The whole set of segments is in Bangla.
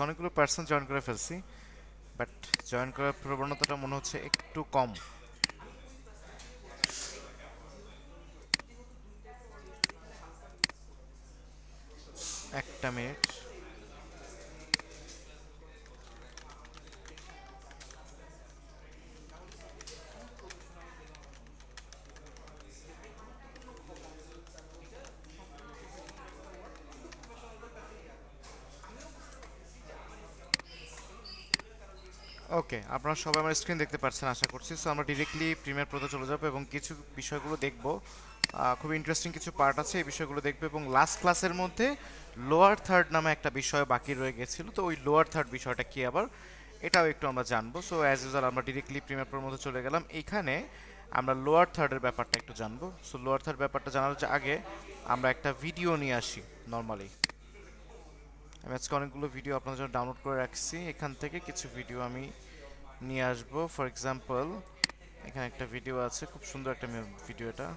অনেকগুলো পার্সন জয়েন করে ফেলছি, বাট জয়েন করার প্রবণতাটা মনে হচ্ছে একটু কম। একটা মিনিট। ওকে, আপনারা সবাই আমার স্ক্রিন দেখতে পাচ্ছেন আশা করছি। সো আমরা ডিরেক্টলি প্রিমিয়ার প্রোতে চলে যাবো এবং কিছু বিষয়গুলো দেখব। খুব ইন্টারেস্টিং কিছু পার্ট আছে, এই বিষয়গুলো দেখবো। এবং লাস্ট ক্লাসের মধ্যে লোয়ার থার্ড নামে একটা বিষয় বাকি রয়ে গেছিলো, তো ওই লোয়ার থার্ড বিষয়টা কি আবার এটাও একটু আমরা জানবো। সো অ্যাজ ইউজুয়াল আমরা ডিরেক্টলি প্রিমিয়ার প্রোর মধ্যে চলে গেলাম। এইখানে আমরা লোয়ার থার্ডের ব্যাপারটা একটু জানবো। সো লোয়ার থার্ড ব্যাপারটা জানার আগে আমরা একটা ভিডিও নিয়ে আসি। নর্মালি আমি আজকে অনেকগুলো ভিডিও আপনাদের জন্য ডাউনলোড করে রাখছি, এখান থেকে কিছু ভিডিও আমি নিয়ে আসবো। ফর এক্সাম্পল এখানে একটা ভিডিও আছে, খুব সুন্দর একটা ভিডিও এটা।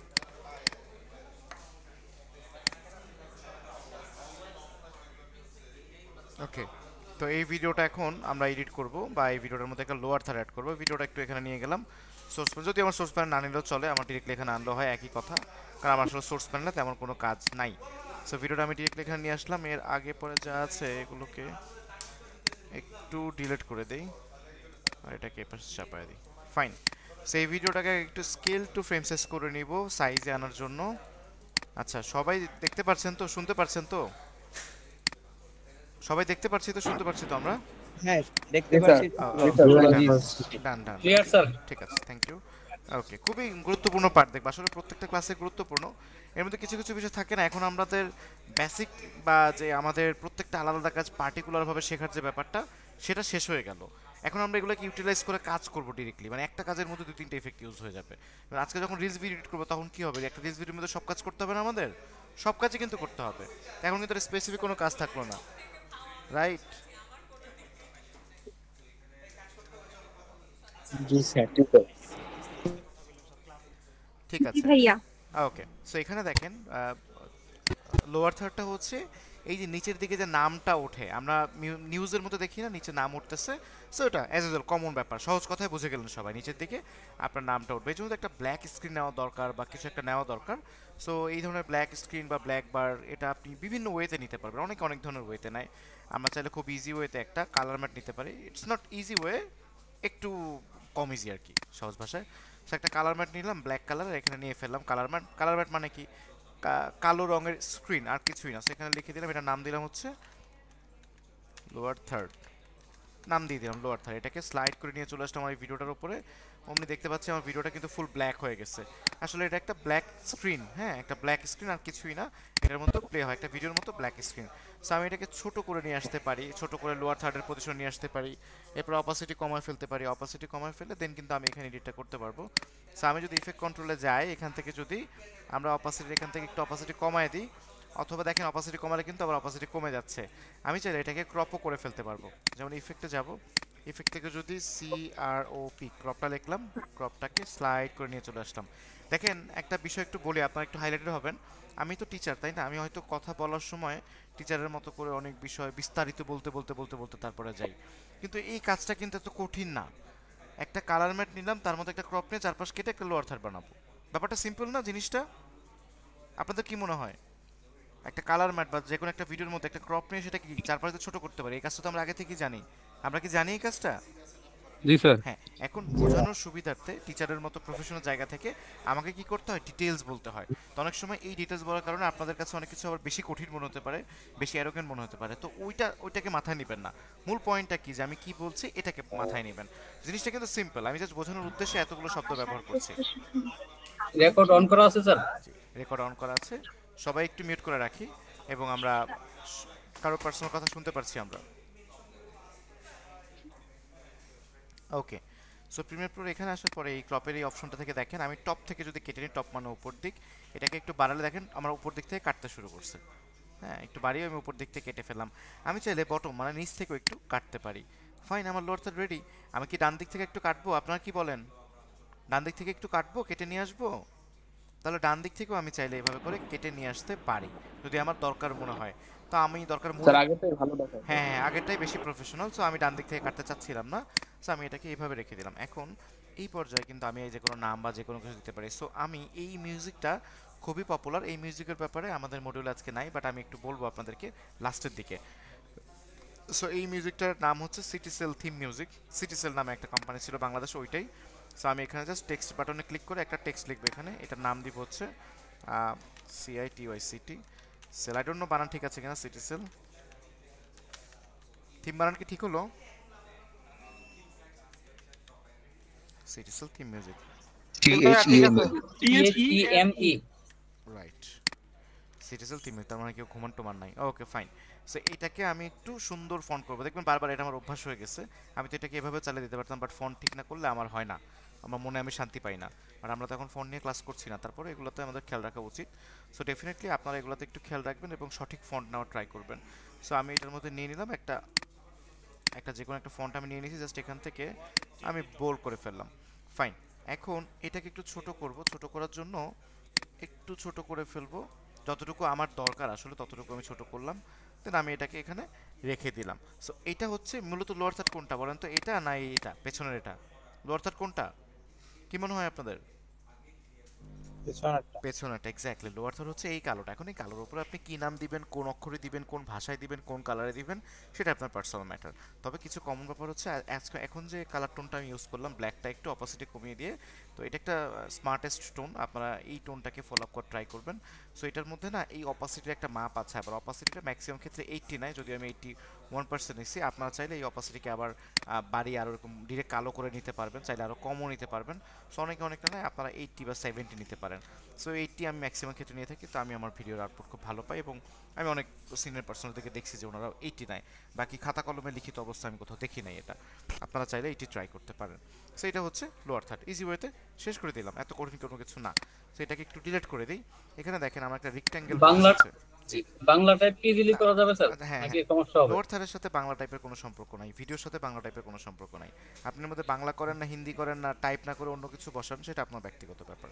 ওকে, তো এই ভিডিওটা এখন আমরা এডিট করব, বা এই ভিডিওটার মধ্যে একটা লোয়ার থার অ্যাড করব। ভিডিওটা একটু এখানে নিয়ে গেলাম। সোর্স প্যানেল, যদি আমার সোর্স প্যানেল না নিলেও চলে, আমার ডিরেক্টলি এখানে আনলেও হয়, একই কথা, কারণ আমার আসলে সোর্স প্যানেলে তেমন কোনো কাজ নাই। সো ভিডিওটা আমি ডিরেক্টলি এখানে নিয়ে আসলাম। এর আগে পরে যা আছে এগুলোকে একটু ডিলিট করে দেই আর এটাকে এপাশে চাপায় দিই। ফাইন। সো এই ভিডিওটাকে একটু স্কেল টু ফ্রেম সাইজ করে নিব সাইজে আনার জন্য। আচ্ছা, সবাই দেখতে পাচ্ছেন তো, শুনতে পাচ্ছেন তো? সবাই দেখতে পাচ্ছি তো, শুনতে পাচ্ছি তো আমরা? হ্যাঁ, দেখতে জি স্যার। পাচ্ছি। জি স্যার। ডান ডান, ক্লিয়ার স্যার। ঠিক আছে, থ্যাংক ইউ। ওকে, খুবই গুরুত্বপূর্ণ পার্ট দেখবা, আসলে প্রত্যেকটা ক্লাসে গুরুত্বপূর্ণ। এর মধ্যে কিছু কিছু বিষয় থাকে না, এখন আমাদের বেসিক বা যে আমাদের প্রত্যেকটা আলাদা আলাদা কাজ পার্টিকুলারভাবে শেখার যে ব্যাপারটা, সেটা শেষ হয়ে গেল। এখন আমরা এগুলোকে ইউটিলাইজ করে কাজ করবো ডিরেক্টলি, মানে একটা কাজের মধ্যে দুই তিনটা ইফেক্ট ইউজ হয়ে যাবে। এবার আজকে যখন রিলস ভিডিও এডিট করবো তখন কি হবে, একটা রিলস ভিডিওর মধ্যে সব কাজ করতে হবে না আমাদের? সব কাজই কিন্তু করতে হবে। এখন কিন্তু স্পেসিফিক কোনো কাজ থাকলো না, রাইট? জি স্যার। ঠিক জি আছে। ভাইয়া। ওকে, সো এখানে দেখেন লোয়ার থার্ডটা হচ্ছে এই যে নিচের দিকে যে নামটা ওঠে, আমরা নিউজের মতো দেখি না নিচে নাম উঠতেছে। সো এটা অ্যাজ ইউজুয়াল কমন ব্যাপার, সহজ কথায় বুঝে গেলেন সবাই, নিচের দিকে আপনার নামটা উঠবে। এই জন্য একটা ব্ল্যাক স্ক্রিন নেওয়া দরকার বা কিছু একটা নেওয়া দরকার। সো এই ধরনের ব্ল্যাক স্ক্রিন বা ব্ল্যাক বার এটা আপনি বিভিন্ন ওয়েতে নিতে পারবেন, অনেক অনেক ধরনের ওয়েতে নেয়। আমরা চাইলে খুব ইজি ওয়েতে একটা কালার ম্যাট নিতে পারি। ইটস নট ইজি ওয়ে, একটু কম ইজি আর কি, সহজ ভাষায়। সো একটা কালার ম্যাট নিলাম, ব্ল্যাক কালার, এখানে নিয়ে ফেললাম কালার ম্যাট। কালার ম্যাট মানে কি? কালো রঙের স্ক্রিন, আর কিছুই না। সেখানে লিখে দিলাম, এটা নাম দিলাম হচ্ছে লোয়ার থার্ড, নাম দিয়ে দিলাম লোয়ার থার্ড। এটাকে স্লাইড করে নিয়ে চলে আসলাম আমার এই ভিডিওটার উপরে। অমনি দেখতে পাচ্ছি আমার ভিডিওটা কিন্তু ফুল ব্ল্যাক হয়ে গেছে। আসলে এটা একটা ব্ল্যাক স্ক্রিন, হ্যাঁ, একটা ব্ল্যাক স্ক্রিন, আর কিছুই না। এটার মতো প্লে হয় একটা ভিডিওর মতো ব্ল্যাক স্ক্রিন। সো আমি এটাকে ছোট করে নিয়ে আসতে পারি, ছোট করে লোয়ার থার্ডের পজিশন নিয়ে আসতে পারি। এরপর অপাসিটি কমায় ফেলতে পারি, অপাসিটি কমায় ফেলে দেন কিন্তু আমি এখানে এডিটটা করতে পারবো। সো আমি যদি ইফেক্ট কন্ট্রোলে যাই, এখান থেকে যদি আমরা অপাসিটি, এখান থেকে একটু অপাসিটি কমায় দিই, অথবা দেখেন অপাসিটি কমালে কিন্তু আবার অপাসিটি কমে যাচ্ছে। আমি চাইলে এটাকে ক্রপও করে ফেলতে পারবো। যেমন ইফেক্টে যাব, ইফেক্ট থেকে যদি CROP ক্রপটা লিখলাম, ক্রপটাকে স্লাইড করে নিয়ে চলে আসলাম। দেখেন একটা বিষয় একটু বলি, আপনারা একটু হাইলাইটেড হবেন। আমি তো টিচার, তাই না? আমি হয়তো কথা বলার সময় টিচারের মতো করে অনেক বিষয় বিস্তারিত বলতে বলতে বলতে বলতে তারপরে যাই, কিন্তু এই কাজটা কিন্তু এত কঠিন না। একটা কালার ম্যাট নিলাম, তার মধ্যে একটা ক্রপ নিয়ে চারপাশ কেটে একটা লোয়ার থার্ড বানাবো। ব্যাপারটা সিম্পল না জিনিসটা? আপনাদের কি মনে হয়? একটা কালার ম্যাট বা যে কোনো একটা ভিডিওর মধ্যে একটা ক্রপ নিয়ে সেটা কি চারপাশে ছোট করতে পারি, এই কাজটা তো আমরা আগে থেকেই জানি। আমরা কি জানি এই কাজটা? জি স্যার। হ্যাঁ, এখন বোঝানোর সুবিধার্থে টিচারের মতো প্রফেশনাল জায়গা থেকে আমাকে কি করতে হয়, ডিটেলস বলতে হয়। তো অনেক সময় এই ডিটেলস বলার কারণে আপনাদের কাছে অনেক কিছু আবার বেশি কঠিন মনে হতে পারে, বেশি অ্যারোগেন্ট মনে হতে পারে। তো ওইটাকে মাথায় নেবেন না। মূল পয়েন্টটা কি যে আমি কি বলছি এটাকে মাথায় নেবেন। জিনিসটা কিন্তু সিম্পল, আমি জাস্ট বোঝানোর উদ্দেশ্যে এতগুলো শব্দ ব্যবহার করছি। রেকর্ড অন করা আছে স্যার। রেকর্ড অন করা আছে, সবাই একটু মিউট করে রাখি। এবং আমরা কারো পার্সোনাল কথা শুনতে পারছি আমরা। ওকে, সো প্রিমিয়ার প্রো এখানে আসার পরে এই ক্রপের এই অপশনটা থেকে দেখেন, আমি টপ থেকে যদি কেটে নিই, টপ মানে উপর দিক, এটাকে একটু বাড়ালে দেখেন আমার উপর দিক থেকে কাটতে শুরু করছে। হ্যাঁ, একটু বাড়িয়ে আমি উপর দিক থেকে কেটে ফেললাম। আমি চাইলে বটম মানে নিচ থেকেও একটু কাটতে পারি। ফাইন, আমার লোয়ার থার্ড রেডি। আমি কি ডান দিক থেকে একটু কাটবো? আপনারা কি বলেন? ডান দিক থেকে একটু কাটবো, কেটে নিয়ে আসবো? তাহলে ডান দিক থেকেও আমি চাইলে এভাবে করে কেটে নিয়ে আসতে পারি, যদি আমার দরকার মনে হয়। তো আমি দরকার মূল, স্যার আগেরটাই ভালো দেখায়। হ্যাঁ হ্যাঁ আগেরটাই বেশি প্রফেশনাল, সো আমি ডান দিক থেকে কাটতে চাচ্ছিলাম না, সো আমি এটাকে এইভাবে রেখে দিলাম। এখন এই পর্যায়ে কিন্তু আমি এই যে কোনো নাম বা যে কোনো কিছু দিতে পারি। সো আমি এই মিউজিকটা খুবই পপুলার, এই মিউজিকের ব্যাপারে আমাদের মডিউল আজকে নাই, বাট আমি একটু বলবো আপনাদেরকে লাস্টের দিকে। সো এই মিউজিকটার নাম হচ্ছে সিটিসেল থিম মিউজিক। সিটিসেল নামে একটা কোম্পানি ছিল বাংলাদেশ, ওইটাই। সো আমি এখানে জাস্ট টেক্সট বাটনে ক্লিক করে একটা টেক্সট লিখবো এখানে, এটার নাম দিব হচ্ছে CITY cell. I don't know বানান ঠিক আছে কিনা, সিটিসেল থিম বানান কি ঠিক হলো? সিটিসেল থিম মিউজিক, ঠিক আছে। THEME। রাইট। সিটিসেল থিম, তার মানে কেউ ঘুমান টুমান নাই, ওকে ফাইন। সো এটাকে আমি একটু সুন্দর ফন্ট করবো, দেখবেন বারবার এটা আমার অভ্যাস হয়ে গেছে। আমি তো এটাকে এভাবে চালিয়ে দিতে পারতাম, বাট ফন্ট ঠিক না করলে আমার হয় না, আমার মনে আমি শান্তি পাই না। আর আমরা তো এখন ফোন নিয়ে ক্লাস করছি না, তারপরে এগুলোতে আমাদের খেয়াল রাখা উচিত। সো ডেফিনেটলি আপনারা এগুলোতে একটু খেয়াল রাখবেন এবং সঠিক ফন্ট নেওয়ার ট্রাই করবেন। সো আমি এটার মধ্যে নিয়ে নিলাম একটা একটা যে কোনো একটা ফন্ট আমি নিয়ে নিয়েছি, জাস্ট এখান থেকে আমি বোল্ড করে ফেললাম। ফাইন। এখন এটাকে একটু ছোট করব, ছোট করার জন্য একটু ছোট করে ফেলবো, যতটুকু আমার দরকার আসলে ততটুকু আমি ছোট করলাম। দেন আমি এটাকে এখানে রেখে দিলাম। সো এটা হচ্ছে মূলত লোয়ার থার্ড কোনটা বলেন তো, এটা না এটা পেছনের এটা? লোয়ার থার্ড কোনটা কি মনে হয় আপনাদের? পেছনেরটা, এক্স্যাক্টলি। লোয়ার থার্ড হচ্ছে এই কালোটা। এখন এই কালোর উপরে আপনি কি নাম দিবেন, কোন অক্ষরে দিবেন, কোন ভাষায় দিবেন, কোন কালারে দিবেন, সেটা আপনার পার্সোনাল ম্যাটার। তবে কিছু কমন ব্যাপার হচ্ছে এখন যে কালার টোনটা আমি ইউজ করলাম, ব্ল্যাকটা একটু অপোসিটে কমিয়ে দিয়ে, তো এটা একটা স্মার্টেস্ট টোন, আপনারা এই টোনটাকে ফলো আপ করে ট্রাই করবেন। সো এটার মধ্যে না এই অপাসিটির একটা মাপ আছে, আবার অপাসিটিটা ম্যাক্সিমাম ক্ষেত্রে 89, যদি আমি 81% নিচ্ছি। আপনারা চাইলে এই অপাসিটিকে আবার বাড়িয়ে আরও এরকম ডিরেক্ট কালো করে নিতে পারবেন, চাইলে আরও কমও নিতে পারবেন। সো অনেকে অনেকটা নয়, আপনারা 80 বা 70 নিতে পারেন। সো 80 আমি ম্যাক্সিমাম ক্ষেত্রে নিয়ে থাকি, তো আমি আমার ভিডিওর আউটপুট খুব ভালো পাই, এবং আমি অনেক সিনিয়র পার্সোনাল থেকে দেখছি যে ওনারা 80 নেয়। বাকি খাতা কলমে লিখিত অবস্থায় আমি কোথাও দেখি নাই এটা। আপনারা চাইলে 80 ট্রাই করতে পারেন। সো এটা হচ্ছে লোয়ার থার্ড, ইজি ওয়েতে শেষ করে দিলাম, এত কঠিন কোনো কিছু না। সো এটাকে একটু ডিলিট করে দিই। এখানে দেখেন আমার একটা রেক্ট্যাঙ্গেল বক্স বাংলা আছে। জি। বাংলা টাইপ কি ইজিলি করা যাবে স্যার, হ্যাঁ নাকি হ্যাঁ, সমস্যা হবে? লোয়ার থার্ডের সাথে বাংলা টাইপের কোনো সম্পর্ক নাই, ভিডিওর সাথে বাংলা টাইপের কোনো সম্পর্ক নাই। আপনার মধ্যে বাংলা করেন না হিন্দি করেন না টাইপ না করে অন্য কিছু বসান, সেটা আপনার ব্যক্তিগত ব্যাপার।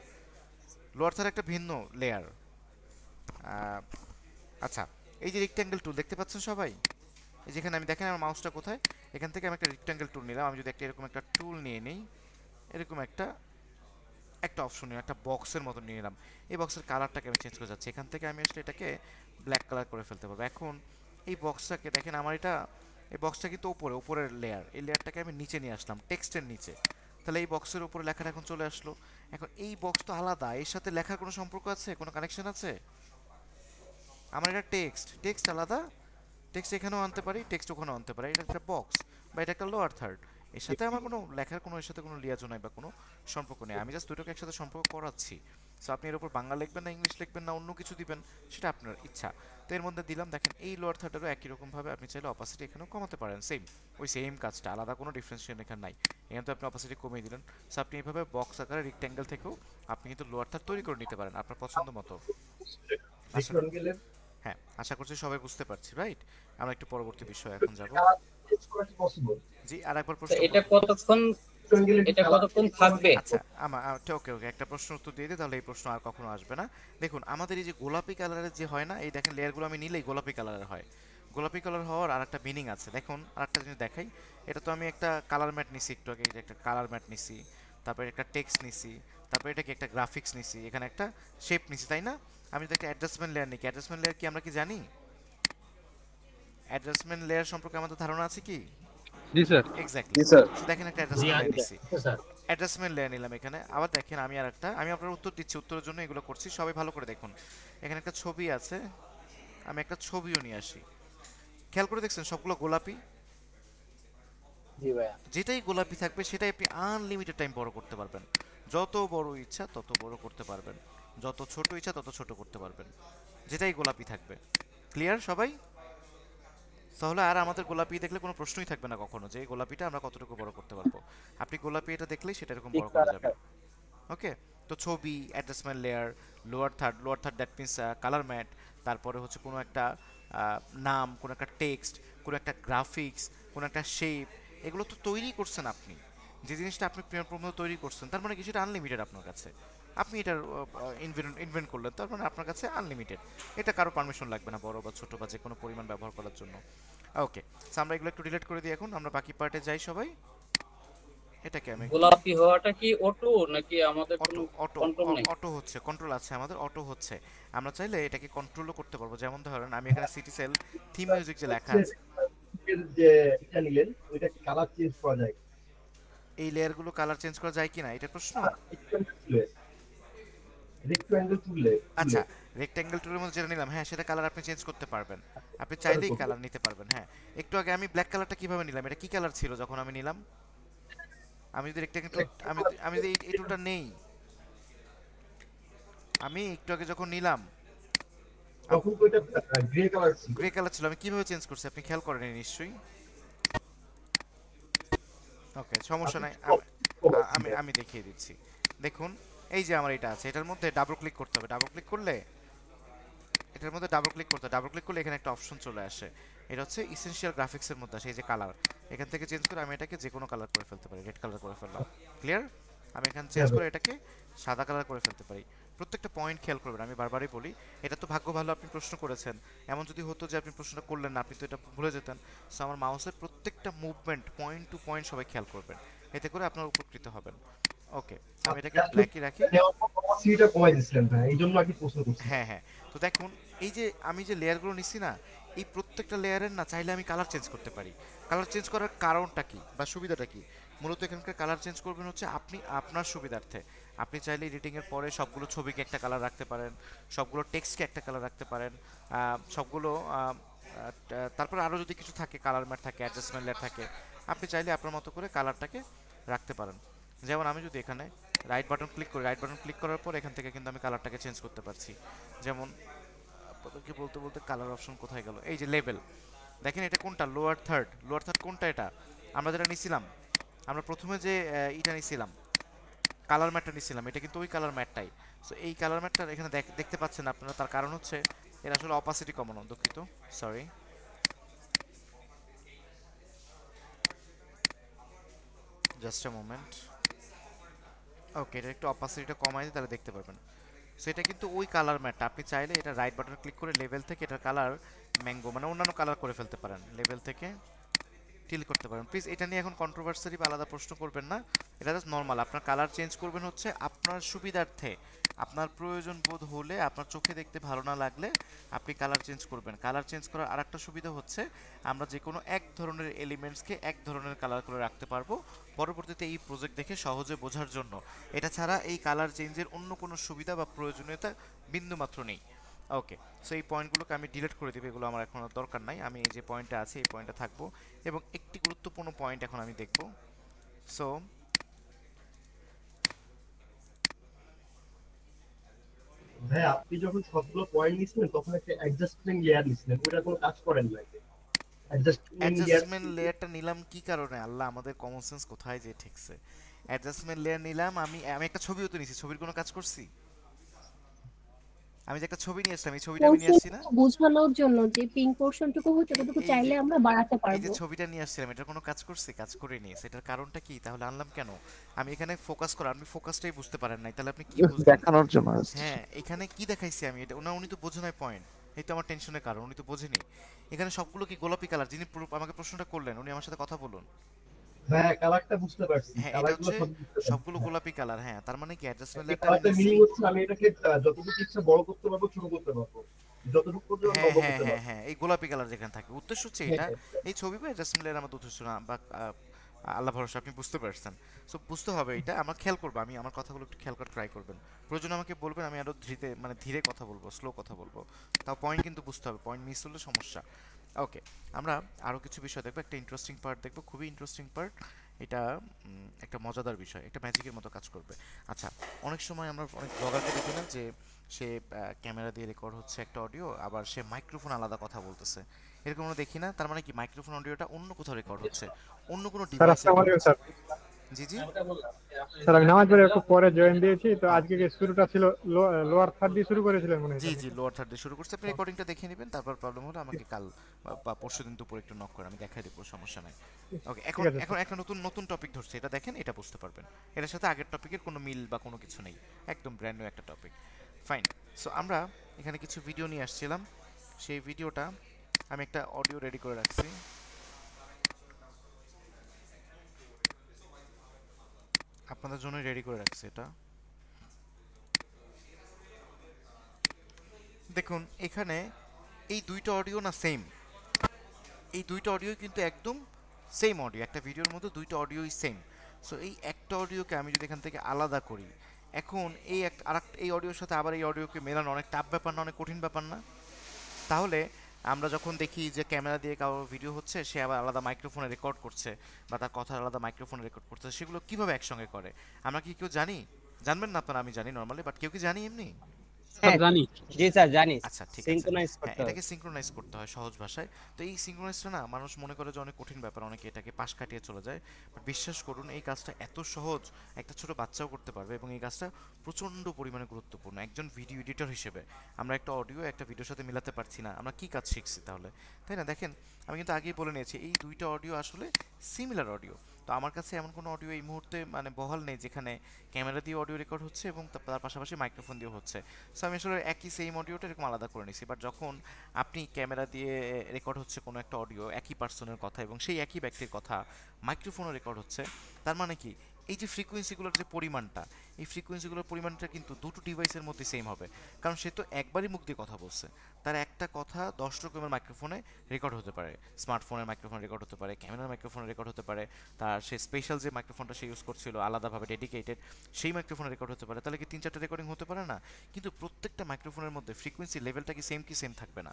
লোয়ার থার্ড একটা ভিন্ন লেয়ার। আচ্ছা, এই যে রেক্ট্যাঙ্গেল টুল দেখতে পাচ্ছেন সবাই, এই যেখানে আমি দেখেন আমার মাউসটা কোথায়, এখান থেকে আমি একটা রেক্ট্যাঙ্গেল টুল নিলাম। আমি যদি একটা এরকম একটা টুল নিয়ে নিই, এরকম একটা একটা অপশন নিয়ে একটা বক্সের মতো নিয়ে নিলাম। এই বক্সের কালারটাকে আমি চেঞ্জ করে যাচ্ছি, এখান থেকে আমি আসলে এটাকে ব্ল্যাক কালার করে ফেলতে পারবো। এখন এই বক্সটাকে দেখেন আমার এটা, এই বক্সটা কিন্তু উপরের লেয়ার, এই লেয়ারটাকে আমি নিচে নিয়ে আসলাম টেক্সটের নিচে। তাহলে এই বক্সের উপরে লেখাটা এখন চলে আসলো। এখন এই বক্স তো আলাদা, এর সাথে লেখার কোনো সম্পর্ক আছে, কোনো কানেকশন আছে? আমার এটা টেক্সট, টেক্সট আলাদা, টেক্সট এখানেও আনতে পারি, টেক্সট ওখানেও আনতে পারি। এটা একটা বক্স বা এটা একটা লোয়ার থার্ড, এর সাথে আমার কোনো লেখার কোনো, এর সাথে কোনো লিয়াজও নাই বা কোনো সম্পর্ক নেই, আমি জাস্ট দুটোকে একসাথে সম্পর্ক করাচ্ছি। সো আপনি এর উপর বাংলা লিখবেন না ইংলিশ লিখবেন না অন্য কিছু দিবেন, সেটা আপনার ইচ্ছা। তো এর মধ্যে দিলাম, দেখেন এই লোয়ার থার্ডেরও একই রকমভাবে আপনি চাইলে অপাসিটি এখানেও কমাতে পারেন, সেম ওই সেম কাজটা, আলাদা কোনো ডিফারেন্সিয়েশন এখানে নাই। এখানে তো আপনি অপাসিটি কমিয়ে দিলেন। সো আপনি এইভাবে বক্স আকারে রেক্ট্যাঙ্গেল থেকেও আপনি কিন্তু লোয়ার থার্ড তৈরি করে নিতে পারেন আপনার পছন্দ মতো। আশা হ্যাঁ, আশা করছি সবাই বুঝতে পারছি, রাইট? আমরা একটু পরবর্তী বিষয়ে এখন যাব। জি, আর একবার তো প্রশ্ন এটা করুন। কতক্ষণ, এটা কতক্ষণ থাকবে? আচ্ছা, ওকে ওকে, একটা প্রশ্ন উত্তর দিয়ে দিই, তাহলে এই প্রশ্ন আর কখনো আসবে না। দেখুন আমাদের এই যে গোলাপি কালারের যে হয় না, এই দেখেন লেয়ারগুলো আমি নিলেই গোলাপি কালারের হয়। গোলাপি কালার হওয়ার আর একটা মিনিং আছে, দেখুন আর একটা জিনিস দেখাই। এটা তো আমি একটা কালার ম্যাট নিছি একটু আগে, এই যে একটা কালার ম্যাট নিছি, তারপরে একটা টেক্সট নিছি, তারপরে এটাকে একটা গ্রাফিক্স নিছি, এখানে একটা শেপ নিছি, তাই না? আমি যদি একটা অ্যাডজাস্টমেন্ট লেয়ার নিই, অ্যাডজাস্টমেন্ট লেয়ার কি আমরা কি জানি? অ্যাডজাস্টমেন্ট লেয়ার সম্পর্কে আমাদের ধারণা আছে কি? জি স্যার। এক্স্যাক্টলি। জি স্যার। সো দেখেন একটা অ্যাডজাস্টমেন্ট লেয়ার নিছি, অ্যাডজাস্টমেন্ট লেয়ার নিলাম এখানে। আবার দেখেন আমি আর একটা, আমি আপনার উত্তর দিচ্ছি, উত্তরের জন্য এগুলো করছি, সবাই ভালো করে দেখুন। এখানে একটা ছবি আছে, আমি একটা ছবিও নিয়ে আসি, খেয়াল করে দেখছেন সবগুলো গোলাপি। জি ভাইয়া। যেটাই গোলাপি থাকবে সেটাই আপনি আনলিমিটেড টাইম বড় করতে পারবেন, যত বড় ইচ্ছা তত বড় করতে পারবেন, যত ছোট ইচ্ছা তত ছোট করতে পারবেন, যেটাই গোলাপি থাকবে। ক্লিয়ার সবাই? তাহলে আর আমাদের গোলাপি দেখলে কোনো প্রশ্নই থাকবে না কখনো যে এই গোলাপিটা আমরা কতটুকু বড় করতে পারবো। আপনি গোলাপি এটা দেখলেই সেটা এরকম বড় করা যাবে। ওকে। তো ছবি, adjustment layer, lower third that means colour matte, তারপরে হচ্ছে কোনো একটা নাম, কোনো একটা টেক্সট, কোনো একটা গ্রাফিক্স, কোনো একটা শেপ, এগুলো তো তৈরি করছেন আপনি। যে জিনিসটা আপনি প্রিয় প্রবন্ধ তৈরি করছেন, তার মানে কি সেটা আনলিমিটেড আপনার কাছে। আপনি এটার ইনভেন্ট করলেন, তার মানে আপনার কাছে আনলিমিটেড। এটা কারো পারমিশন লাগবে না, বড় বা ছোট বা যে কোনো পরিমাণ ব্যবহার করার জন্য। ওকে, সো আমরা এগুলো একটু ডিলিট করে দিই। এখন আমরা বাকি পার্টে যাই সবাই। এটাকে আমি একটু গোলাপি হওয়াটা কি অটো নাকি আমাদের কোনো অটো অটো কন্ট্রোল নেই? অটো হচ্ছে, কন্ট্রোল আছে আমাদের, অটো হচ্ছে। আমরা চাইলে এটাকে কন্ট্রোলও করতে পারবো। যেমন ধরেন আমি এখানে সিটি সেল থিম মিউজিক যে লেখা আছে, যে এটা নিলেন ওইটা কালার চেঞ্জ করা যায়? এই লেয়ারগুলো কালার চেঞ্জ করা যায় কিনা এটা প্রশ্ন। রেক্ট্যাঙ্গেল তুললে আচ্ছা, রেক্ট্যাঙ্গেল টুলের মধ্যে যেটা নিলাম, হ্যাঁ সেটা কালার আপনি চেঞ্জ করতে পারবেন, আপনি চাইলেই কালার নিতে পারবেন। হ্যাঁ, একটু আগে আমি ব্ল্যাক কালারটা কিভাবে নিলাম, এটা কি কালার ছিল যখন আমি নিলাম? আমি যদি রেক্ট্যাঙ্গেল টুল, আমি যদি এই টুলটা নেই, আমি একটু আগে যখন নিলাম তখন তো এটা গ্রে কালার ছিল। গ্রে কালার ছিল, আমি কিভাবে চেঞ্জ করছি আপনি খেয়াল করেন নিশ্চয়ই। ওকে, সমস্যা নাই, আমি আমি দেখিয়ে দিচ্ছি। দেখুন, এই যে আমার এটা আছে, এটার মধ্যে ডাবল ক্লিক করতে হবে, ডাবল ক্লিক করলে এটার মধ্যে ডাবল ক্লিক করতে, ডাবল ক্লিক করলে এখানে একটা অপশন চলে আসে, এটা হচ্ছে ইসেনশিয়াল গ্রাফিক্সের মধ্যে আসে, এই যে কালার, এখান থেকে চেঞ্জ করে আমি এটাকে যে কোনো কালার করে ফেলতে পারি, রেড কালার করে ফেললাম, ক্লিয়ার। আমি এখানে চেঞ্জ করে এটাকে সাদা কালার করে ফেলতে পারি। প্রত্যেকটা পয়েন্ট খেয়াল করবেন, আমি বারবারই বলি, এটা তো ভাগ্য ভালো আপনি প্রশ্ন করেছেন। এমন যদি হতো যে আপনি প্রশ্নটা করলেন না, আপনি তো এটা ভুলে যেতেন। সো আমার মাউসের প্রত্যেকটা মুভমেন্ট পয়েন্ট টু পয়েন্ট সবাই খেয়াল করবেন, এতে করে আপনার উপকৃত হবেন। ওকে, আমি এটাকে ব্ল্যাকই রাখি। সিটা কমাই দিছিলেন ভাই, এই জন্য আর কি প্রশ্ন করছি। হ্যাঁ হ্যাঁ, তো দেখুন, এই যে আমি যে লেয়ারগুলো নিচ্ছি না, এই প্রত্যেকটা লেয়ারের না চাইলে আমি কালার চেঞ্জ করতে পারি। কালার চেঞ্জ করার কারণটা কি বা সুবিধাটা কি? মূলত এখানকার কালার চেঞ্জ করবেন হচ্ছে আপনি আপনার সুবিধার্থে। আপনি চাইলে এডিটিংয়ের পরে সবগুলো ছবিকে একটা কালার রাখতে পারেন, সবগুলো টেক্সটকে একটা কালার রাখতে পারেন, সবগুলো তারপর আরও যদি কিছু থাকে, কালার ম্যাট থাকে, অ্যাডজাস্টমেন্ট লেয়ার থাকে, আপনি চাইলে আপনার মতো করে কালারটাকে রাখতে পারেন। যেমন আমি যদি এখানে রাইট বাটন ক্লিক করি, রাইট বাটন ক্লিক করার পর এখান থেকে কিন্তু আমি কালারটাকে চেঞ্জ করতে পারছি। যেমন আপনাদেরকে বলতে বলতে কালার অপশন কোথায় গেল, এই যে লেভেল, দেখেন এটা কোনটা, লোয়ার থার্ড, লোয়ার থার্ড কোনটা, এটা আমরা যেটা নিছিলাম, আমরা প্রথমে যে ইটা নিছিলাম, কালার ম্যাটটা নিছিলাম, এটা কিন্তু ওই কালার ম্যাটটাই। সো এই কালার ম্যাটটা এখানে দেখতে পাচ্ছেন আপনারা, তার কারণ হচ্ছে এর আসলে অপাসিটি কমানো, দুঃখিত, সরি, জাস্ট আ মোমেন্ট। ওকে, এটা একটু অপাসিটিটা কমাই দিই, তাহলে দেখতে পারবেন। সো এটা কিন্তু ওই কালার ম্যাটটা, আপনি চাইলে এটা রাইট বাটন ক্লিক করে লেভেল থেকে এটার কালার ম্যাঙ্গো মানে অন্যান্য কালার করে ফেলতে পারেন, লেভেল থেকে টিল করতে পারেন। প্লিজ এটা নিয়ে এখন কন্ট্রোভার্সারি বা আলাদা প্রশ্ন করবেন না, এটা জাস্ট নর্মাল। আপনার কালার চেঞ্জ করবেন হচ্ছে আপনার সুবিধার্থে, আপনার প্রয়োজন বোধ হলে, আপনার চোখে দেখতে ভালো না লাগলে আপনি কালার চেঞ্জ করবেন। কালার চেঞ্জ করার আরেকটা সুবিধা হচ্ছে আমরা যে কোনো এক ধরনের এলিমেন্টসকে এক ধরনের কালার করে রাখতে পারবো পরবর্তীতে এই প্রজেক্ট দেখে সহজে বোঝার জন্য। এটা ছাড়া এই কালার চেঞ্জের অন্য কোনো সুবিধা বা প্রয়োজনীয়তা বিন্দুমাত্র নেই। ওকে, সো এই পয়েন্টগুলোকে আমি ডিলিট করে দেবো, এগুলো আমার এখন আর দরকার নাই। আমি এই যে পয়েন্টটা আছে এই পয়েন্টটা থাকবো। এবং একটি গুরুত্বপূর্ণ পয়েন্ট এখন আমি দেখব। সো ভাই আপনি যখন সবগুলো পয়েন্ট নিছিলেন তখন একটা অ্যাডজাস্টমেন্ট লেয়ার নিছিলেন, ওটা কোনো কাজ করেন না। অ্যাডজাস্টমেন্ট লেয়ার অ্যাডজাস্টমেন্ট লেয়ারটা নিলাম কি কারণে, আল্লাহ আমাদের কমন সেন্স কোথায় যে ঠেকছে। অ্যাডজাস্টমেন্ট লেয়ার নিলাম, আমি আমি একটা ছবিও তো নিছি, ছবির কোনো কাজ করছি? আমি যে একটা ছবি নিয়ে আসলাম, এই ছবিটা আমি নিয়ে আসছি না, পোর্শনটুকু বোঝানোর জন্য যে পিঙ্ক পোর্শনটুকু হচ্ছে ওটুকু এই যে চাইলে আমরা বাড়াতে এই যে পারবো। ছবিটা নিয়ে আসছিলাম, এটার কোনো কাজ করছি? কাজ করিনি। সেটার কারণটা কি তাহলে, আনলাম কেন? আমি এখানে ফোকাস করা, আপনি ফোকাসটাই বুঝতে পারেন নাই, তাহলে আপনি কি বুঝলেন? দেখানোর জন্য আসছে। হ্যাঁ, এখানে কি দেখাইছি আমি, এটা উনি তো বোঝে নাই পয়েন্ট। এই তো আমার টেনশনের কারণ, উনি তো বোঝেনি। এখানে সবগুলো কি গোলাপি কালার, যিনি আমাকে প্রশ্নটা করলেন উনি আমার সাথে কথা বলুন। হ্যাঁ কালারটা বুঝতে পারছি, হ্যাঁ, এটা কালারগুলো হচ্ছে সব বুঝতে পারছি। সবগুলো গোলাপি কালার। হ্যাঁ, তার মানে কি অ্যাডজাস্টমেন্ট এই লেয়ারটা আমি কালারটার নিছি। মিনিং হচ্ছে আমি এটাকে যতটুকু ইচ্ছা বড় করতে পারবো, ছোট করতে পারবো, যতটুকু পর্যন্ত হ্যাঁ লম্বা হ্যাঁ করতে হ্যাঁ পারবো। হ্যাঁ, এই গোলাপি কালার যেখানে থাকে, উদ্দেশ্য হচ্ছে হ্যাঁ, এটা। হ্যাঁ। এই ছবি বা অ্যাডজাস্টমেন্ট লেয়ার আমার উদ্দেশ্য না, বা আল্লাহ ভরসা, আপনি বুঝতে পারছেন। সো বুঝতে হবে এটা, আমার খেয়াল করবো, আমি আমার কথাগুলো একটু খেয়াল করার ট্রাই করবেন। প্রয়োজন আমাকে বলবেন, আমি আরো ধীরে মানে ধীরে কথা বলবো, স্লো কথা বলবো। তাও পয়েন্ট কিন্তু বুঝতে হবে, পয়েন্ট মিস হলে সমস্যা। ওকে, আমরা আরও কিছু বিষয় দেখবো, একটা ইন্টারেস্টিং পার্ট দেখবো, খুবই ইন্টারেস্টিং পার্ট। এটা একটা মজাদার বিষয়, একটা ম্যাজিকের মতো কাজ করবে। আচ্ছা, অনেক সময় আমরা অনেক ব্লগারকে দেখি না যে সে ক্যামেরা দিয়ে রেকর্ড হচ্ছে একটা অডিও, আবার সে মাইক্রোফোন আলাদা কথা বলতেছে, এরকম আমরা দেখি না? তার মানে কি মাইক্রোফোন অডিওটা অন্য কোথাও রেকর্ড হচ্ছে, অন্য কোনো স্যার ডিভাইসে আসসালামু রেকর্ড আলাইকুম হচ্ছে। স্যার। জি জি। স্যার আমি নামাজ পড়ে একটু পরে জয়েন দিয়েছি, তো আ- আজকে যে শুরুটা ছিল লোয়ার থার্ড দিয়ে শুরু করেছিলেন মনে হয় জি স্যার জি, নাকি? লোয়ার থার্ড দিয়ে শুরু করছে। আপনি রেকর্ডিংটা দেখে নেবেন, তারপর প্রবলেম হলে আমাকে কাল বা পরশুদিন দুপুরে একটু নক করে আমি দেখাই দেবো, সমস্যা নাই। ওকে, ঠিক এখন আছে এখন স্যার। একটা নতুন নতুন টপিক ধরছে, এটা দেখেন, এটা বুঝতে পারবেন। এটার সাথে আগের টপিকের কোনো মিল বা কোনো কিছু নেই, একদম ব্র্যান্ড নিউ একটা টপিক। ফাইন। সো আমরা এখানে কিছু ভিডিও নিয়ে আসছিলাম, সেই ভিডিওটা আমি একটা অডিও রেডি করে রাখছি। আপনাদের জন্যই রেডি করে রাখছি এটা। দেখুন এখানে এই দুইটা অডিও না সেম, এই দুইটা অডিও কিন্তু একদম সেম অডিও, একটা ভিডিওর মধ্যে দুইটা অডিওই সেম। সো এই একটা অডিওকে আমি যদি এখান থেকে আলাদা করি, এখন এই একটা আরেকটা এই অডিওর সাথে আবার এই অডিওকে মেলানো অনেক টাফ ব্যাপার না, অনেক কঠিন ব্যাপার না? তাহলে আমরা যখন দেখি যে ক্যামেরা দিয়ে কারো ভিডিও হচ্ছে, সে আবার আলাদা মাইক্রোফোনে রেকর্ড করছে বা তার কথা আলাদা মাইক্রোফোনে রেকর্ড করছে, সেগুলো কিভাবে একসঙ্গে করে আমরা কি কেউ জানি? জানবেন না আপনারা, আমি জানি নর্মালি, বাট কেউ কি জানি এমনি? স্যার জানি। জি স্যার জানি, আচ্ছা ঠিক আছে। সিঙ্ক্রোনাইজ হ্যাঁ, করতে হয়। এটাকে সিঙ্ক্রোনাইজ করতে হয় সহজ ভাষায়। তো এই সিঙ্ক্রোনাইজটা না মানুষ মনে করে যে অনেক কঠিন ব্যাপার, অনেকে এটাকে পাশ কাটিয়ে চলে যায়, বাট বিশ্বাস করুন এই কাজটা এত সহজ, একটা ছোট বাচ্চাও করতে পারবে, এবং এই কাজটা প্রচণ্ড পরিমাণে গুরুত্বপূর্ণ। একজন ভিডিও এডিটর হিসেবে আমরা একটা অডিও একটা ভিডিওর সাথে মিলাতে পারছি না, আমরা কি কাজ শিখছি তাহলে, তাই না? দেখেন আমি কিন্তু আগেই বলে নিয়েছি এই দুইটা অডিও আসলে সিমিলার অডিও। তো আমার কাছে এমন কোনো অডিও এই মুহূর্তে মানে বহাল নেই যেখানে ক্যামেরা দিয়ে অডিও রেকর্ড হচ্ছে এবং তার পাশাপাশি মাইক্রোফোন দিয়েও হচ্ছে। সো আমি আসলে একই সেম অডিওটা এরকম আলাদা করে নিছি। বাট যখন আপনি ক্যামেরা দিয়ে রেকর্ড হচ্ছে কোনো একটা অডিও, একই পার্সনের কথা এবং সেই একই ব্যক্তির কথা মাইক্রোফোনে রেকর্ড হচ্ছে, তার মানে কি এই যে ফ্রিকোয়েন্সিগুলোর যে পরিমাণটা, এই ফ্রিকোয়েন্সিগুলোর পরিমাণটা কিন্তু দুটো ডিভাইসের মধ্যে সেম হবে, কারণ সে তো একবারই মুখ দিয়ে কথা বলছে। তার একটা কথা 10 রকমের মাইক্রোফোনে রেকর্ড হতে পারে, স্মার্টফোনের মাইক্রোফোনে রেকর্ড হতে পারে, ক্যামেরার মাইক্রোফোনে রেকর্ড হতে পারে, তার সে স্পেশাল যে মাইক্রোফোনটা সে ইউজ করছিল আলাদাভাবে ডেডিকেটেড, সেই মাইক্রোফোনে রেকর্ড হতে পারে। তাহলে কি 3-4টা রেকর্ডিং হতে পারে না? কিন্তু প্রত্যেকটা মাইক্রোফোনের মধ্যে ফ্রিকোয়েন্সি লেভেলটা কি সেম থাকবে না।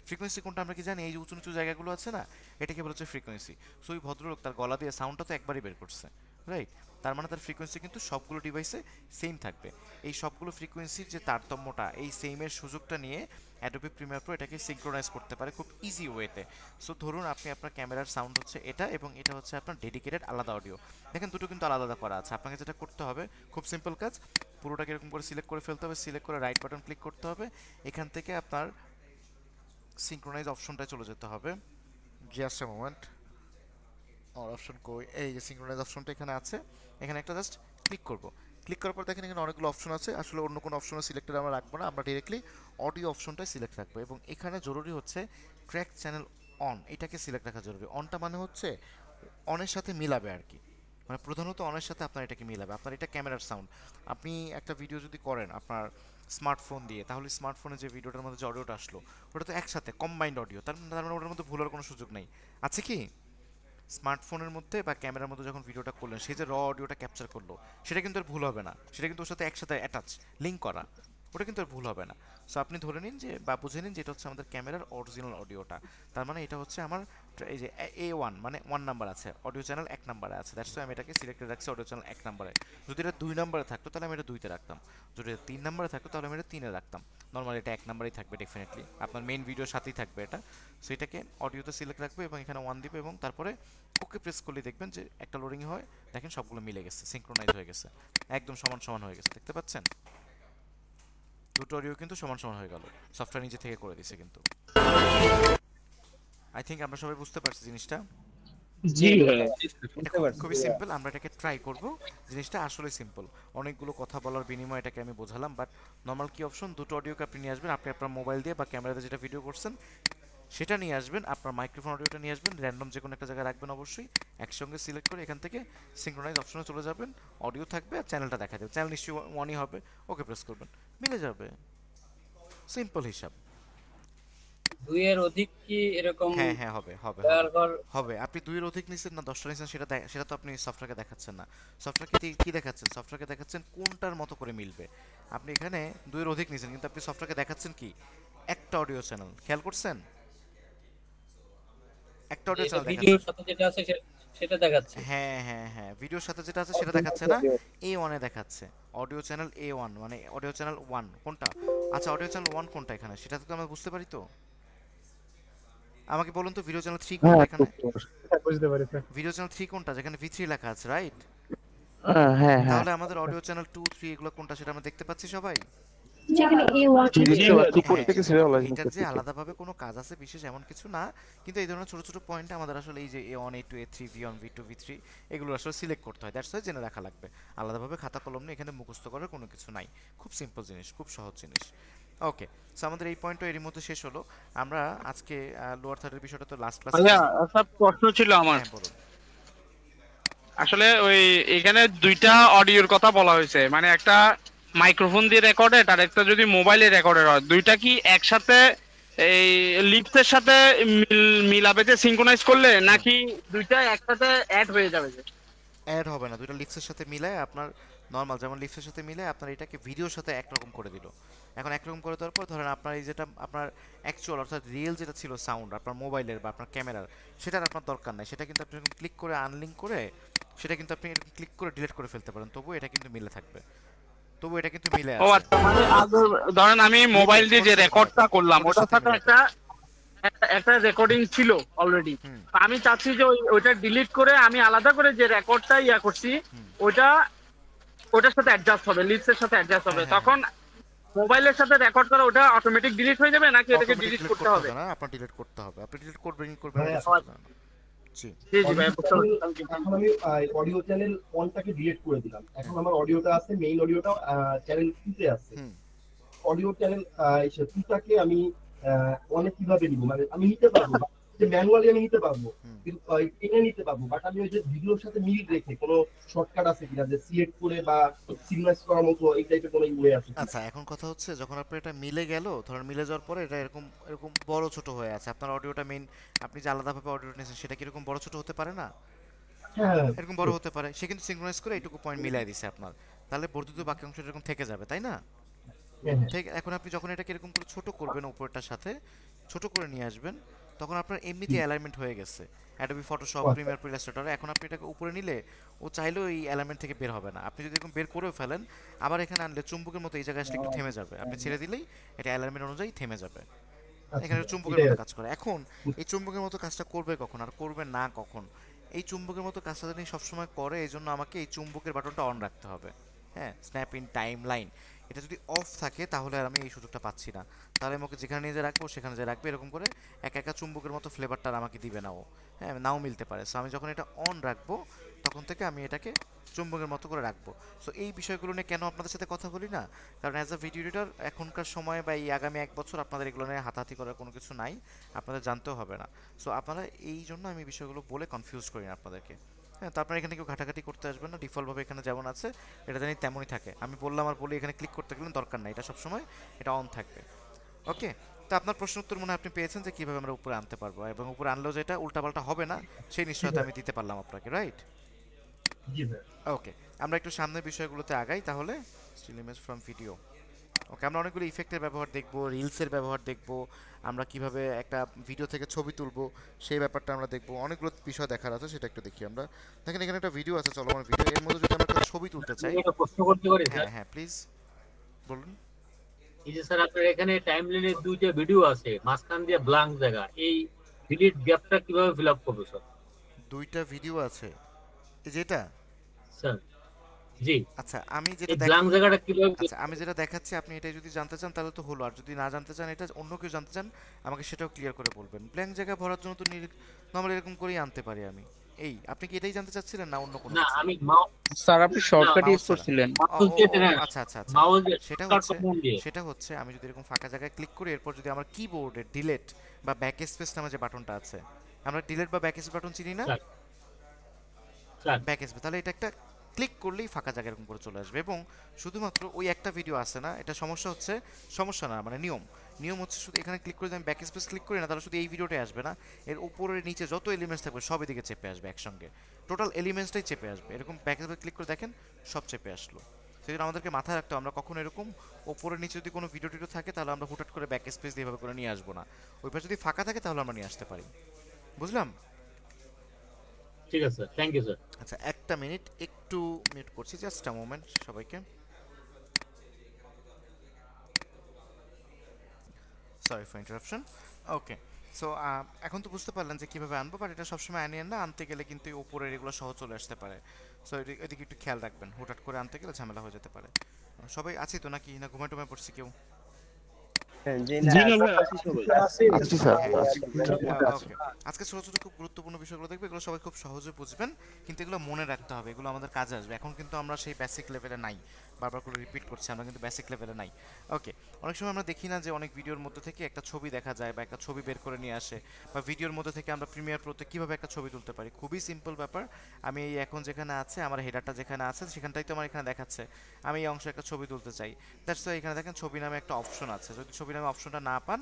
ফ্রিকোয়েন্সি কোনটা আমরা কি জানি? এই যে উঁচু নিচু জায়গাগুলো আছে না, এটাকে বলা হচ্ছে ফ্রিকোয়েন্সি। সো ওই ভদ্রলোক তার গলা দিয়ে সাউন্ডটা তো একবারই বের করছে, রাইট? তার মানে তার ফ্রিকোয়েন্সি কিন্তু সবগুলো ডিভাইসে সেম থাকবে। এই সবগুলো ফ্রিকোয়েন্সির যে তারতম্যটা, এই সেমের সুযোগটা নিয়ে অ্যাডোবি প্রিমিয়ার প্রো এটাকে সিঙ্ক্রোনাইজ করতে পারে খুব ইজি ওয়েতে। সো ধরুন আপনি আপনার ক্যামেরার সাউন্ড হচ্ছে এটা এবং এটা হচ্ছে আপনার ডেডিকেটেড আলাদা অডিও। দেখেন দুটো কিন্তু আলাদা আলাদা করা আছে। আপনাকে যেটা করতে হবে, খুব সিম্পল কাজ, পুরোটাকে এরকম করে সিলেক্ট করে ফেলতে হবে, সিলেক্ট করে রাইট বাটন ক্লিক করতে হবে, এখান থেকে আপনার সিঙ্ক্রোনাইজ অপশনটায় চলে যেতে হবে। জাস্ট আ মোমেন্ট, আর অপশন কই, এই যে সিঙ্ক্রোনাইজ অপশনটা এখানে আছে, এখানে একটা জাস্ট ক্লিক করব। ক্লিক করার পর দেখেন এখানে অনেকগুলো অপশন আছে, আসলে অন্য কোনো অপশনে সিলেক্টেড আমরা রাখবো না, আমরা ডিরেক্টলি অডিও অপশনটাই সিলেক্ট রাখবো। এবং এখানে জরুরি হচ্ছে ট্র্যাক চ্যানেল অন, এটাকে সিলেক্ট রাখা জরুরি। অনটা মানে হচ্ছে অনের সাথে মিলাবে আর কি, মানে প্রধানত অনের সাথে আপনার এটাকে মিলাবে। আপনার এটা ক্যামেরার সাউন্ড, আপনি একটা ভিডিও যদি করেন আপনার স্মার্টফোন দিয়ে, তাহলে স্মার্টফোনে যে ভিডিওটার মধ্যে যে অডিওটা আসলো, ওটা তো একসাথে কম্বাইন্ড অডিও, তার মানে ওটার মধ্যে ভুলার কোনো সুযোগ নেই, আছে কি? স্মার্টফোনের মধ্যে বা ক্যামেরার মধ্যে যখন ভিডিওটা করলেন, সে যে অডিওটা ক্যাপচার করলো, সেটা কিন্তু আর ভুল হবে না, সেটা কিন্তু ওর সাথে একসাথে অ্যাটাচ লিঙ্ক করা, ওটা কিন্তু আর ভুল হবে না। সো আপনি ধরে নিন যে বা বুঝে নিন যে এটা হচ্ছে আমাদের ক্যামেরার অরিজিনাল অডিওটা, তার মানে এটা হচ্ছে আমার এই যে A1 মানে 1 নাম্বার আছে, অডিও চ্যানেল 1 নাম্বারে আছে, দ্যাটস আমি এটাকে সিলেক্টেড রাখছি অডিও চ্যানেল 1 নাম্বারে। যদি এটা 2 নাম্বারে থাকতো তাহলে আমি এটা 2তে রাখতাম, যদি এটা 3 নাম্বারে থাকতো তাহলে আমি এটা 3-এ রাখতাম। নর্মালি এটা 1 নাম্বারেই থাকবে ডেফিনেটলি, আপনার মেইন ভিডিওর সাথেই থাকবে এটা। সো এটাকে অডিওতে সিলেক্ট রাখবে এবং এখানে 1 দিবে এবং তারপরে ওকে প্রেস করলে দেখবেন যে একটা লোডিং হয়, দেখেন সবগুলো মিলে গেছে, সিঙ্ক্রোনাইজ হয়ে গেছে, একদম সমান সমান হয়ে গেছে, দেখতে পাচ্ছেন? দুটো অডিও কিন্তু সমান সমান হয়ে গেল, সফটওয়্যার নিজে থেকে করে দিছে কিন্তু। আই থিঙ্ক আমরা সবাই বুঝতে পারছি জিনিসটা। জি এটা বুঝতে পারছি। খুবই সিম্পল, আমরা এটাকে ট্রাই করব। জিনিসটা আসলে সিম্পল, অনেকগুলো কথা বলার বিনিময়ে এটাকে আমি বোঝালাম, বাট নর্মাল কি অপশন, দুটো অডিওকে আপনি নিয়ে আসবেন, আপনি আপনার মোবাইল দিয়ে বা ক্যামেরাতে যেটা ভিডিও করছেন সেটা নিয়ে আসবেন, আপনার মাইক্রোফোন অডিওটা নিয়ে আসবেন, র্যান্ডম যে কোনো একটা জায়গায় রাখবেন অবশ্যই, একসঙ্গে সিলেক্ট করে এখান থেকে সিঙ্ক্রোনাইজ অপশনে চলে যাবেন, অডিও থাকবে আর চ্যানেলটা দেখা যাবে, চ্যানেল নিশ্চয়ই ওয়ানই হবে, ওকে প্রেস করবেন, মিলে যাবে, সিম্পল হিসাব। দুইয়ের অধিক কি এরকম হ্যাঁ হ্যাঁ, হবে হবে হবে ব্যবহার? হবে। আপনি 2-এর অধিক নিছেন না 10টা নিছেন সেটা সেটা তো আপনি সফটওয়্যারকে দেখাচ্ছেন না। সফটওয়্যারকে কি দেখাচ্ছেন? সফটওয়্যারকে দেখাচ্ছেন কোনটার মতো করে মিলবে। আপনি এখানে 2-এর অধিক নিছেন কিন্তু আপনি সফটওয়্যারকে দেখাচ্ছেন কি একটা অডিও চ্যানেল, খেয়াল করছেন? একটা অডিও চ্যানেল দেখাচ্ছেন। ভিডিওর সাথে যেটা আছে সেটা দেখাচ্ছে। হ্যাঁ হ্যাঁ হ্যাঁ, ভিডিওর সাথে যেটা আছে সেটা দেখাচ্ছে না, A1 এ দেখাচ্ছে। অডিও চ্যানেল A1 মানে অডিও চ্যানেল 1 কোনটা? আচ্ছা অডিও চ্যানেল 1 কোনটা এখানে সেটা তো আমরা বুঝতে পারি তো। আমাকে বলুন তো ভিডিও চ্যানেল 3 কোনটা হ্যাঁ এখানে? বুঝতে পারি স্যার। ভিডিও চ্যানেল 3 কোনটা যেখানে V3 লেখা আছে, রাইট? হ্যাঁ হ্যাঁ তাহলে আমাদের অডিও চ্যানেল 2 3 এগুলো কোনটা সেটা আমরা দেখতে পাচ্ছি সবাই। যেখানে A1 জি দেখতে পাচ্ছি হ্যাঁ, প্রত্যেকে সিরিয়াল লাইজ এইটার যে করতেছে। আলাদাভাবে কোনো কাজ আছে বিশেষ এমন কিছু না, কিন্তু এই ধরনের ছোট ছোট পয়েন্ট আমাদের আসলে এই যে A1 A2 A3 V1 V2 V3 এগুলো আসলে সিলেক্ট করতে হয়, দ্যাটস ওয়াই জেনে রাখা লাগবে। আলাদাভাবে খাতা কলম নিয়ে এখানে মুখস্থ করার কোনো কিছু নাই, খুব সিম্পল জিনিস, খুব সহজ জিনিস। ওকে, সো আমাদের এই পয়েন্টটা এরই মধ্যে শেষ হলো। আমরা আজকে লোয়ার থার্ডের বিষয়টা তো লাস্ট ক্লাসে, ভাইয়া একটা প্রশ্ন ছিল আমার। হ্যাঁ বলুন। আসলে ওই এখানে দুইটা অডিওর কথা বলা হয়েছে, মানে একটা মাইক্রোফোন দিয়ে রেকর্ডেড আর একটা যদি মোবাইলে রেকর্ডেড হয়, দুইটা কি একসাথে এই লিপসের সাথে মিলাবে যে সিনক্রোনাইজ করলে, নাকি দুইটা একসাথে অ্যাড হয়ে যাবে? যে অ্যাড হবে না, দুটো লিপসের সাথে মিলায় আপনার নর্মাল যেমন লিপসের সাথে মিলে আপনার এটাকে ভিডিওর সাথে একরকম করে দিল। এখন একরকম করে দেওয়ার পর ধরেন আপনার এই যেটা আপনার অ্যাকচুয়াল অর্থাৎ রিয়েল যেটা ছিল সাউন্ড আপনার মোবাইলের বা আপনার ক্যামেরার, সেটার আপনার দরকার নাই, সেটা কিন্তু আপনি ক্লিক করে আনলিঙ্ক করে সেটা কিন্তু আপনি ক্লিক করে ডিলিট করে ফেলতে পারেন, তবু এটা কিন্তু মিলে থাকবে, তবু এটা কিন্তু মিলে ও আছে। আচ্ছা, মানে ধরেন আমি মোবাইল দিয়ে যে রেকর্ডটা করলাম ওটার সাথে একটা একটা রেকর্ডিং ছিল অলরেডি, হুম আমি চাচ্ছি যে ওইটা ডিলিট করে আমি আলাদা করে যে রেকর্ডটা করছি হুম। ওইটা ওটার সাথে অ্যাডজাস্ট হবে, লিপসের সাথে অ্যাডজাস্ট হবে, হ্যাঁ, হ্যাঁ, তখন মোবাইলের সাথে রেকর্ড করা ওটা অটোমেটিক ডিলিট হয়ে যাবে নাকি এটাকে অটোমেটিক ডিলিট ডিলিট করতে হবে? না, আপনার ডিলিট করতে হবে, আপনি ডিলিট করবেন ভাইয়া, ওটা সমস্যা না। জি জি জি ভাই, বুঝতে পারছি। এখন আমি অডিও চ্যানেল 1টাকে ডিলিট করে দিলাম, এখন আমার অডিওটা আছে, মেইন অডিওটা চ্যানেল 2 তে আছে। হুম। অডিও চ্যানেল 2টাকে আমি অনেক কিভাবে নিব, মানে আমি নিতে পারবো যে ম্যানুয়ালি আমি নিতে পারবো, হুম। কিন্তু টেনে নিতে পারবো, বাট আমি ওই যে ভিডিওর সাথে মিল রেখে কোনো শর্টকাট আছে কিনা, যে সিলেক্ট করে বা সিগনাইজ করার মতো এই টাইপের কোনো ওয়ে আছে কিনা? আচ্ছা, এখন কথা হচ্ছে যখন আপনার এটা মিলে গেল, ধরেন মিলে যাওয়ার পরে এটা এরকম এরকম বড় ছোট হয়ে আছে, আপনার অডিওটা মেইন আপনি যে আলাদাভাবে অডিওটা নিয়েছেন সেটা কি এরকম বড় ছোট হতে পারে না? হ্যাঁ এরকম বড় হতে পারে, সে কিন্তু সিঙ্ক্রোনাইজ করে এইটুকু পয়েন্ট মিলাই দিছে আপনার, তাহলে বর্ধিত বাকি অংশটা এরকম থেকে যাবে, তাই না? হ্যাঁ হ্যাঁ। ঠিক, এখন আপনি যখন এটাকে এরকম করে ছোট করবেন উপরটার সাথে ছোট করে নিয়ে আসবেন, তখন আপনার এমনিতে অ্যালাইনমেন্ট হয়ে গেছে অ্যাডোবি ফটোশপ আচ্ছা। প্রিমিয়ার প্রো ইলাস্ট্রেটরে। এখন আপনি এটাকে উপরে নিলে ও চাইলেও এই অ্যালাইনমেন্ট থেকে বের হবে না, আপনি যদি এরকম বের করেও ফেলেন আবার এখানে আনলে চুম্বকের মতো এই জায়গায় আসলে একটু থেমে যাবে, আপনি ছেড়ে দিলেই এটা অ্যালাইনমেন্ট অনুযায়ী থেমে যাবে। আচ্ছা, এখানে চুম্বকের এটাই মতো আর কাজ করে। এখন এই চুম্বকের মতো কাজটা করবে কখন আর করবে না কখন, এই চুম্বকের মতো কাজটা যদি সবসময় করে এই জন্য আমাকে এই চুম্বকের বাটনটা অন রাখতে হবে। হ্যাঁ, স্ন্যাপ ইন টাইম লাইন, এটা যদি অফ থাকে তাহলে আর আমি এই সুযোগটা পাচ্ছি না, তাহলে আমাকে যেখানে নিয়ে যে রাখবো সেখানে যে রাখবে, এরকম করে একা একা চুম্বকের মতো ফ্লেভারটা আর আমাকে দিবে না ও, হ্যাঁ নাও মিলতে পারে। সো আমি যখন এটা অন রাখবো তখন থেকে আমি এটাকে চুম্বকের মতো করে রাখবো। সো এই বিষয়গুলো নিয়ে কেন আপনাদের সাথে কথা বলি না, কারণ অ্যাজ আ ভিডিও এডিটর এখনকার সময় বা এই আগামী 1 বছর আপনাদের এগুলো নিয়ে হাতাহাতি করার কোনো কিছু নাই, আপনাদের জানতেও হবে না। সো আপনারা এই জন্য আমি বিষয়গুলো বলে কনফিউজ করি না আপনাদেরকে। হ্যাঁ, তো আপনারা এখানে কেউ ঘাটাঘাটি করতে আসবেন না, ডিফল্টভাবে এখানে যেমন আছে এটা জানি তেমনই থাকে। আমি বললাম আর বলি এখানে ক্লিক করতে গেলে দরকার নাই, এটা সবসময় এটা অন থাকবে। ওকে, তো আপনার প্রশ্ন উত্তর মনে হয় আপনি পেয়েছেন যে কীভাবে আমরা উপরে আনতে পারবো, এবং উপরে আনলেও যেটা উল্টাপাল্টা হবে না সেই নিশ্চয়তা আমি দিতে পারলাম আপনাকে, রাইট? জি ভাই। ওকে, আমরা একটু সামনের বিষয়গুলোতে আগাই তাহলে। Still image from video. Okay, আমরা অনেকগুলো ইফেক্টের ব্যবহার দেখব, রিলসের ব্যবহার দেখব, আমরা কিভাবে একটা ভিডিও থেকে ছবি তুলবো সেই ব্যাপারটা আমরা দেখব, অনেকগুলো বিষয় দেখার আছে সেটা একটু দেখি আমরা। দেখেন এখানে একটা ভিডিও আছে, চলমান ভিডিও, এর মধ্যে যদি আমরা একটা ছবি তুলতে চাই। আমি একটা প্রশ্ন করতে পারি স্যার? হ্যাঁ হ্যাঁ প্লিজ বলুন। এই যে স্যার আপনার এখানে টাইমলাইনে দুইটা ভিডিও আছে, মাঝখান দিয়ে ব্ল্যাঙ্ক জায়গা, এই ডিলিট গ্যাপটা কিভাবে ফিল আপ করবো স্যার? দুইটা ভিডিও আছে, এই যেটা, স্যার জি, আচ্ছা আমি এই যেটা ব্ল্যাঙ্ক জায়গাটা কিভাবে আচ্ছা আমি যেটা দেখাচ্ছি আপনি এটাই যদি জানতে চান তাহলে তো হলো, আর যদি না জানতে চান, এটা অন্য কেউ জানতে চান আমাকে সেটাও ক্লিয়ার করে বলবেন। ব্ল্যাঙ্ক জায়গা ভরার জন্য তো নর্মালি এরকম করেই আনতে পারি আমি। এই আপনি কি এটাই জানতে চাচ্ছিলেন না অন্য কোনো না কিছু? আমি স্যার আপনি শর্টকাট মাউস ইউজ ছাড়া। করছিলেন। মাউস দিয়ে হ্যাঁ, আচ্ছা আচ্ছা আচ্ছা, মাউস দিয়ে সেটা শর্টকাট হচ্ছে কমান্ড দিয়ে। সেটা হচ্ছে আমি যদি এরকম ফাঁকা জায়গায় ক্লিক করি, এরপর যদি আমার কিবোর্ডে ডিলেট বা ব্যাক স্পেস নামে যে বাটনটা আছে, আমরা ডিলেট বা ব্যাক স্পেস বাটন চিনি না, স্যার স্যার ব্যাক স্পেস, তাহলে এটা একটা ক্লিক করলেই ফাঁকা জায়গা এরকম করে চলে আসবে। এবং শুধুমাত্র ওই একটা ভিডিও আসে না, এটা সমস্যা হচ্ছে, সমস্যা না মানে নিয়ম, নিয়ম হচ্ছে শুধু এখানে ক্লিক করে যদি আমি ব্যাক স্পেস ক্লিক করি না তাহলে শুধু এই ভিডিওটাই আসবে না, এর উপরে নিচে যত এলিমেন্টস থাকবে সব এদিকে চেপে আসবে একসঙ্গে, টোটাল এলিমেন্টসটাই চেপে আসবে। এরকম ব্যাক স্পেস ক্লিক করে দেখেন সব চেপে আসলো। সেই জন্য আমাদেরকে মাথায় রাখতে হবে আমরা কখন এরকম ওপরে নিচে যদি কোনো ভিডিও টিডিও থাকে তাহলে আমরা হুটহাট করে ব্যাক স্পেস দিয়ে এভাবে করে নিয়ে আসবো না, ওই পাশে যদি ফাঁকা থাকে তাহলে আমরা নিয়ে আসতে পারি। বুঝলাম? ঠিক আছে স্যার, থ্যাংক ইউ স্যার। আচ্ছা একটা মিনিট, একটু মিউট করছি, জাস্ট আ মোমেন্ট সবাইকে, sorry for interruption. Okay, so এখন তো বুঝতে পারলেন যে কীভাবে আনবো, বাট এটা সবসময় আনিয়েন না, আনতে গেলে কিন্তু এই উপরের এগুলো সহ চলে আসতে পারে। সো এদিকে একটু খেয়াল রাখবেন, হুটহাট করে আনতে গেলে ঝামেলা হয়ে যেতে পারে। সবাই আছি তো নাকি, না ঘুমায় টুমায় পড়ছি কেউ? জি না আচ্ছা স্যার ওকে, আজকে ছোট ছোট খুব গুরুত্বপূর্ণ বিষয়গুলো দেখবে, এগুলো সবাই খুব সহজে বুঝবেন, কিন্তু এগুলো মনে রাখতে হবে, এগুলো আমাদের কাজে আসবে। এখন কিন্তু আমরা সেই বেসিক লেভেলে নাই, বারবার করে রিপিট করছি, আমরা কিন্তু বেসিক লেভেলে নাই। ওকে, অনেক সময় আমরা দেখি না যে অনেক ভিডিওর মধ্যে থেকে একটা ছবি দেখা যায় বা একটা ছবি বের করে নিয়ে আসে, বা ভিডিওর মধ্যে থেকে আমরা প্রিমিয়ার প্রোতে কীভাবে একটা ছবি তুলতে পারি। খুবই সিম্পল ব্যাপার। আমি এই এখন যেখানে আছে, আমার হেডারটা যেখানে আছে সেখানটাই তো আমার এখানে দেখাচ্ছে, আমি এই অংশে একটা ছবি তুলতে চাই। দ্যাটস ওয়াই এখানে দেখেন ছবি নামে একটা অপশন আছে। যদি ছবি নামে অপশনটা না পান,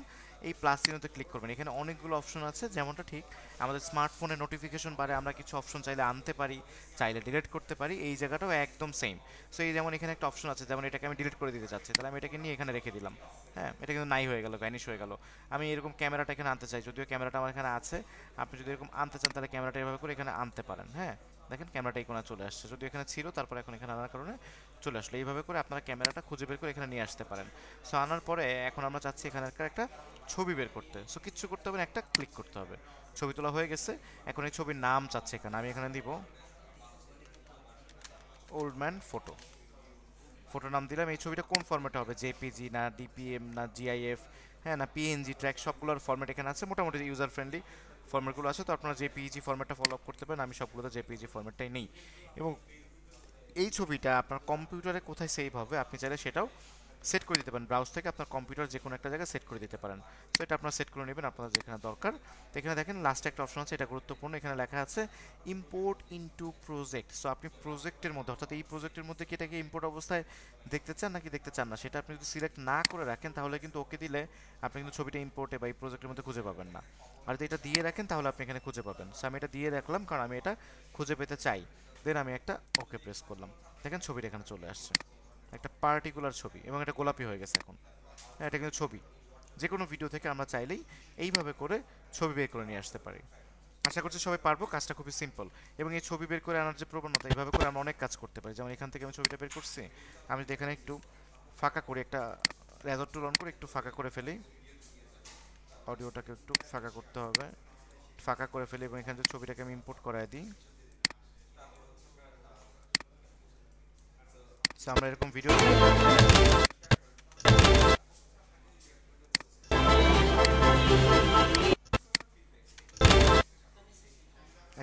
এই প্লাস চিহ্নতে ক্লিক করবেন। এখানে অনেকগুলো অপশন আছে, যেমনটা ঠিক আমাদের স্মার্টফোনে নোটিফিকেশন বারে আমরা কিছু অপশন চাইলে আনতে পারি, চাইলে ডিলিট করতে পারি, এই জায়গাটাও একদম সেম। সো এই যেমন এখানে একটা অপশন আছে, যেমন এটাকে আমি ডিলিট করে দিতে চাচ্ছি, তাহলে আমি এটাকে নিয়ে এখানে রেখে দিলাম। হ্যাঁ, এটা কিন্তু নাই হয়ে গেল, ভ্যানিশ হয়ে গেল। আমি এরকম ক্যামেরাটা এখানে আনতে চাই, যদিও ক্যামেরাটা আমার এখানে আছে, আপনি যদি এরকম আনতে চান তাহলে ক্যামেরাটা এভাবে করে এখানে আনতে পারেন। হ্যাঁ, দেখেন ক্যামেরাটা এই কোণে চলে আসছে, যদিও এখানে ছিল, তারপর এখন এখানে আনার কারণে চলে আসলো। এইভাবে করে আপনারা ক্যামেরাটা খুঁজে বের করে এখানে নিয়ে আসতে পারেন। সো আনার পরে এখন আমরা চাচ্ছি এখানকার একটা ছবি বের করতে। সো কিচ্ছু করতে হবে না, একটা ক্লিক করতে হবে, ছবি তোলা হয়ে গেছে। এখন এই ছবির নাম চাচ্ছে এখানে, আমি এখানে দিব ওল্ড ম্যান ফটো। ফটো নাম দিলাম। এই ছবিটা কোন ফরম্যাটে হবে, জেপিজি না ডিপিএম না জিআইএফ, হ্যাঁ, না পিএনজি ট্র্যাক, সবগুলোর ফরম্যাট এখানে আছে, মোটামুটি ইউজার ফ্রেন্ডলি ফরম্যাটগুলো আছে। তো আপনারা জেপিইজি ফরম্যাটটা ফলো আপ করতে পারেন, আমি সবগুলোতে জেপিইজি ফরম্যাটটাই নেই। এবং এই ছবিটা আপনার কম্পিউটারে কোথায় সেভ হবে আপনি চাইলে সেটাও সেট করে দিতে পারেন, ব্রাউজ থেকে আপনার কম্পিউটার যে কোনো একটা জায়গায় সেট করে দিতে পারেন। তো এটা আপনারা সেট করে নেবেন আপনাদের যেখানে দরকার। তো এখানে দেখেন লাস্টে একটা অপশন আছে, এটা গুরুত্বপূর্ণ, এখানে লেখা আছে ইম্পোর্ট ইনটু প্রজেক্ট। সো আপনি প্রজেক্টের মধ্যে, অর্থাৎ এই প্রজেক্টের মধ্যে কি এটাকে ইম্পোর্ট অবস্থায় দেখতে চান নাকি দেখতে চান না, সেটা আপনি যদি সিলেক্ট না করে রাখেন তাহলে কিন্তু ওকে দিলে আপনি কিন্তু ছবিটা ইম্পোর্টে বা এই প্রজেক্টের মধ্যে খুঁজে পাবেন না। আর যদি এটা দিয়ে রাখেন তাহলে আপনি এখানে খুঁজে পাবেন। সো আমি এটা দিয়ে রাখলাম কারণ আমি এটা খুঁজে পেতে চাই। দেন আমি একটা ওকে প্রেস করলাম, দেখেন ছবিটা এখানে চলে আসছে, একটা পার্টিকুলার ছবি, এবং এটা গোলাপি হয়ে গেছে এখন। হ্যাঁ, এটা কিন্তু ছবি, যে কোনো ভিডিও থেকে আমরা চাইলেই এইভাবে করে ছবি বের করে নিয়ে আসতে পারি। আশা করছি সবাই পারবো, কাজটা খুবই সিম্পল। এবং এই ছবি বের করে আনার যে প্রবণতা, এইভাবে করে আমরা অনেক কাজ করতে পারি। যেমন এখান থেকে আমি ছবিটা বের করছি, আমি যদি এখানে একটু ফাঁকা করি, একটা রেজর টুল অন করে একটু ফাঁকা করে ফেলি, অডিওটাকে একটু ফাঁকা করতে হবে, ফাঁকা করে ফেলি, এবং এখান থেকে ছবিটাকে আমি ইম্পোর্ট করায় দিই। সো আমরা এরকম ভিডিও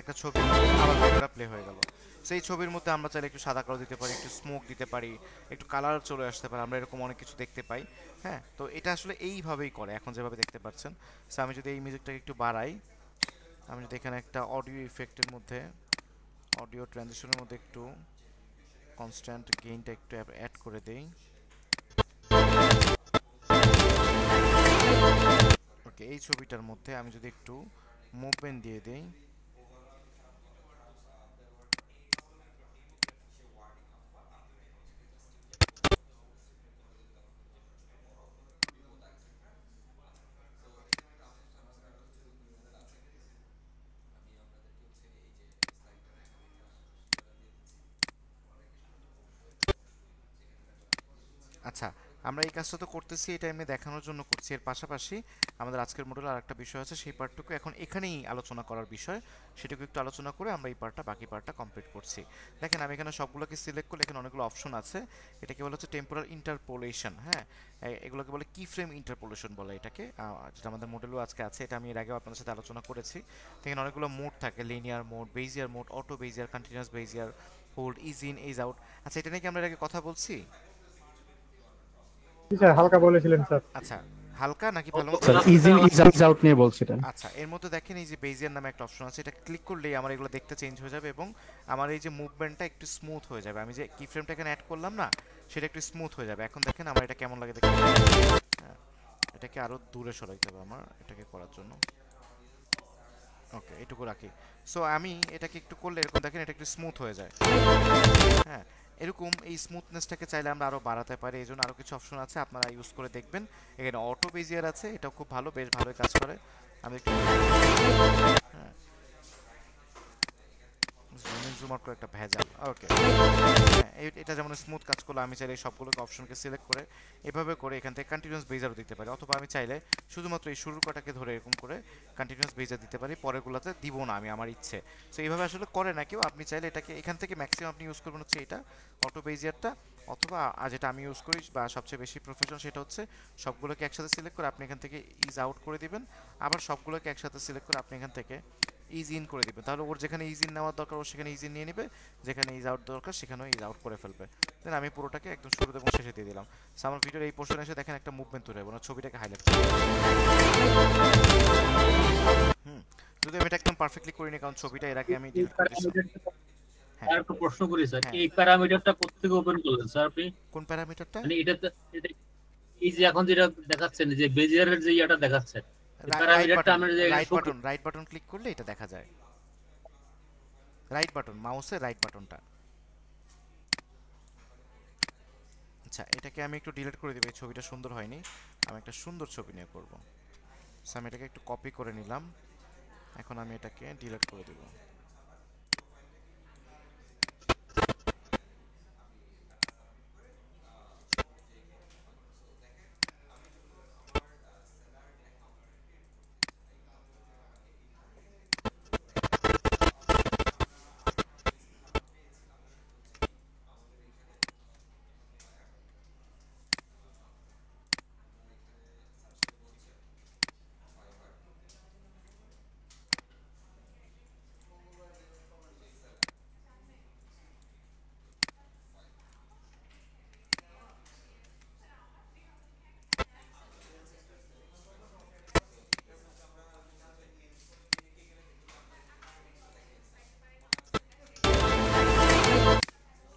একটা ছবি আবার ভিডিওটা প্লে হয়ে গেল। সেই ছবির মধ্যে আমরা চাইলে একটু সাদা কালো দিতে পারি, একটু স্মোক দিতে পারি, একটু কালার চলে আসতে পারে, আমরা এরকম অনেক কিছু দেখতে পাই। হ্যাঁ, তো এটা আসলে এইভাবেই করে, এখন যেভাবে দেখতে পাচ্ছেন। সো আমি যদি এই মিউজিকটাকে একটু বাড়াই, আমি যদি এখানে একটা অডিও ইফেক্টের মধ্যে, অডিও ট্রানজিশনের মধ্যে একটু কনস্ট্যান্ট গেইনটা একটু অ্যাড করে দেই। ওকে, এই ছবিটার মধ্যে আমি যদি একটু মুভমেন্ট দিয়ে দেই, আচ্ছা, আমরা এই কাজটা তো করতেছি, এটা এমনি দেখানোর জন্য করছি। এর পাশাপাশি আমাদের আজকের মডেলে আরেকটা বিষয় আছে, সেই পার্টটুকু এখন এখানেই আলোচনা করার বিষয়, সেটুকু একটু আলোচনা করে আমরা এই পার্টটা, বাকি পার্টটা কমপ্লিট করছি। দেখেন আমি এখানে সবগুলোকে সিলেক্ট করলে এখানে অনেকগুলো অপশন আছে। এটাকে বলা হচ্ছে টেম্পোরাল ইন্টারপোলেশন। হ্যাঁ, এগুলোকে বলে কি ফ্রেম ইন্টারপোলেশন বলে এটাকে, যেটা আমাদের মডেলও আজকে আছে, এটা আমি এর আগেও আপনাদের সাথে আলোচনা করেছি। এখানে অনেকগুলো মোড থাকে, linear mode, Bezier mode, auto Bezier, continuous Bezier, hold, is in, is out. আচ্ছা, এটা নিয়ে কি আমরা এর আগে কথা বলছি? স্যার হালকা বলেছিলেন স্যার। আচ্ছা, হালকা নাকি ভালো মতো? Sir is in is out নিয়ে বলছিলেন। আচ্ছা, এর মধ্যে দেখেন এই যে বেজিয়ার নামে একটা অপশন আছে, এটা ক্লিক করলেই আমার এগুলো দেখতে চেঞ্জ হয়ে যাবে, এবং আমার এই যে মুভমেন্টটা একটু স্মুথ হয়ে যাবে। আমি যে কি ফ্রেমটা এখানে অ্যাড করলাম না, সেটা একটু স্মুথ হয়ে যাবে। এখন দেখেন আমার এটা কেমন লাগে দেখেন। হ্যাঁ, এটাকে আরো দূরে সরাইতে হবে আমার এটাকে করার জন্য। ওকে, এটুকু রাখি। সো আমি এটাকে একটু করলে এরকম দেখেন এটা একটু স্মুথ হয়ে যায়। হ্যাঁ, এরকম এই স্মুথনেসটাকে চাইলে আমরা আরো বাড়াতে পারি, এই জন্য আরো কিছু অপশন আছে, আপনারা ইউজ করে দেখবেন। এখানে অটো বেজিয়ার আছে, এটাও খুব ভালো, বেশ ভালোই কাজ করে। আমি একটু কনজিউমার করে একটা ভেজাল। ওকে, এটা যেমন স্মুথ কাজ করলে আমি চাইলে সবগুলোকে অপশনকে সিলেক্ট করে এভাবে করে এখান থেকে কন্টিনিউয়াস বেজারও দিতে পারি, অথবা আমি চাইলে শুধুমাত্র এই শুরুর কটাকে ধরে এরকম করে কন্টিনিউয়াস বেজার দিতে পারি, পরেরগুলোতে দিব না আমি আমার ইচ্ছে। সো এইভাবে আসলে করে না কেউ, আপনি চাইলে এটাকে এখান থেকে ম্যাক্সিমাম আপনি ইউজ করবেন হচ্ছে এটা অটো বেজিয়ারটা, অথবা যেটা আমি ইউজ করি বা সবচেয়ে বেশি প্রফেশনাল সেটা হচ্ছে সবগুলোকে একসাথে সিলেক্ট করে আপনি এখান থেকে ইজ আউট করে দিবেন, আবার সবগুলোকে একসাথে সিলেক্ট করে আপনি এখান থেকে ইজ ইন করে দিবেন। তাহলে ওর যেখানে ইজ ইন নেওয়ার দরকার ও সেখানে ইজ ইন নিয়ে নেবে, যেখানে ইজ আউট দরকার সেখানেও ইজ আউট করে ফেলবে। দেন আমি পুরোটাকে একদম শুরুতে এবং শেষে দিয়ে দিলাম। সো আমার ভিডিওর এই পোর্শনে এসে দেখেন একটা মুভমেন্ট তৈরি হবে, ছবিটাকে হাইলাইট করে। যদি আমি এটা একদম পারফেক্টলি করিনি, কারণ ছবিটা এর আগে আমি ডিলিট করে দিয়েছি। আর একটা প্রশ্ন করি স্যার, হ্যাঁ। এই প্যারামিটারটা কোত্থেকে ওপেন করলেন স্যার আপনি? কোন প্যারামিটারটা? মানে এই যে এখন যেটা দেখাচ্ছেন যে বেজিয়ারের যে ইয়াটা দেখাচ্ছেন, প্যারামিটারটা আমরা যে রাইট বাটন ক্লিক করলে এটা দেখা যায়। রাইট বাটন, মাউসের রাইট বাটনটা। আচ্ছা, এটাকে আমি একটু ডিলিট করে দেব, এই ছবিটা সুন্দর হয়নি, আমি একটা সুন্দর ছবি নিয়ে করব। সো আমি এটাকে একটু কপি করে নিলাম, এখন আমি এটাকে ডিলিট করে দেব।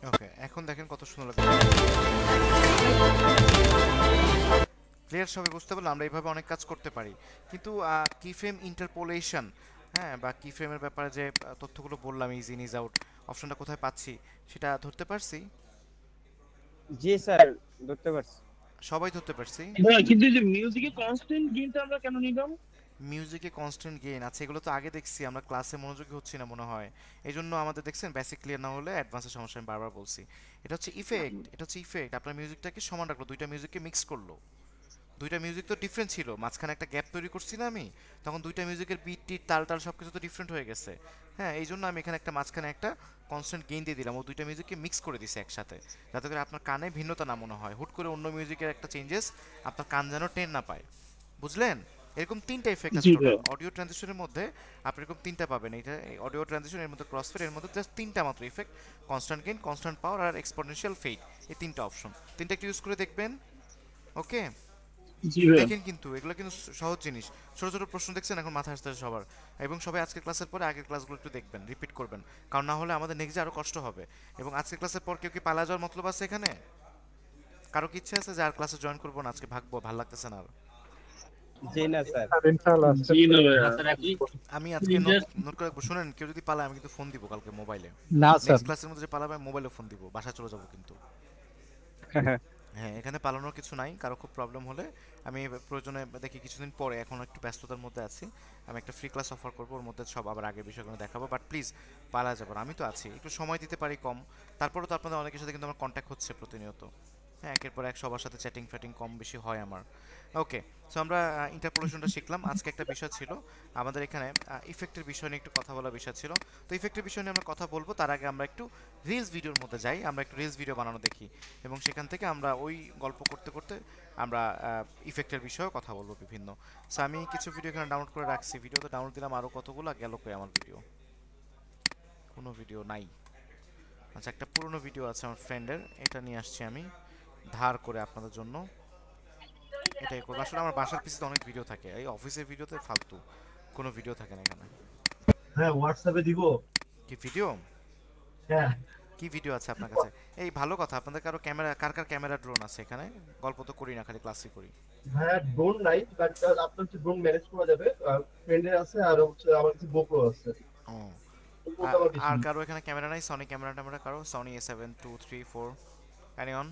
ওকে, এখন দেখেন কত সুন্দর লাগছে। ক্লিয়ার, সবাই বুঝতে পারলাম আমরা এইভাবে অনেক কাজ করতে পারি। কিন্তু কি ফ্রেম ইন্টারপোলেশন, হ্যাঁ, বা কি ফ্রেমের ব্যাপারে যে তথ্যগুলো বললাম, ইজ ইন ইজ আউট অপশনটা কোথায় পাচ্ছি সেটা ধরতে পারছি? জি স্যার, ধরতে পারছি। সবাই ধরতে পারছি। কিন্তু যে মিউজিকে কনস্ট্যান্ট গেইনটা আমরা কেন নিলাম? মিউজিকে কনস্ট্যান্ট গেইন আছে, এগুলো তো আগে দেখছি, আমরা ক্লাসে মনোযোগী হচ্ছি না মনে হয়, এই জন্য আমাদের দেখছেন বেসিক ক্লিয়ার না হলে অ্যাডভান্সের সমস্যা। আমি বারবার বলছি এটা হচ্ছে ইফেক্ট, এটা হচ্ছে ইফেক্ট। আপনার মিউজিকটাকে সমান রাখলো, দুইটা মিউজিককে মিক্স করলো। দুইটা মিউজিক তো ডিফারেন্ট ছিল, মাঝখানে একটা গ্যাপ তৈরি করছি না আমি, তখন দুইটা মিউজিকের বিট টিট তাল টাল সব কিছু তো ডিফারেন্ট হয়ে গেছে। হ্যাঁ, এই জন্য আমি এখানে একটা মাঝখানে একটা কনস্ট্যান্ট গেইন দিয়ে দিলাম, ও দুইটা মিউজিককে মিক্স করে দিছি একসাথে, যাতে করে আপনার কানে ভিন্নতা না মনে হয়, হুট করে অন্য মিউজিকের একটা চেঞ্জেস আপনার কান যেন টেন না পায়। বুঝলেন? এরকম তিনটা ইফেক্ট আছে টোটাল অডিও ট্রানজিশনের মধ্যে, আপনি এরকম তিনটা পাবেন। এটা অডিও ট্রানজিশন, এর মধ্যে ক্রসফেড, এর মধ্যে জাস্ট তিনটা মাত্র effect, constant gain, constant power আর এক্সপোনেনশিয়াল ফেড, এই তিনটা অপশন, তিনটা একটু ইউজ করে দেখবেন। ওকে, দেখেন কিন্তু এগুলো কিন্তু সহজ জিনিস, ছোট ছোট প্রশ্ন দেখছেন এখন মাথায় আসতেছে সবার, এবং সবাই আজকের ক্লাসের পরে আগের ক্লাসগুলো একটু দেখবেন, রিপিট করবেন, কারণ না হলে আমাদের নেক্সট ডে আরো কষ্ট হবে। এবং আজকের ক্লাসের পর কেউ কি পালা যাওয়ার মতলব আছে এখানে? কারো কি ইচ্ছে আছে যে আর ক্লাসে জয়েন করবো না, আজকে ভাগবো, ভালো লাগতেছে না আর? জি না স্যার। স্যার ইনশাআল্লাহ আমি আজকে নোট করে রাখবো, শুনেন, কেউ যদি পালায় আমি কিন্তু ফোন দিব কালকে মোবাইলে। না স্যার, নেক্সট ক্লাসের মধ্যে যে পালাবে আমি মোবাইলে ফোন দিব, বাসায় চলে যাবো কিন্তু। হ্যাঁ, এখানে পালানোর কিছু নাই, কারো খুব প্রবলেম হলে আমি প্রয়োজনে দেখি কিছুদিন পরে, এখন একটু ব্যস্ততার মধ্যে আছি, আমি একটা ফ্রি ক্লাস অফার করবো, ওর মধ্যে সব আবার আগের বিষয়গুলো দেখাবো। বাট প্লিজ পালা যাবো না, আমি তো আছি, একটু সময় দিতে পারি কম, তারপরেও তো আপনাদের অনেকের সাথে কিন্তু আমার কন্ট্যাক্ট হচ্ছে প্রতিনিয়ত। হ্যাঁ, একের পর এক সবার সাথে চ্যাটিং ফ্যাটিং কম বেশি হয় আমার। ওকে, সো আমরা ইন্টারপোলেশনটা শিখলাম। আজকে একটা বিষয় ছিল আমাদের এখানে ইফেক্টের বিষয় নিয়ে একটু কথা বলার বিষয় ছিল, তো ইফেক্টের বিষয় নিয়ে আমরা কথা বলবো, তার আগে আমরা একটু রিলস ভিডিওর মধ্যে যাই, আমরা একটু রিলস ভিডিও বানানো দেখি, এবং সেখান থেকে আমরা ওই গল্প করতে করতে আমরা ইফেক্টের বিষয়েও কথা বলবো বিভিন্ন। সো আমি কিছু ভিডিও এখানে ডাউনলোড করে রাখছি, ভিডিও তো ডাউনলোড দিলাম আরও কতগুলো, গেল কই আমার ভিডিও? কোনো ভিডিও নাই। আচ্ছা, একটা পুরনো ভিডিও আছে আমার ফ্রেন্ডের, এটা নিয়ে আসছি আমি ধার করে আপনাদের জন্য, এটাই করবো। আসলে আমার বাসার পিছনে অনেক ভিডিও থাকে, এই অফিসের ভিডিওতে ফালতু কোনো ভিডিও থাকে না এখানে। হ্যাঁ, হোয়াটসঅ্যাপে দিব। কি ভিডিও? হ্যাঁ, কি ভিডিও আছে আপনার কাছে? এই ভালো কথা, আপনাদের কারো ক্যামেরা, কার কার ক্যামেরা ড্রোন আছে এখানে? গল্প তো করি না, খালি ক্লাসই করি। হ্যাঁ, ড্রোন নাই, বাট আপনার হচ্ছে ড্রোন ম্যানেজ করা যাবে, ফ্রেন্ডের আছে, আর হচ্ছে আমার কাছে গোপ্রো আছে। ও, ওটা আমার কিছু আর নেই। কারো এখানে ক্যামেরা নাই? সনি ক্যামেরা ট্যামেরা কারো? Sony A7 2 3 4 anyone?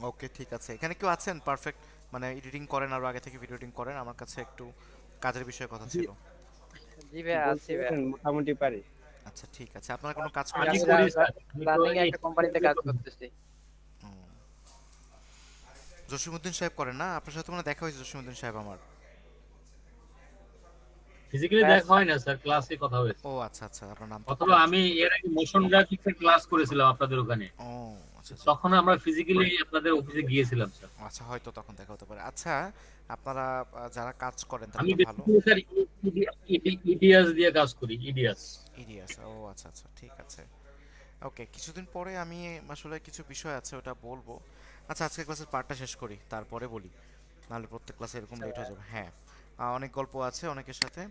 ওকে, ঠিক আছে। এখানে কেউ আছেন পারফেক্ট, মানে এডিটিং করেন, আরো আগে থেকে ভিডিও এডিটিং করেন? আমার কাছে একটু কাজের বিষয়ে কথা ছিল। জি ভাই বলতে আছি ভাই। পারেন, মোটামুটি পারি। আচ্ছা ঠিক আছে, আপনারা কোনো কাজ আমি করতেছেন? করি স্যার, আমি তো রানিং এই একটা কোম্পানিতে কাজ করতেছি। জসিমউদ্দিন সাহেব করেন না? আপনার সাথে মনে হয় দেখা হয়েছে জসিমউদ্দিন সাহেব আমার। ফিজিক্যালি দেখা হয় না স্যার, ক্লাসে কথা হয়েছে। ও আচ্ছা আচ্ছা, আপনার নাম তো অথবা আমি এর আগে মোশন গ্রাফিক্সের ক্লাস করেছিলাম আপনাদের ওখানে, ও আচ্ছা আচ্ছা তখন আমরা ফিজিক্যালি আপনাদের অফিসে গিয়েছিলাম স্যার। আচ্ছা, হয়তো তখন দেখা হতে পারে। আচ্ছা, আপনারা যারা কাজ করেন তারা আমি তো ভালো। বেসিক্যালি স্যার ইডিয়াস দিয়ে কাজ করি, ইডিয়াস। ইডিএস, ও আচ্ছা আচ্ছা, ঠিক আছে। ওকে, কিছুদিন পরে আমি আসলে কিছু বিষয় আছে ওটা বলবো। আচ্ছা, আজকে ক্লাসের পার্টটা শেষ করি তারপরে বলি, নাহলে প্রত্যেক ক্লাসে এরকম লেট হয়ে যাবে। হ্যাঁ, অনেক গল্প আছে অনেকের সাথে।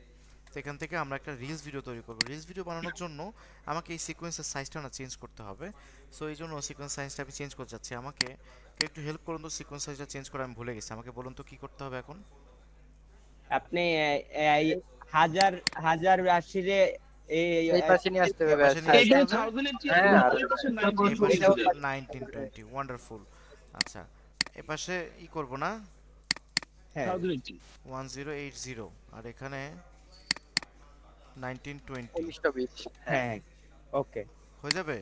তো এখান থেকে আমরা একটা রিলস ভিডিও তৈরি করবো। রিলস ভিডিও বানানোর জন্য আমাকে এই সিকোয়েন্সের সাইজটা না চেঞ্জ করতে হবে। সো এই জন্য সিকোয়েন্স সাইজটা আমি চেঞ্জ করতে চাচ্ছি। আমাকে কেউ একটু হেল্প করুন তো, সিকোয়েন্স সাইজটা চেঞ্জ করে আমি ভুলে গেছি। আমাকে বলুন তো কী করতে হবে এখন। আপনি এই হাজার হাজার রাশিরে এই পাশে নিয়ে আসতে হবে ভাই। পাশে নিয়ে আসতে হবে। হ্যাঁ, আর এই পাশে 1920, ওয়ান্ডারফুল। আচ্ছা, এ পাশে ই করব না, হ্যাঁ 1080, আর এখানে 1920 1920 হ্যাঁ ওকে হয়ে যাবে।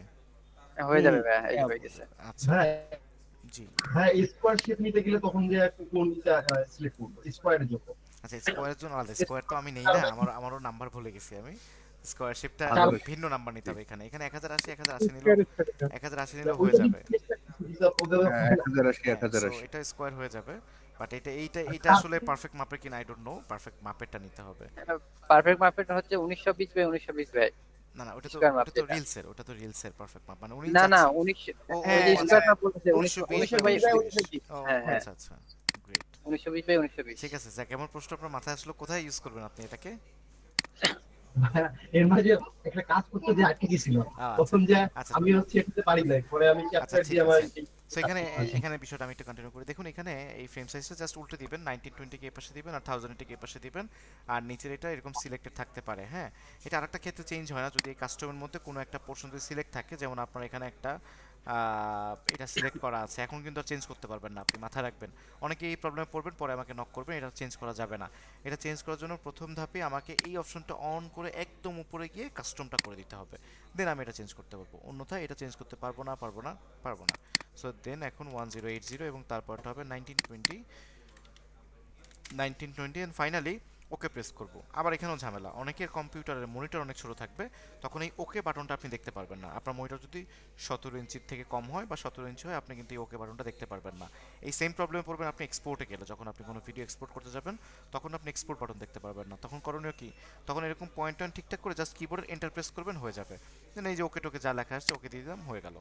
হয়ে যাবে ভাই, এই হয়ে গেছে। আচ্ছা ভাই জি, ভাই স্কোয়ার শেপ নিতে গেলে তখন যে কোনটা সিলেক্ট করব স্কোয়ারের জন্য? আচ্ছা স্কোয়ারের জন্য আলাদা, স্কোয়ার তো আমি নেই না, আমারও নাম্বার ভুলে গেছি আমি। স্কোয়ার শেপটা ভিন্ন নাম্বার নিতে হবে। এখানে 1080 নিলেও 1080 নিলেও হয়ে যাবে। সো এটা স্কোয়ার হয়ে যাবে, বাট এইটা আসলে পারফেক্ট মাপের কিনা আই ডোন্ট নো। পারফেক্ট মাপেরটা নিতে হবে। পারফেক্ট মাপেটা হচ্ছে 1920 বাই 1920 ভাই। না না, ওটা স্কয়ার মাপ তো যেটা। রিলসের পারফেক্ট মাপ, মানে উনি না না চাচ্ছেন- 19 ও, ওই যে ও, স্কয়ার আচ্ছা। মাপ বলতেছে 1920 বাই 1920 1920 ও হ্যাঁ হ্যাঁ আচ্ছা আচ্ছা, গ্রেট। 1920 বাই 1920 ঠিক আছে, যাক, এমন প্রশ্ন আপনার মাথায় আসলো, কোথায় ইউজ করবেন আপনি এটাকে? এর মাঝে একটা কাজ করতে যে আটকে গেছিল তখন যে আচ্ছা আমি হচ্ছে এটাতে পারি নাই, পরে আমি আচ্ছা চ্যাপ্টার ঠিক দিয়ে আমার আছে। সো এখানে বিষয়টা আমি একটু কন্টিনিউ করি। দেখুন, এখানে এই ফ্রেম সাইজটা জাস্ট উল্টে দিবেন, 1920 কে এই পাশে দিবেন আর 1080 কে এই পাশে দিবেন, আর নিচের এটা এরকম সিলেক্টেড থাকতে পারে। হ্যাঁ, এটা আরেকটা ক্ষেত্রে চেঞ্জ হয় না, যদি এই কাস্টমের মধ্যে কোনো একটা পোর্শন যদি সিলেক্ট থাকে, যেমন আপনার এখানে একটা এটা সিলেক্ট করা আছে, এখন কিন্তু আর চেঞ্জ করতে পারবেন না, আপনি মাথায় রাখবেন। অনেকে এই প্রবলেমে পড়বেন, পরে আমাকে নক করবেন, এটা চেঞ্জ করা যাবে না। এটা চেঞ্জ করার জন্য প্রথম ধাপে আমাকে এই অপশনটা অন করে একদম উপরে গিয়ে কাস্টমটা করে দিতে হবে, দেন আমি এটা চেঞ্জ করতে পারবো। অন্যথায় এটা চেঞ্জ করতে পারবো না। সো দেন এখন 1080 এবং তারপরটা হবে 1920 এন্ড ফাইনালি ওকে প্রেস করব। আবার এখানেও ঝামেলা, অনেকের কম্পিউটারের মনিটর অনেক ছোট থাকবে, তখন এই ওকে বাটনটা আপনি দেখতে পারবেন না। আপনার মনিটর যদি 17 ইঞ্চির থেকে কম হয় বা 17 ইঞ্চি হয়, আপনি কিন্তু এই ওকে বাটনটা দেখতে পারবেন না। এই সেম প্রবলেমে পড়বেন আপনি এক্সপোর্টে গেলে, যখন আপনি কোনো ভিডিও এক্সপোর্ট করতে যাবেন, তখন আপনি এক্সপোর্ট বাটন দেখতে পারবেন না। তখন করণীয় কি? তখন এরকম পয়েন্ট ঠিকঠাক করে জাস্ট কিবোর্ডের এন্টার প্রেস করবেন, হয়ে যাবে। দেন এই যে ওকে টোকে যা লেখা আসছে ওকে দিয়ে দিলাম, হয়ে গেল।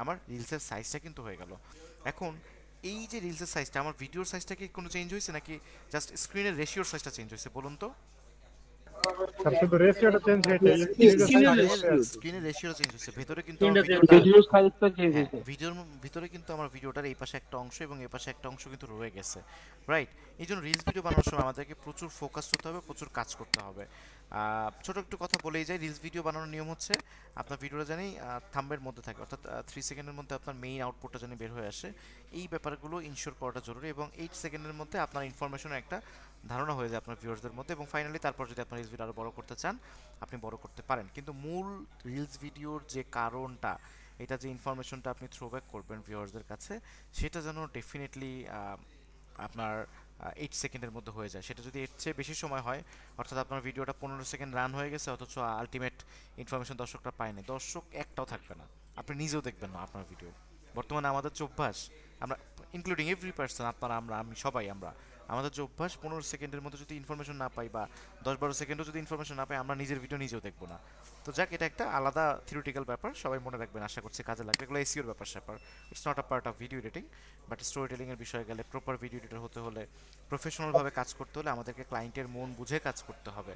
আমার রিলসের সাইজটা কিন্তু হয়ে গেল। এখন এই যে রিলসের সাইজটা, আমার ভিডিওর সাইজটা কি কোনো চেঞ্জ হয়েছে নাকি জাস্ট স্ক্রিনের রেশিওর সাইজটা চেঞ্জ হয়েছে বলুন তো? স্যার শুধু রেশিওটা চেঞ্জ হয়েছে, স্ক্রিনের রেশিও চেঞ্জ হচ্ছে, ভিতরে কিন্তু ভিডিওর ভিতরে কিন্তু আমার ভিডিওটার এই পাশে একটা অংশ এবং এই পাশে একটা অংশ কিন্তু রয়ে গেছে, রাইট? এই জন্য রিলস ভিডিও বানানোর সময় আমাদেরকে প্রচুর ফোকাস করতে হবে, প্রচুর কাজ করতে হবে। ছোট একটু কথা বলেই যাই, রিলস ভিডিও বানানোর নিয়ম হচ্ছে আপনার ভিডিওটা জানি থাম্বের মধ্যে থাকে, অর্থাৎ 3 সেকেন্ডের মধ্যে আপনার মেইন আউটপুটটা জানি বের হয়ে আসে। এই ব্যাপারগুলো ইনশিওর করাটা জরুরি, এবং 8 সেকেন্ডের মধ্যে আপনার ইনফরমেশনের একটা ধারণা হয়ে যায় আপনার ভিউয়ার্সদের মধ্যে, এবং ফাইনালি তারপর যদি আপনার রিলস ভিডিও আরও বড় করতে চান আপনি বড় করতে পারেন। কিন্তু মূল রিলস ভিডিওর যে কারণটা, এটা যে ইনফরমেশনটা আপনি থ্রোব্যাক করবেন ভিউয়ার্সদের কাছে, সেটা যেন ডেফিনেটলি আপনার 8 সেকেন্ডের মধ্যে হয়ে যায়। সেটা যদি এর চেয়ে বেশি সময় হয়, অর্থাৎ আপনার ভিডিওটা 15 সেকেন্ড রান হয়ে গেছে অথচ আলটিমেট ইনফরমেশন দর্শকরা পায়নি, দর্শক একটাও থাকবে না, আপনি নিজেও দেখবেন না আপনার ভিডিও। বর্তমানে আমাদের যে অভ্যাস, আমরা ইনক্লুডিং এভরি পার্সন, আপনারা, আমরা, আমি, সবাই, আমাদের যে অভ্যাস, 15 সেকেন্ডের মধ্যে যদি ইনফরমেশন না পাই বা 10-12 সেকেন্ডও যদি ইনফরমেশন না পাই, আমরা নিজের ভিডিও নিজেও দেখবো না। তো যাক, এটা একটা আলাদা থিওরিটিক্যাল ব্যাপার, সবাই মনে রাখবেন, আশা করছি কাজে লাগবে। এগুলো এসইওর ব্যাপার স্যাপার, it's not a part of video editing, but story টেলিংয়ের বিষয়ে গেলে, প্রপার ভিডিও এডিটর হতে হলে, প্রফেশনালভাবে কাজ করতে হলে আমাদেরকে ক্লায়েন্টের মন বুঝে কাজ করতে হবে।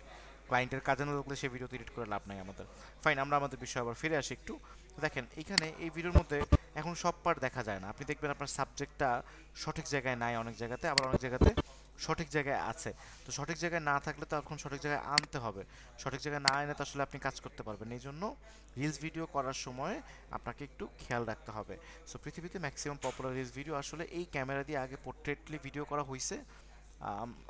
ক্লায়েন্টের কাজে না লাগলে সেই ভিডিও এডিট করে লাভ নাই আমাদের। ফাইন, আমরা আমাদের বিষয়ে আবার ফিরে আসি একটু। দেখেন, এইখানে এই ভিডিওর মধ্যে এখন সব পার্ট দেখা যায় না। আপনি দেখবেন আপনার সাবজেক্টটা সঠিক জায়গায় নাই অনেক জায়গাতে, আবার অনেক জায়গাতে সঠিক জায়গায় আছে। তো সঠিক জায়গায় না থাকলে তো এখন সঠিক জায়গায় আনতে হবে, সঠিক জায়গায় না এনে তো আসলে আপনি কাজ করতে পারবেন। এই জন্য রিলস ভিডিও করার সময় আপনাকে একটু খেয়াল রাখতে হবে। সো পৃথিবীতে ম্যাক্সিমাম পপুলার রিলস ভিডিও আসলে এই ক্যামেরা দিয়ে আগে পোর্ট্রেটলি ভিডিও করা হয়েছে,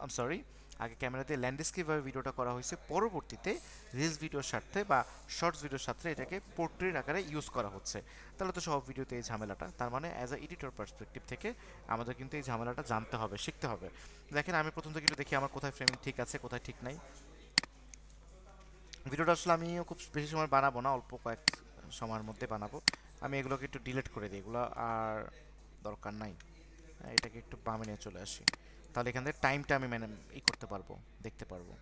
আম সরি, আগে ক্যামেরা দিয়ে ল্যান্ডস্কেপভাবে ভিডিওটা করা হয়েছে, পরবর্তীতে রিলস ভিডিওর স্বার্থে বা শর্টস ভিডিওর স্বার্থে এটাকে পোর্ট্রেট আকারে ইউজ করা হচ্ছে। তাহলে তো সব ভিডিওতে এই ঝামেলাটা, তার মানে অ্যাজ আ এডিটর পার্সপেক্টিভ থেকে আমাদের কিন্তু এই ঝামেলাটা জানতে হবে, শিখতে হবে। দেখেন আমি প্রথম থেকে একটু দেখি আমার কোথায় ফ্রেমিং ঠিক আছে, কোথায় ঠিক নাই। ভিডিওটা আসলে আমিও খুব বেশি সময় বানাবো না, অল্প কয়েক সময়ের মধ্যে বানাবো। আমি এগুলোকে একটু ডিলিট করে দিই, এগুলো আর দরকার নাই। এটাকে একটু বামে নিয়ে চলে আসি, তাহলে এখান থেকে টাইমটা আমি করতে পারবো, দেখতে পারবো।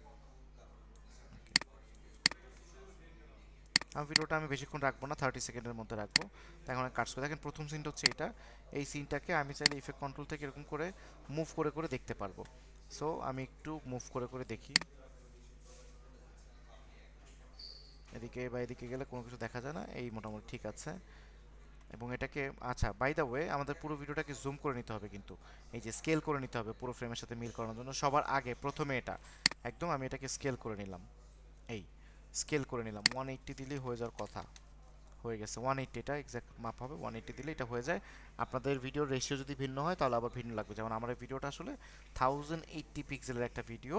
আমি ভিডিওটা আমি বেশিক্ষণ রাখবো না, 30 সেকেন্ডের মধ্যে রাখবো। তো এখন কাজ করে দেখেন প্রথম সিনটা হচ্ছে এটা। এই সিনটাকে আমি চাইলে ইফেক্ট কন্ট্রোল থেকে এরকম করে মুভ করে করে দেখতে পারবো। সো আমি একটু মুভ করে করে দেখি, এদিকে বা এদিকে গেলে কোনো কিছু দেখা যায় না, এই মোটামুটি ঠিক আছে। এবং এটাকে আচ্ছা বাই দ্য ওয়ে আমাদের পুরো ভিডিওটাকে জুম করে নিতে হবে, কিন্তু এই যে স্কেল করে নিতে হবে পুরো ফ্রেমের সাথে মিল করানোর জন্য। সবার আগে প্রথমে এটা একদম আমি এটাকে স্কেল করে নিলাম, এই স্কেল করে নিলাম। 180 দিলেই হয়ে যাওয়ার কথা, হয়ে গেছে 180, এটা এক্স্যাক্ট মাপ হবে, 180 দিলে এটা হয়ে যায়। আপনাদের ভিডিওর রেশিও যদি ভিন্ন হয় তাহলে আবার ভিন্ন লাগবে, যেমন আমার এই ভিডিওটা আসলে 1080 পিক্সেলের একটা ভিডিও,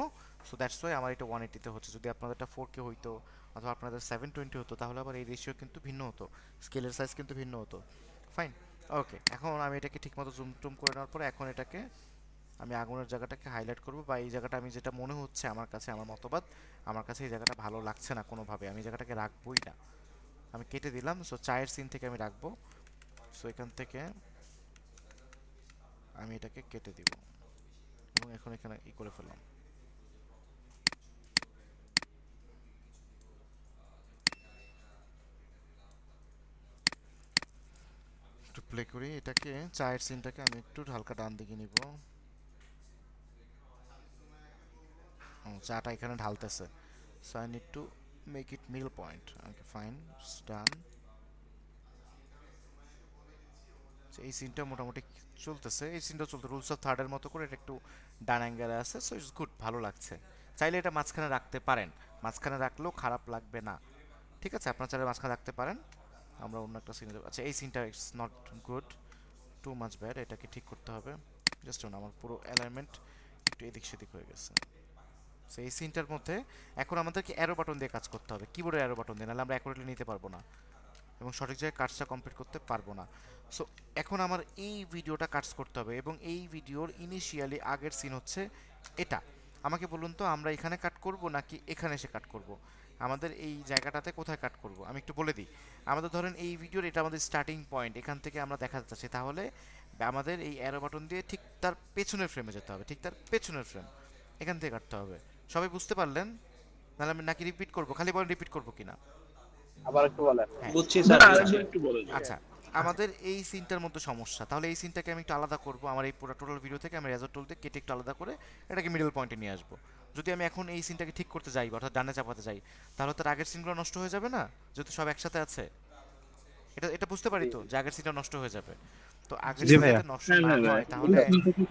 সো দ্যাটস ওয়াই আমার এটা 180তে হচ্ছে। যদি আপনাদেরটা 4K হইতো অথবা আপনাদের 720 হতো তাহলে আবার এই রেশিও কিন্তু ভিন্ন হতো, স্কেলের সাইজ কিন্তু ভিন্ন হতো। ফাইন, ওকে। এখন আমি এটাকে ঠিকমতো জুম টুম করে নেওয়ার পরে এখন এটাকে আমি আগুনের জায়গাটাকে হাইলাইট করব, বা এই জায়গাটা আমি যেটা মনে হচ্ছে আমার কাছে, আমার মতবাদ, আমার কাছে এই জায়গাটা ভালো লাগছে না কোনোভাবে, আমি জায়গাটাকে রাখবই না, আমি কেটে দিলাম। সো চায়ের সিন থেকে আমি রাখবো, সো এখান থেকে আমি এটাকে কেটে দিব এবং এখন এখানে করে ফেললাম। একটু প্লে করি এটাকে, চায়ের সিনটাকে আমি একটু হালকা ডান দিকে নিব। চাটা এখানে ঢালতেছে, so I need to make it middle point. Okay fine, done. এই সিনটা মোটামুটি চলতেছে, এই সিনটা চলতে রুলস অফ থার্ডের মতো করে এটা একটু ডান অ্যাঙ্গেলে আছে, সো ইটস গুড, ভালো লাগছে। চাইলে এটা মাঝখানে রাখতে পারেন, মাঝখানে রাখলেও খারাপ লাগবে না, ঠিক আছে? আপনার চাইলে মাঝখানে রাখতে পারেন। আমরা অন্য একটা সিন, আচ্ছা এই সিনটা it's not good, too much bad, এটাকে ঠিক করতে হবে। জাস্ট আমার পুরো অ্যালাইনমেন্ট একটু এদিক সেদিক হয়ে গেছে। সো এই সিনটার মধ্যে এখন আমাদেরকে অ্যারো বাটন দিয়ে কাজ করতে হবে, কিবোর্ডে অ্যারো বাটন দিয়ে, নাহলে আমরা অ্যাকুরেটলি নিতে পারবো না এবং সঠিক জায়গায় কাজটা কমপ্লিট করতে পারবো না। সো এখন আমার এই ভিডিওটা কাজ করতে হবে এবং এই ভিডিওর ইনিশিয়ালি আগের সিন হচ্ছে এটা। আমাকে বলুন তো আমরা এখানে কাট করব নাকি এখানে এসে কাট করব? আমাদের এই জায়গাটাতে কোথায় কাট করব আমি একটু বলে দিই। আমাদের ধরেন এই ভিডিওর এটা আমাদের স্টার্টিং পয়েন্ট, এখান থেকে আমরা দেখা যাচ্ছে, তাহলে আমাদের এই অ্যারো বাটন দিয়ে ঠিক তার পেছনের ফ্রেমে যেতে হবে, ঠিক তার পেছনের ফ্রেম, এখান থেকে কাটতে হবে। সবাই বুঝতে পারলেন? নাহলে আমি নাকি রিপিট করব, খালি বলেন রিপিট করব কিনা। আবার একটু বলেন। হ্যাঁ। বুঝছি স্যার, একটু বলেন। আচ্ছা, আমাদের এই সিনটার মধ্যে সমস্যা, তাহলে এই সিনটাকে আমি একটু আলাদা করব। আমার এই পুরো টোটাল ভিডিও থেকে আমি রেজর টুল দিয়ে কেটে একটু আলাদা করে এটাকে মিডল পয়েন্টে নিয়ে আসবো। যদি আমি এখন এই সিনটাকে ঠিক করতে যাই, অর্থাৎ ডানে চাপাতে যাই, তাহলে তার আগের সিনগুলো নষ্ট হয়ে যাবে না, যেহেতু সব একসাথে আছে। এটা এটা বুঝতে পারি তো যে আগের সিনটা নষ্ট হয়ে যাবে। তো আগের সিনটা নষ্ট না হয় তাহলে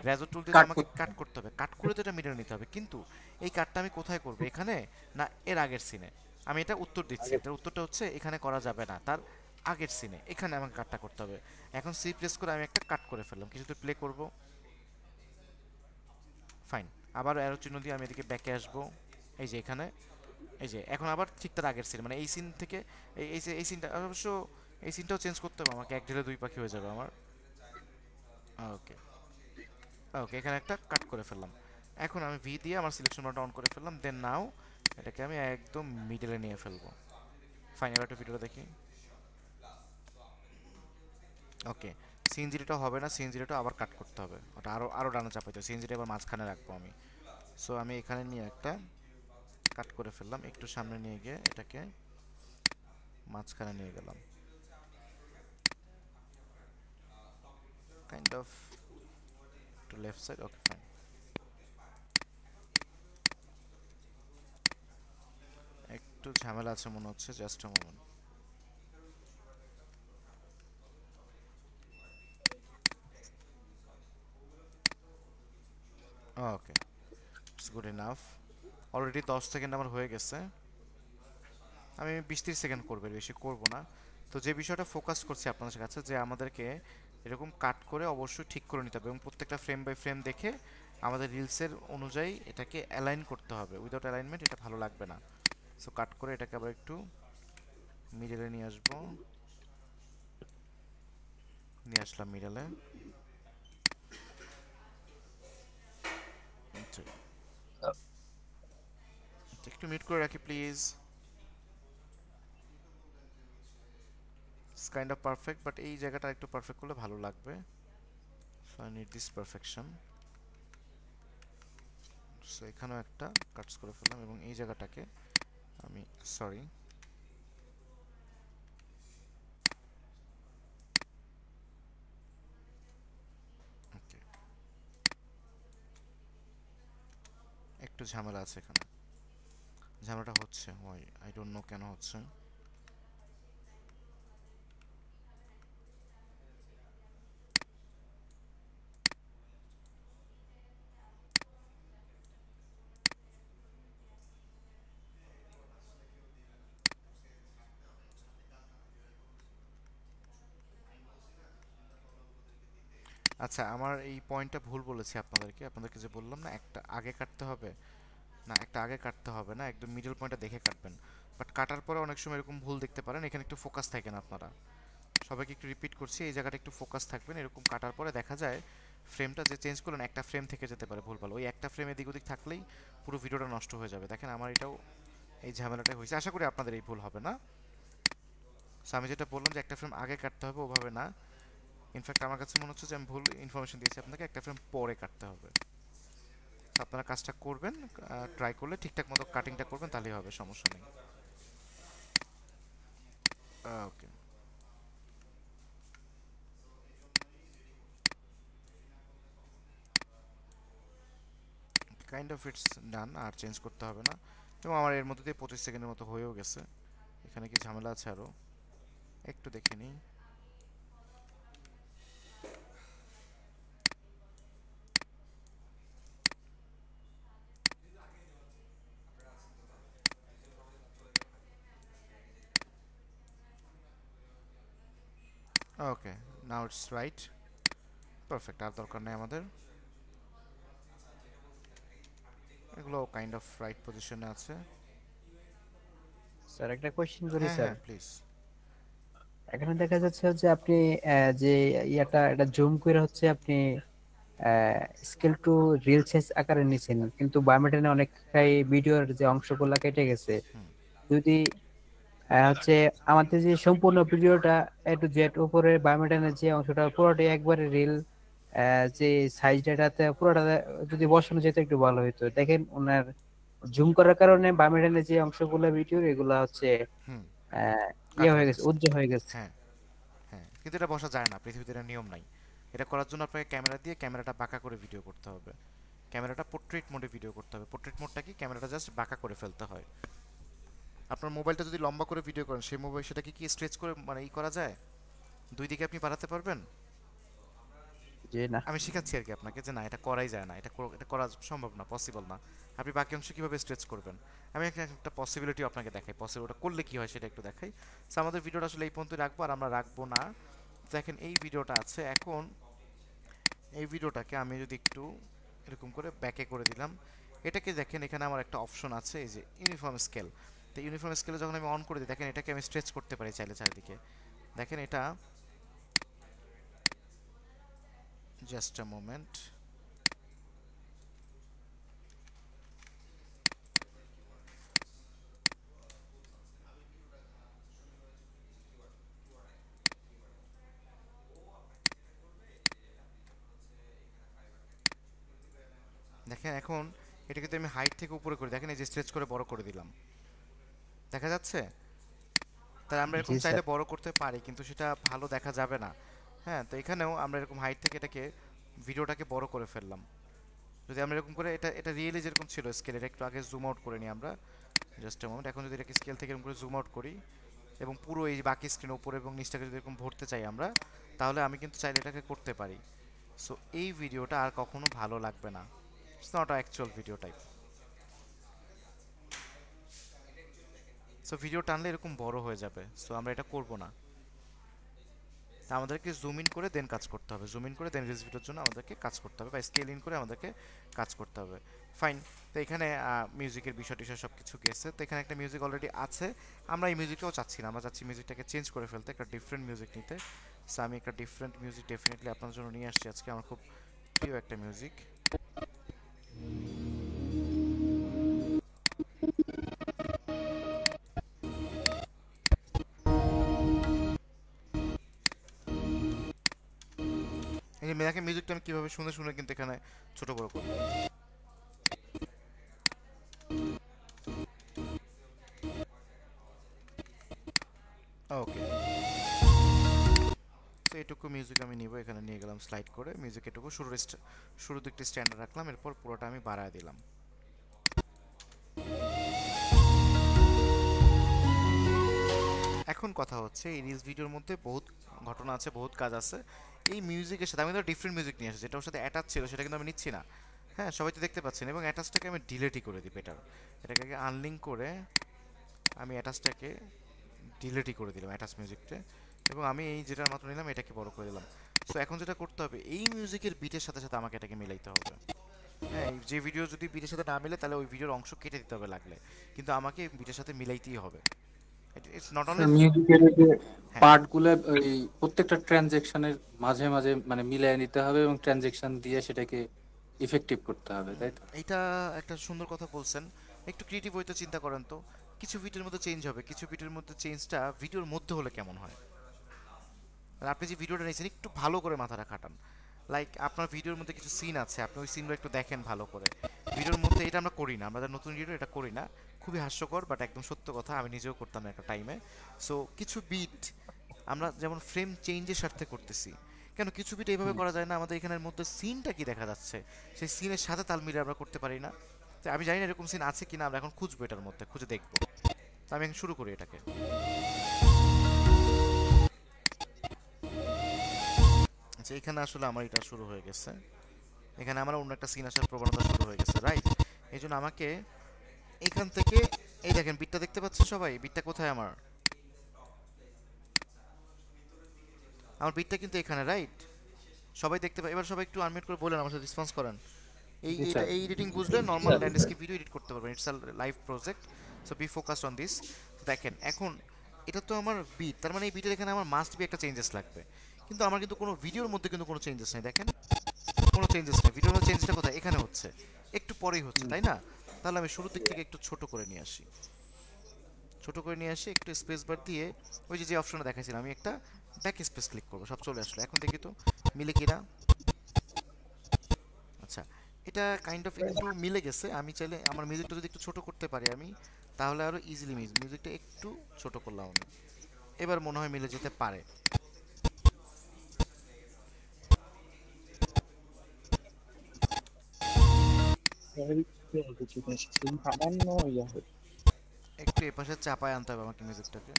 রেজর টুল দিয়ে আমাকে কাট করতে হবে, কাট করে তো এটা মিডল নিতে হবে। কিন্তু এই কাটটা আমি কোথায় করব, এখানে না এর আগের সিনে? আমি এটা উত্তর দিচ্ছি, এটার উত্তরটা হচ্ছে এখানে করা যাবে না, তার আগের সিনে, এখানে আমাকে কাটটা করতে হবে। এখন সি প্রেস করে আমি একটা কাট করে ফেললাম, কিছু তো প্লে করব। ফাইন, আবার অ্যারো চিহ্ন দিয়ে আমি এদিকে ব্যাকে আসবো, এই যে এখানে, এই যে এখন আবার ঠিক তার আগের সিন, মানে এই সিন থেকে এই সিনটা, অবশ্য এই সিনটাও চেঞ্জ করতে হবে আমাকে, এক ঢেলে দুই পাখি হয়ে যাবে আমার। ওকে ওকে, এখানে একটা কাট করে ফেললাম। এখন আমি ভি দিয়ে আমার সিলেকশন বাটন অন করে ফেললাম, দেন নাও এটাকে আমি একদম মিডলে নিয়ে ফেলবো। ফাইন, এবার একটা ভিডিও দেখি। ওকে, সিন জিরোটা হবে না, সিন জিরোটা আবার কাট করতে হবে, ওটা আরো আরো ডানে চাপাইতে হবে, সিন জিরোটা এবার মাঝখানে রাখবো আমি। সো আমি এখানে নিয়ে একটা কাট করে ফেললাম, একটু সামনে নিয়ে গিয়ে এটাকে মাঝখানে নিয়ে গেলাম, kind of to left side. Okay fine, একটু ঝামেলা আছে মনে হচ্ছে, just a moment. Okay, it's good enough. Already 10 second আমার হয়ে গেছে, আমি 20-30 সেকেন্ড করবো, বেশি করব না। তো যে বিষয়টা ফোকাস করছি আপনাদের কাছে, যে আমাদেরকে এরকম কাট করে অবশ্যই ঠিক করে নিতে হবে এবং প্রত্যেকটা ফ্রেম বাই ফ্রেম দেখে আমাদের রিলসের অনুযায়ী এটাকে অ্যালাইন করতে হবে, উইদাউট অ্যালাইনমেন্ট এটা ভালো লাগবে না। সো কাট করে এটাকে আবার একটু মিডলে নিয়ে আসবো, নিয়ে আসলাম মিডলে। একটু মিউট করে রাখি please. It's kind of perfect, but এই জায়গাটা একটু পারফেক্ট করলে ভালো লাগবে। So I need this perfection. So এখানেও একটা কাটস করে ফেললাম এবং এই জায়গাটাকে আমি সরি ওকে, একটু ঝামেলা আছে এখানে, ঝামেলাটা হচ্ছে, ওয়াই আই ডোন্ট নো কেন হচ্ছে। আচ্ছা, আমার এই পয়েন্টটা ভুল বলেছি আপনাদেরকে যে বললাম না একটা আগে কাটতে হবে, না একটা আগে কাটতে হবে না, একদম মিডল পয়েন্টটা দেখে কাটবেন। বাট কাটার পরে অনেক সময় এরকম ভুল দেখতে পারেন, এখানে একটু ফোকাস থাকেন আপনারা। সবাইকে একটু রিপিট করছি, এই জায়গাটা একটু ফোকাস থাকবেন। এরকম কাটার পরে দেখা যায় ফ্রেমটা যে চেঞ্জ করলেন একটা ফ্রেম থেকে যেতে পারে ভুলভাল, ওই একটা ফ্রেম এদিক ওদিক থাকলেই পুরো ভিডিওটা নষ্ট হয়ে যাবে। দেখেন আমার এটাও এই ঝামেলাটাই হয়েছে, আশা করি আপনাদের এই ভুল হবে না। সো আমি যেটা বললাম যে একটা ফ্রেম আগে কাটতে হবে, ওভাবে না। ইনফ্যাক্ট আমার কাছে মনে হচ্ছে যে আমি ভুল ইনফরমেশন দিয়েছি আপনাকে, একটা ফ্রেম পরে কাটতে হবে। আপনারা কাজটা করবেন, ট্রাই করলে ঠিকঠাক মতো কাটিংটা করবেন, তাহলেই হবে, সমস্যা নেই। Okay, kind of it's done, আর চেঞ্জ করতে হবে না। এবং আমার এর মধ্যে দিয়ে 25 সেকেন্ডের মতো হয়েও গেছে। এখানে কি ঝামেলা আছে আরও একটু দেখে নিই। ওকে, নাও ইটস রাইট, পারফেক্ট। আর দরকার নেই আমাদের, এগুলো কাইন্ড অফ রাইট পজিশনে আছে। স্যার একটা কোশ্চেন করি হ্যাঁ স্যার। হ্যাঁ প্লিজ। এখানে দেখা যাচ্ছে যে আপনি যে এটা জুম করে হচ্ছে আপনি স্কেল টু রিল সাইজ আকারে নিছেন, কিন্তু বায়োমেট্রিনে অনেকটাই ভিডিওর যে অংশগুলো কেটে গেছে। যদি হচ্ছে আমাদের যে সম্পূর্ণ ভিডিওটা এ টু জেড উপরে বায়োমেট্রিনের যে অংশটা পুরোটাই একবারে রিল যে সাইজ ডাটাতে পুরোটা যদি বসানো যেত একটু ভালো হতো। দেখেন ওনার জুম করার কারণে বায়োমেট্রিনের যে অংশগুলো ভিডিওর এগুলা হচ্ছে ইয়ে হয়ে গেছে, উজ্জ্বল হয়ে গেছে। হ্যাঁ হ্যাঁ, কিন্তু এটা বসা যায় না, পৃথিবীতে এটা নিয়ম নাই। এটা করার জন্য আপনাকে ক্যামেরা দিয়ে ক্যামেরাটা বাঁকা করে ভিডিও করতে হবে। ক্যামেরাটা পোর্ট্রেট মোডে ভিডিও করতে হবে। পোর্ট্রেট মোডটা কি, ক্যামেরাটা জাস্ট বাঁকা করে ফেলতে হয়। আপনার মোবাইলটা যদি লম্বা করে ভিডিও করেন, সেই মোবাইল সেটাকে কি স্ট্রেচ করে মানে ই করা যায়? দুই দিকে আপনি বাড়াতে পারবেন? জি না। আমি শেখাচ্ছি আর কি আপনাকে যে না, এটা করাই যায় না, এটা করা সম্ভব না, পসিবল না। আপনি বাকি অংশ কীভাবে স্ট্রেচ করবেন, আমি একটা পসিবিলিটি আপনাকে দেখাই, পসিবলটা করলে কী হয় সেটা একটু দেখাই। সো আমাদের ভিডিওটা আসলে এই পর্যন্ত রাখবো, আর আমরা রাখবো না। দেখেন এই ভিডিওটা আছে, এখন এই ভিডিওটাকে আমি যদি একটু এরকম করে ব্যাকে করে দিলাম, এটাকে দেখেন এখানে আমার একটা অপশন আছে, এই যে ইউনিফর্ম স্কেল। তো ইউনিফর্ম স্কেলে যখন আমি অন করে দিই, দেখেন এটাকে আমি স্ট্রেচ করতে পারি চাইলে চারিদিকে। দেখেন এটা, জাস্ট আ মোমেন্ট, দেখেন এখন এটা কিন্তু আমি হাইট থেকে উপরে করে, দেখেন এই যে স্ট্রেচ করে বড় করে দিলাম, দেখা যাচ্ছে? তাই আমরা এরকম চাইলে বড় করতে পারি, কিন্তু সেটা ভালো দেখা যাবে না। হ্যাঁ, তো এখানেও আমরা এরকম হাইট থেকে এটাকে ভিডিওটাকে বড় করে ফেললাম। যদি আমরা এরকম করে এটা রিয়েলি যেরকম ছিল স্কেল, এটা একটু আগে জুম আউট করে নিই আমরা, জাস্ট এ মোমেন্ট। এখন যদি এটাকে স্কেল থেকে এরকম করে জুম আউট করি এবং পুরো এই বাকি স্ক্রিন উপরে এবং নিচটাকে যদি এরকম ভরতে চাই আমরা, তাহলে আমি কিন্তু চাইলে এটাকে করতে পারি। সো এই ভিডিওটা আর কখনো ভালো লাগবে না, it's not a actual video type. So video টানলে এরকম বড় হয়ে যাবে, সো আমরা এটা করব না। তা আমাদেরকে জুম ইন করে দেন কাজ করতে হবে, জুম ইন করে দেন রিলস ভিডিওর জন্য আমাদেরকে কাজ করতে হবে, বা স্কেল ইন করে আমাদেরকে কাজ করতে হবে। ফাইন। তো এখানে মিউজিকের বিষয় টিষয় সব কিছু গেছে। তো এখানে একটা মিউজিক অলরেডি আছে, আমরা এই মিউজিকটাও চাচ্ছি না, আমরা চাচ্ছি মিউজিকটাকে চেঞ্জ করে ফেলতে, একটা ডিফারেন্ট মিউজিক নিতে। সো আমি একটা ডিফারেন্ট মিউজিক ডেফিনেটলি আপনার জন্য নিয়ে আসছি আজকে, আমার খুব প্রিয় একটা মিউজিক। এই যে মেয়াকে মিউজিকটা আমি কিভাবে শুনে শুনে কিন্তু এখানে ছোট বড় করব। ওকে, তো এটুকু মিউজিক আমি নিব, এখানে নিয়ে গেলাম স্লাইড করে মিউজিক, এটুকু শুরু দিকটা স্ট্যান্ডার্ড রাখলাম, এরপর পুরোটা আমি বাড়ায় দিলাম। এখন কথা হচ্ছে এই রিলস ভিডিওর মধ্যে বহুত ঘটনা আছে, বহুত কাজ আছে। এই মিউজিকের সাথে আমি তো ডিফারেন্ট মিউজিক নিয়ে আসছি, যেটা ওর সাথে অ্যাটাচ ছিল সেটা কিন্তু আমি নিচ্ছি না। হ্যাঁ, সবাই তো দেখতে পাচ্ছেন, এবং অ্যাটাচটাকে আমি ডিলেটই করে দিই বেটার। এটাকে আগে আনলিঙ্ক করে আমি অ্যাটাচটাকে ডিলেটই করে দিলাম, অ্যাটাচ মিউজিকটা, এবং আমি এই যেটা মাত্র নিলাম এটাকে বড় করে দিলাম। সো এখন যেটা করতে হবে, এই মিউজিকের বিটের সাথে সাথে আমাকে এটাকে মিলাইতে হবে। হ্যাঁ, যে ভিডিও যদি বিটের সাথে না মিলে তাহলে ওই ভিডিওর অংশ কেটে দিতে হবে লাগলে, কিন্তু আমাকে বিটের সাথে মিলাইতেই হবে। ইটস নট অনলি মিউজিকের যে পার্টগুলো ওই প্রত্যেকটা ট্রানজ্যাকশনের মাঝে মাঝে মানে মিলিয়ে নিতে হবে এবং ট্রানজ্যাকশন দিয়ে সেটাকে ইফেক্টিভ করতে হবে, তাই তো? এটা একটা সুন্দর কথা বলছেন, একটু ক্রিয়েটিভ হইতে চিন্তা করেন তো। কিছু ভিডিওর মধ্যে চেঞ্জ হবে, কিছু ভিডিওর মধ্যে চেঞ্জটা ভিডিওর মধ্যে হলে কেমন হয়। আর আপনি যে ভিডিওটা নিয়েছেন একটু ভালো করে মাথাটা খাটান। লাইক আপনার ভিডিওর মধ্যে কিছু সিন আছে, আপনি ওই সিনগুলো একটু দেখেন ভালো করে। ভিডিওর মধ্যে এটা আমরা করি না, আমাদের নতুন ভিডিও এটা করি না, খুবই হাস্যকর বাট একদম সত্য কথা, আমি নিজেও করতাম না একটা টাইমে। সো কিছু বিট আমরা যেমন ফ্রেম চেঞ্জের স্বার্থে করতেছি, কেন কিছু বিট এইভাবে করা যায় না, আমাদের এখানের মধ্যে সিনটা কি দেখা যাচ্ছে সেই সিনের সাথে তাল মিলিয়ে আমরা করতে পারি না। তো আমি জানি না এরকম সিন আছে কিনা, আমরা এখন খুঁজবো, এটার মধ্যে খুঁজে দেখবো। তো আমি এখন শুরু করি এটাকে। আচ্ছা, এখানে আসলে আমার এটা শুরু হয়ে গেছে, এখানে আমার অন্য একটা সিন আসার প্রবণতা শুরু হয়ে গেছে, রাইট? এই জন্য আমাকে এখান থেকে, এই দেখেন বিটটা দেখতে পাচ্ছেন সবাই, বিটটা কোথায় আমার বিটটা কিন্তু এখানে, রাইট? সবাই দেখতে পায়। এবার সবাই একটু আনমিউট করে বলেন, আমার সাথে রেসপন্স করেন। এই এডিটিং বুঝলে নরমাল ল্যান্ডস্কেপ ভিডিও এডিট করতে পারবেন, it's a live project, so B focused on this. দেখেন এখন এটা তো আমার বিট, তার মানে এই বিটের এখানে আমার মাস্ট বি একটা চেঞ্জেস লাগবে, কিন্তু আমার কিন্তু কোনো ভিডিওর মধ্যে কিন্তু কোনো চেঞ্জেস নেই। দেখেন কোনো চেঞ্জেস নেই, ভিডিওর মধ্যে চেঞ্জটা কোথায়? এখানে হচ্ছে, একটু পরেই হচ্ছে, তাই না? তাহলে আমি শুরুর দিক থেকে একটু ছোট করে নিয়ে আসি, একটু স্পেস বার দিয়ে ওই যে অপশনটা দেখাইছিলাম, আমি একটা ব্যাক স্পেস ক্লিক করবো, সব চলে আসলো। এখন দেখি তো মিলে কিনা। আচ্ছা, এটা কাইন্ড অফ একটু মিলে গেছে। আমি চাইলে আমার মিউজিকটা যদি একটু ছোট করতে পারি আমি, তাহলে আরো ইজিলি মিউজিকটা একটু ছোট করলাম আমি, এবার মনে হয় মিলে যেতে পারে। একটু এপাশে চাপায় আনতে হবে আমাকে মিউজিকটাকে।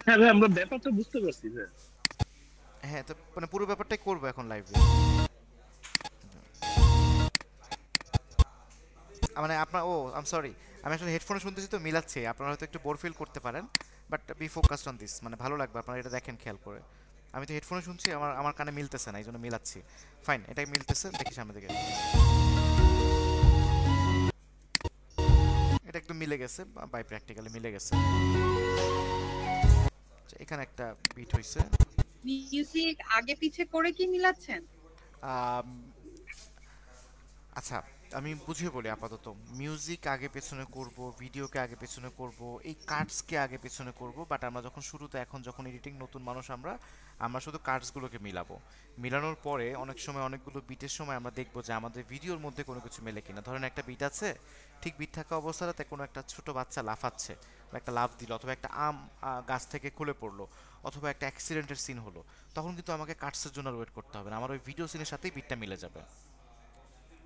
হ্যাঁ ভাই, আমরা ব্যাপারটা বুঝতে পারছি। হ্যাঁ, তো মানে পুরো ব্যাপারটাই করবো এখন লাইভে। মানে আপনার আই এম সরি, আমি আসলে হেডফোনে শুনতেছি তো মিলাচ্ছি, আপনারা হয়তো একটু বোর ফিল করতে পারেন, but B focused on this, মানে ভালো লাগবে আপনারা এটা দেখেন খেয়াল করে। আমি তো হেডফোনে শুনছি, আমার কানে মিলতেছে না, এই জন্য মিলাচ্ছি। ফাইন, এটাই মিলতেছে, দেখি সামনে দিকে। এটা একদম মিলে গেছে, বাই প্র্যাকটিক্যালি মিলে গেছে। এখানে একটা বিট হইছে। মিউজিক আগে পিছে করে কি মিলাচ্ছেন? আচ্ছা, আমি বুঝিয়ে বলি আপাতত। মিউজিক আগে পেছনে করব, ভিডিওকে আগে পেছনে করব, এই কাটসকে আগে পেছনে করব, বাট আমরা যখন শুরুতে, এখন যখন এডিটিং নতুন মানুষ আমরা শুধু কাটসগুলোকে মিলাবো। মিলানোর পরে অনেক সময় অনেকগুলো বিটের সময় আমরা দেখবো যে আমাদের ভিডিওর মধ্যে কোনো কিছু মেলে কিনা। ধরেন একটা বিট আছে, ঠিক বিট থাকা অবস্থাতে কোনো একটা ছোট বাচ্চা লাফাচ্ছে, বা একটা লাফ দিল, অথবা একটা আম গাছ থেকে খুলে পড়লো, অথবা একটা অ্যাক্সিডেন্টের সিন হলো, তখন কিন্তু আমাকে কাটসের জন্য ওয়েট করতে হবে না, আমার ওই ভিডিও সিনের সাথেই বিটটা মিলে যাবে।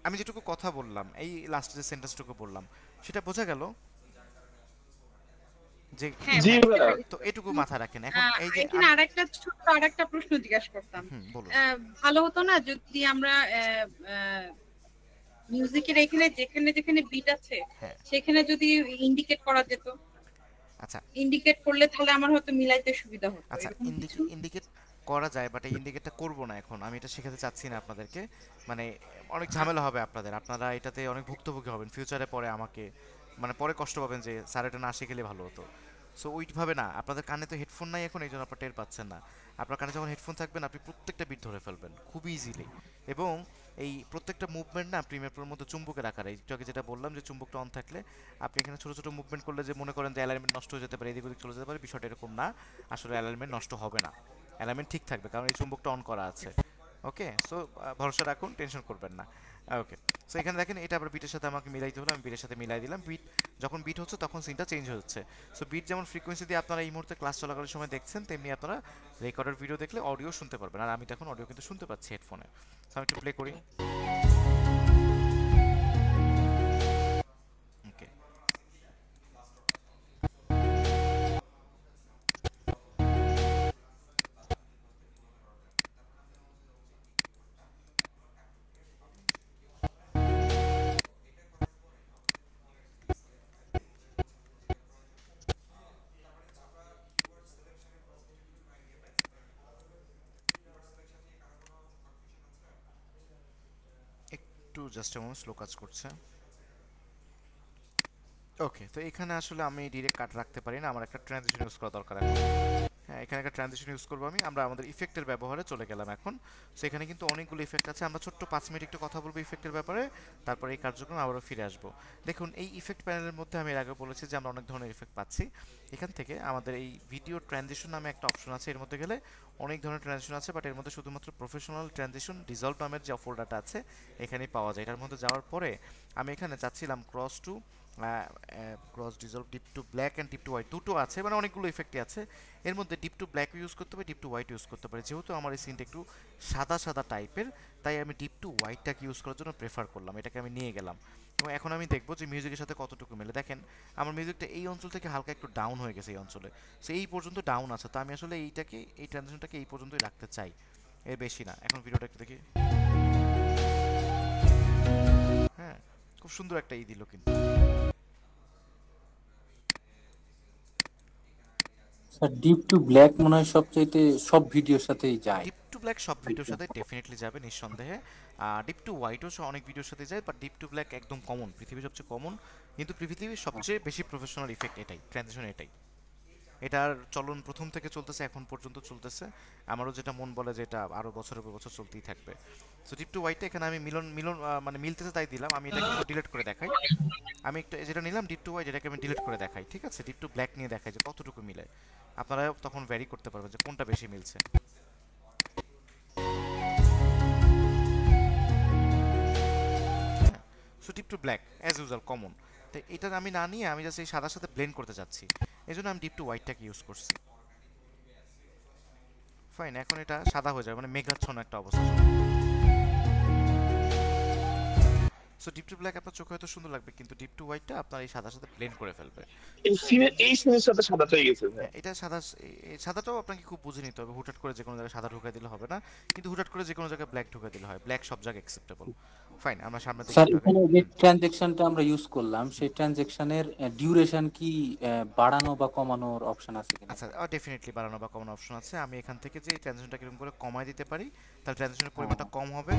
আমি যেটুকু কথা বললাম, এই লাস্ট যে সেন্টেন্সটুকু বললাম, সেটা বোঝা গেল যে? তো এটুকু মাথায় রাখেন। এখন এই যে এখানে আরেকটা ছোট আরেকটা প্রশ্ন জিজ্ঞাসা করতাম, ভালো হতো না যদি আমরা মিউজিকের এখানে যেখানে যেখানে বিট আছে সেখানে যদি ইন্ডিকেট করা যেত? আচ্ছা, ইন্ডিকেট করলে তাহলে আমার হয়তো মিলাইতে সুবিধা হতো। আচ্ছা, ইন্ডিকেট করা যায়, বাট এই ইন্ডিকেটটা করবো না এখন, আমি এটা শেখাতে চাচ্ছি না আপনাদেরকে। মানে অনেক ঝামেলা হবে আপনাদের, আপনারা এটাতে অনেক ভুক্তভোগী হবেন ফিউচারে, পরে আমাকে মানে পরে কষ্ট পাবেন যে স্যার এটা না শিখলে ভালো হতো। সো ওইভাবে না, আপনাদের কানে তো হেডফোন নাই এখন, এই জন্য আপনারা টের পাচ্ছেন না। আপনার কানে যখন হেডফোন থাকবেন আপনি প্রত্যেকটা বিট ধরে ফেলবেন খুব ইজিলি। এবং এই প্রত্যেকটা মুভমেন্ট না প্রিমিয়ার প্রোর মধ্যে চুম্বকের আকারে, একটু আগে যেটা বললাম যে চুম্বকটা অন থাকলে আপনি এখানে ছোটো ছোটো মুভমেন্ট করলে যে মনে করেন যে অ্যালাইনমেন্ট নষ্ট হয়ে যেতে পারে, এদিক ওদিক চলে যেতে পারে, বিষয়টা এরকম না। আসলে অ্যালাইনমেন্ট নষ্ট হবে না, অ্যালাইনমেন্ট ঠিক থাকবে, কারণ এই চুম্বকটা অন করা আছে। ওকে, সো ভরসা রাখুন, টেনশন করবেন না। ওকে, সো এখানে দেখেন এটা আবার বিটের সাথে আমাকে মিলাইতে হলো, আমি বিটের সাথে মিলাই দিলাম। বিট যখন বিট হচ্ছে তখন সিনটা চেঞ্জ হচ্ছে। সো বিট যেমন ফ্রিকোয়েন্সি দিয়ে আপনারা এই মুহূর্তে ক্লাস চলাকালীন সময় দেখছেন, তেমনি আপনারা রেকর্ডের ভিডিও দেখলে অডিও শুনতে পারবেন। আর আমি তো এখন অডিও কিন্তু শুনতে পাচ্ছি হেডফোনে। সো আমি একটু প্লে করি। ওকে, একটু জাস্ট এমন স্লো কাজ করছে। ওকে, তো এখানে আসলে আমি ডিরেক্ট কাট রাখতে পারি না, আমার একটা ট্রানজিশন ইউজ করা দরকার এখন। হ্যাঁ, এখানে একটা ট্রানজিশন ইউজ করবো আমি। আমরা আমাদের ইফেক্টের ব্যবহারে চলে গেলাম এখন। সো এখানে কিন্তু অনেকগুলো ইফেক্ট আছে, আমরা ছোট্ট 5 মিনিট একটু কথা বলবো ইফেক্টের ব্যাপারে, তারপর এই কার্যক্রম আবারও ফিরে আসবো। দেখুন এই ইফেক্ট প্যানেলের মধ্যে আমি এর আগে বলেছি যে আমরা অনেক ধরনের ইফেক্ট পাচ্ছি। এখান থেকে আমাদের এই ভিডিও ট্রানজিশন নামে একটা অপশন আছে, এর মধ্যে গেলে অনেক ধরনের ট্রানজিশন আছে, বাট এর মধ্যে শুধুমাত্র প্রফেশনাল ট্রানজিশন ডিজলভ নামের যে ফোল্ডারটা আছে এখানেই পাওয়া যায়। এটার মধ্যে যাওয়ার পরে আমি এখানে চাচ্ছিলাম cross dissolve, dip to black and dip to white, দুটো আছে, মানে অনেকগুলো ইফেক্টই আছে। এর মধ্যে ডিপ টু ব্ল্যাক ইউজ করতে পারি, ডিপ টু হোয়াইট ইউজ করতে পারি। যেহেতু আমার এই সিনটা একটু সাদা সাদা টাইপের, তাই আমি ডিপ টু হোয়াইটটাকে ইউজ করার জন্য প্রেফার করলাম, এটাকে আমি নিয়ে গেলাম। এবং এখন আমি দেখবো যে মিউজিকের সাথে কতটুকু মেলে। দেখেন আমার মিউজিকটা এই অঞ্চল থেকে হালকা একটু ডাউন হয়ে গেছে, এই অঞ্চলে সো এই পর্যন্ত ডাউন আছে। তো আমি আসলে এইটাকে, এই ট্রানজিশনটাকে এই পর্যন্তই রাখতে চাই, এর বেশি না। এখন ভিডিওটা একটু দেখি। হ্যাঁ, খুব সুন্দর একটা দিল কিন্তু। স্যার ডিপ টু ব্ল্যাক মনে হয় সবচাইতে সব ভিডিওর সাথেই যায়। ডিপ টু ব্ল্যাক সব ভিডিওর সাথে ডেফিনেটলি যাবে নিঃসন্দেহে। ডিপ টু হোয়াইটও অনেক ভিডিওর সাথে যায়, বাট ডিপ টু ব্ল্যাক একদম কমন, পৃথিবীর সবচেয়ে কমন, কিন্তু পৃথিবীর সবচেয়ে বেশি প্রফেশনাল ইফেক্ট এটাই, ট্রানজিশন এটাই। এটার চলন প্রথম থেকে চলতেছে, এখন পর্যন্ত চলতেছে। আমারও যেটা মন বলে যে এটা আরও বছরের পর বছর চলতেই থাকবে। সো ডিপ টু হোয়াইটটা এখানে আমি মানে মিলতেছে তাই দিলাম। আমি এটাকে একটু ডিলিট করে দেখাই। আমি একটু যেটা নিলাম ডিপ টু হোয়াইট, এটাকে আমি ডিলিট করে দেখাই, ঠিক আছে? ডিপ টু ব্ল্যাক নিয়ে দেখাই যে কতটুকু মিলে। আপনারা তখন ভ্যারি করতে পারবেন যে কোনটা বেশি মিলছে। So dip to black as usual common. তো এটা আমি না নিয়ে আমি জাস্ট এই সাদার সাথে ব্লেন্ড করতে চাচ্ছি, এই জন্য আমি ডিপ টু হোয়াইটটাকে ইউজ করছি। ফাইন, এখন এটা সাদা হয়ে যাবে, মানে মেঘাচ্ছন্ন একটা অবস্থা। সো ডিপ টু ব্ল্যাক আপনার চোখে হয়তো সুন্দর লাগবে, কিন্তু ডিপ টু হোয়াইটটা আপনার এই সাদার সাথে ব্লেন্ড করে ফেলবে। এই সিনের সাথে সাদা হয়ে গেছে। এটা সাদাটাও আপনাকে খুব বুঝে নিতে হবে, হুটহাট করে যে কোনো জায়গায় সাদা ঢুকাই দিলে হবে না, কিন্তু হুটহাট করে যে কোনো জায়গায় ব্ল্যাক ঢুকাই দিলে হয়। ব্ল্যাক সব জায়গায় অ্যাকসেপ্টেবল। ফাইন, আমরা সামনে স্যার এখানে যে ট্রানজ্যাকশনটা আমরা ইউজ করলাম, সেই ট্রানজ্যাকশনের ডিউরেশন কি বাড়ানো বা কমানোর অপশন আছে কিনা? আচ্ছা, ডেফিনেটলি বাড়ানো বা কমানোর অপশন আছে। আমি এখান থেকে যে ট্রানজিশনটা কিরকম করে কমায় দিতে পারি, তাহলে ট্রানজিশনের পরিমাণটা কম হবে।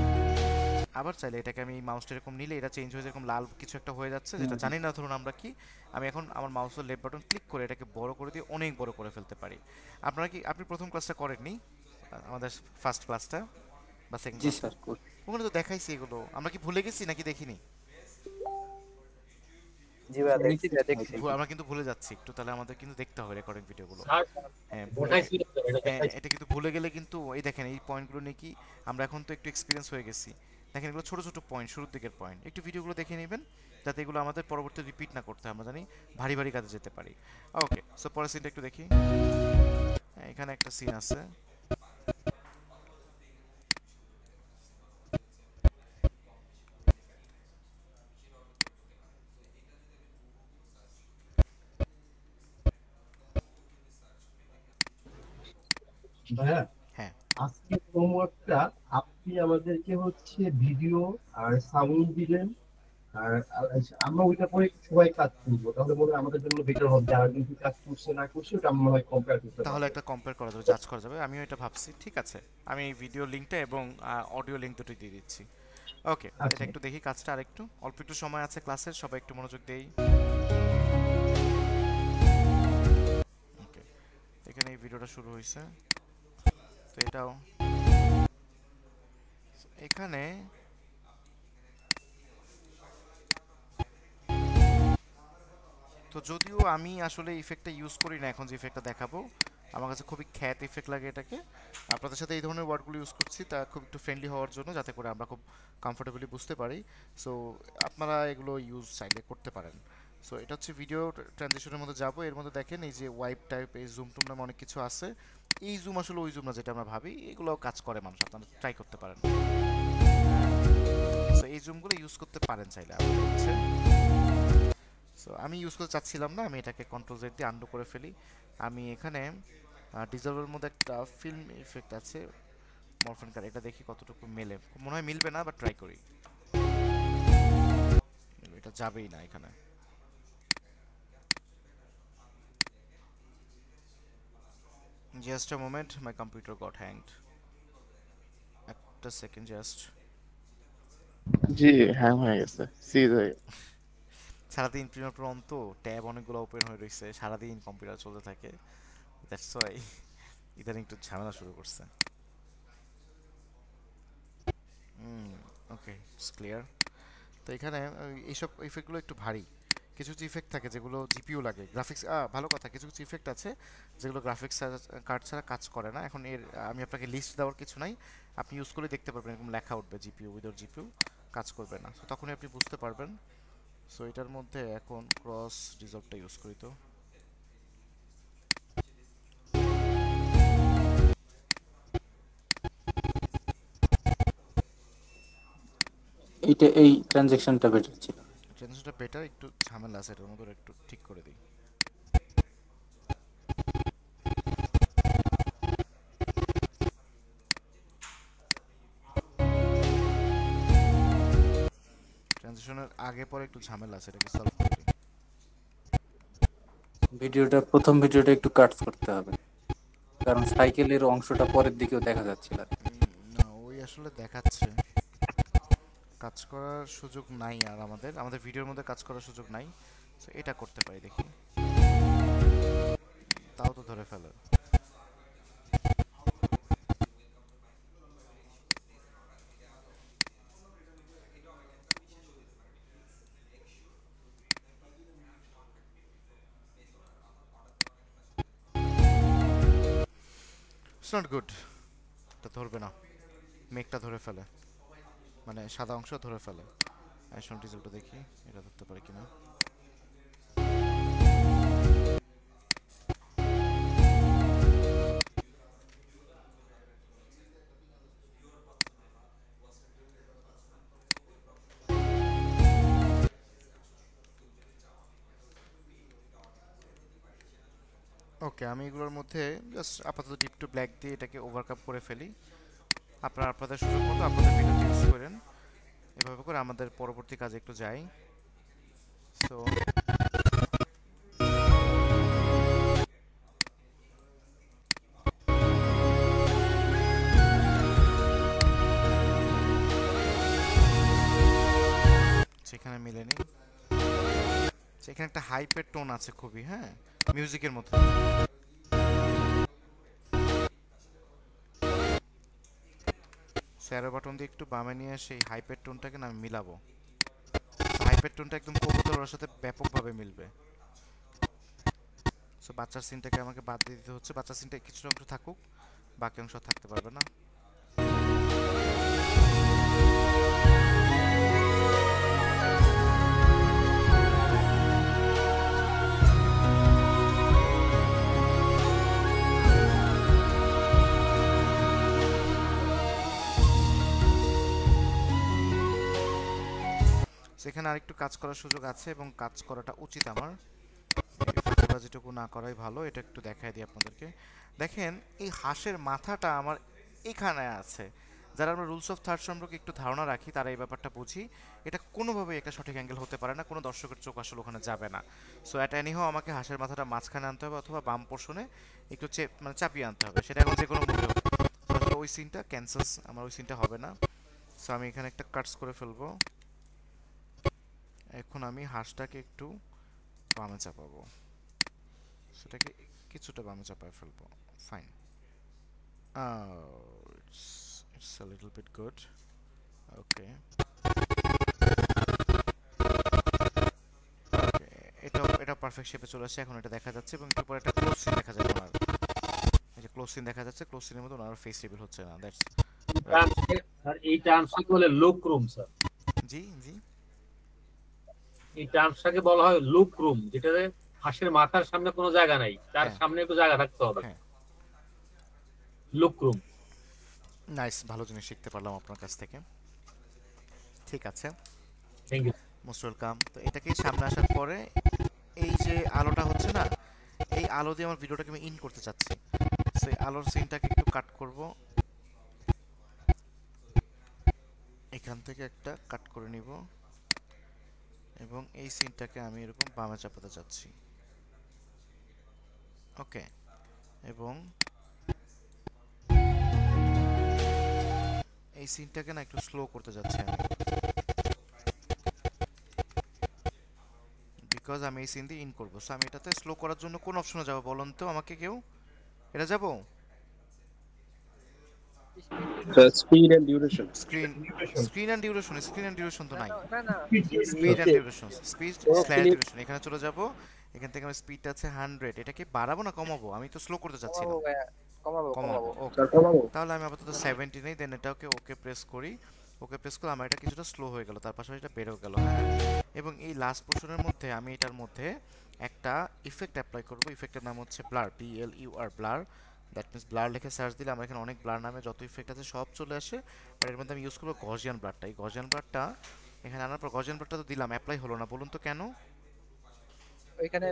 আবার চাইলে এটাকে আমি মাউসটা এরকম নিলে এটা চেঞ্জ হয়ে যেরকম লাল কিছু একটা হয়ে যাচ্ছে, যেটা জানি না ধরুন আমরা কি, আমি এখন আমার মাউসের লেফট বাটন ক্লিক করে এটাকে বড় করে দিয়ে অনেক বড় করে ফেলতে পারি। আপনারা কি, আপনি প্রথম ক্লাসটা করেননি, আমাদের ফার্স্ট ক্লাসটা বা সেকেন্ড? জি স্যার, ওখানে তো দেখাইছি এগুলো, আমরা কি ভুলে গেছি নাকি দেখিনি? জি ভাই দেখছি, দেখছি। আমরা কিন্তু ভুলে যাচ্ছি একটু, তাহলে আমাদের কিন্তু দেখতে হবে রেকর্ডিং ভিডিওগুলো। হ্যাঁ, এটা কিন্তু ভুলে গেলে কিন্তু এই দেখেন এই পয়েন্টগুলো নিয়ে কি আমরা এখন তো একটু এক্সপিরিয়েন্স হয়ে গেছি। দেখেন এগুলো ছোট ছোট পয়েন্ট, শুরুর দিকের পয়েন্ট, একটু ভিডিওগুলো দেখে নেবেন যাতে এগুলো আমাদের পরবর্তী রিপিট না করতে হয়, আমরা জানি ভারী ভারী কাজে যেতে পারি। ওকে, সো পরের সিনটা একটু দেখি। এখানে একটা সিন আছে, ভাইয়া হ্যাঁ আজকের হোমওয়ার্কটা আপনি আমাদেরকে হচ্ছে ভিডিও আর সাউন্ড দিলেন, আর আমরা ওইটা পরে সবাই কাজ করবো, তাহলে মনে হয় আমাদের জন্য বেটার হবে। আর কিন্তু কাজ করছে না করছে ওটা আমরা হয় কম্পেয়ার করতে তাহলে পারবো। একটা কম্পেয়ার করা যাবে, জাজ করা যাবে, আমিও এটা ভাবছি। ঠিক আছে, আমি এই ভিডিও লিঙ্কটা এবং অডিও লিঙ্ক দুটোই দিয়ে দিচ্ছি। ওকে, এটা আচ্ছা একটু দেখি কাজটা, আরেকটু অল্প একটু সময় আছে ক্লাসের, সবাই একটু মনোযোগ দেই। ওকে, এখানে এই ভিডিওটা শুরু হয়েছে, তো এটাও এখানে তো যদিও আমি আসলে ইফেক্টটা ইউজ করি না, এখন যে ইফেক্টটা দেখাবো আমার কাছে খুবই খ্যাত ইফেক্ট লাগে এটাকে। আপনাদের সাথে এই ধরনের ওয়ার্ডগুলো ইউজ করছি তা খুব একটু ফ্রেন্ডলি হওয়ার জন্য, যাতে করে আমরা খুব কমফোর্টেবলি বুঝতে পারি। সো আপনারা এগুলো ইউজ চাইলে করতে পারেন। সো এটা হচ্ছে ভিডিও ট্রানজিশনের মধ্যে যাব। এর মধ্যে দেখেন এই যে ওয়াইপ টাইপ, এই জুম টুম নামে অনেক কিছু আছে। এই জুম আসলে ওই জুম না যেটা আমরা ভাবি, এগুলোও কাজ করে মানুষ, আপনারা ট্রাই করতে পারেন। সো এই জুমগুলো ইউজ করতে পারেন চাইলে আপনারা হচ্ছে। সো আমি ইউজ করতে চাচ্ছিলাম না, আমি এটাকে কন্ট্রোল জেড দিয়ে আন্ডু করে ফেলি। আমি এখানে ডিজলভের মধ্যে একটা ফিল্ম ইফেক্ট আছে মরফিন কার, এটা দেখি কতটুকু মেলে। মনে হয় মিলবে না, বাট ট্রাই করি। এটা যাবেই না এখানে। Just a moment, my computer goat hanged. একটা সেকেন্ড জাস্ট। জি হ্যাং হয়ে গেছে সিজ হয়ে গেছে। সারাদিন প্রিমিয়ার প্রো অন, তো ট্যাব অনেকগুলো ওপেন হয়ে রয়েছে, সারাদিন কম্পিউটার চলতে থাকে। দ্যাটস ওয়াই ইদানিং একটু ঝামেলা শুরু করছে। ওকে, ইটস ক্লিয়ার। তো এখানে এইসব ইফেক্টগুলো একটু ভারী। কিছু কিছু ইফেক্ট থাকে যেগুলো জিপিইউ লাগে, গ্রাফিক্স ভালো কথা, কিছু কিছু ইফেক্ট আছে যেগুলো গ্রাফিক্স কার্ড ছাড়া কাজ করে না। এখন এর আমি আপনাকে লিস্ট দেওয়ার কিছু নাই, আপনি ইউজ করে দেখতে পারবেন, এরকম লেখা উঠবে জিপিইউ উইদাউট জিপিইউ কাজ করবে না। তো তখনই আপনি বুঝতে পারবেন। সো এটার মধ্যে এখন ক্রস রিজলভটা ইউজ করি। তো এইটা এই ট্রানজ্যাকশনটা বেটার ছিল। ট্রানজিশনটা বেটার, একটু ঝামেলা আছে এটার মধ্যে, একটু ঠিক করে দিই। ট্রানজিশনের আগে পরে একটু ঝামেলা আছে, এটাকে সলভ করে দিই। প্রথম ভিডিওটা একটু কাট করতে হবে, কারণ সাইকেলের অংশটা পরের দিকেও দেখা যাচ্ছিল। না, ওই আসলে দেখাচ্ছে কাজ করার সুযোগ নাই, আর আমাদের ভিডিওর মধ্যে কাজ করার সুযোগ নাই। সো এটা করতে পারি, দেখি। তাও তো ধরে ফেলে। ইটস নট গুড, এটা ধরবে না, মেঘটা ধরে ফেলে, মানে সাদা অংশ ধরে ফেলে। অ্যাকশন রিজাল্টটা দেখি এটা ধরতে পারি কিনা। ওকে, আমি এগুলোর মধ্যে জাস্ট আপাতত ডিপ টু ব্ল্যাক দিয়ে এটাকে ওভারকাম করে ফেলি। আপনারা আপনাদের সুযোগ মতো আপনাদের ভিডিওতে ইউজ করেন। এভাবে করে আমাদের পরবর্তী কাজে একটু যাই। সো সেখানে মিলেনি, সেখানে একটা হাইপের টোন আছে খুবই, হ্যাঁ, মিউজিকের মতো। স্যারো বাটন দিয়ে একটু বামে নিয়ে সেই হাইপের টোনটাকে না আমি মিলাবো। হাইপের টোনটা একদম কবুতরের সাথে ব্যাপকভাবে মিলবে। সো বাচ্চার সিনটাকে আমাকে বাদ দিয়ে দিতে হচ্ছে, বাচ্চার সিনটা কিছু অংশ থাকুক, বাকি অংশ থাকতে পারবে না। সেখানে আরেকটু কাজ করার সুযোগ আছে এবং কাজ করাটা উচিত আমার, যেটুকু না করাই ভালো। এটা একটু দেখাই দিই আপনাদেরকে। দেখেন এই হাঁসের মাথাটা আমার এখানে আছে, যারা আমরা রুলস অফ থার্ড সম্পর্কে একটু ধারণা রাখি তারা এই ব্যাপারটা বুঝি, এটা কোনোভাবেই একটা সঠিক অ্যাঙ্গেল হতে পারে না, কোনো দর্শকের চোখ আসলে ওখানে যাবে না। সো অ্যাট এনিহাও আমাকে হাঁসের মাথাটা মাঝখানে আনতে হবে অথবা বাম পোর্শনে একটু মানে চাপিয়ে আনতে হবে, সেটা এখন যে কোনো মুভি হোক। তাহলে ওই সিনটা ক্যান্সেলস, আমার ওই সিনটা হবে না। সো আমি এখানে একটা কাটস করে ফেলবো। এখন আমি হাঁসটাকে একটু বামে চাপাবো, সেটাকে কিছুটা বামে চাপায় ফেলবো। Fine, it's a little bit good. Okay. এটা পারফেক্ট শেপে চলে আসছে, এখন এটা দেখা যাচ্ছে এবং একটু পরে একটা ক্লোজ সিন দেখা যাবে ওনার। এই যে ক্লোজ সিন দেখা যাচ্ছে, ক্লোজ সিনের মধ্যে ওনার ফেস রিভিল হচ্ছে না। দ্যাটস আর এই টার্মসকে বলে লুক রুম স্যার। জি জি, এই টার্মসটাকে বলা হয় লুক রুম, যেটাতে হাঁসের মাথার সামনে কোনো জায়গা নাই, তার সামনে একটু জায়গা থাকতে হবে। Look room. নাইস, ভালো জিনিস শিখতে পারলাম আপনার কাছ থেকে। ঠিক আছে, থ্যাংক ইউ, মোস্ট ওয়েলকাম। তো এটাকে সামনে আসার পরে এই যে আলোটা হচ্ছে না, এই আলো দিয়ে আমার ভিডিওটাকে আমি ইন করতে চাচ্ছি। সেই আলোর সিনটাকে একটু কাট করব, এখান থেকে একটা কাট করে নিব এবং এই সিনটাকে আমি এরকম বামে চাপাতে চাচ্ছি। ওকে, এবং এই সিনটাকে না একটু স্লো করতে যাচ্ছি আমি, বিকজ আমি এই সিন দিয়ে ইন করবো। সো আমি এটাতে স্লো করার জন্য কোন অপশনে যাব বলুন তো আমাকে কেউ? এটা যাব speed and duration, screen and duration তো নাই। না না speed and duration, speed slash duration, এখানে চলে যাব। এখান থেকে আমি স্পিডটা আছে 100, এটাকে বাড়াবো না কমাবো? আমি তো স্লো করতে চাচ্ছি না, কমাবো। ওকে, তাহলে আমি আপাতত 70 নেই, দেন এটাকে ওকে প্রেস করি। ওকে প্রেস করলে আমার এটা কিছুটা স্লো হয়ে গেল, তার পাশাপাশি এটা বেড়েও গেল। হ্যাঁ, এবং এই লাস্ট পোর্শনের মধ্যে আমি এটার মধ্যে একটা ইফেক্ট অ্যাপ্লাই করব। ইফেক্টের নাম হচ্ছে blur, BLUR, blur. That means blur লিখে সার্চ দিলে আমার এখানে অনেক ব্লার নামে যত ইফেক্ট আছে সব চলে আসে। আর এর মধ্যে আমি ইউজ করবো গজিয়ান ব্লারটা। এই গজিয়ান ব্লারটা এখানে আনার পর গজিয়ান ব্লারটা তো দিলাম, অ্যাপ্লাই হলো না, বলুন তো কেন? ওইখানে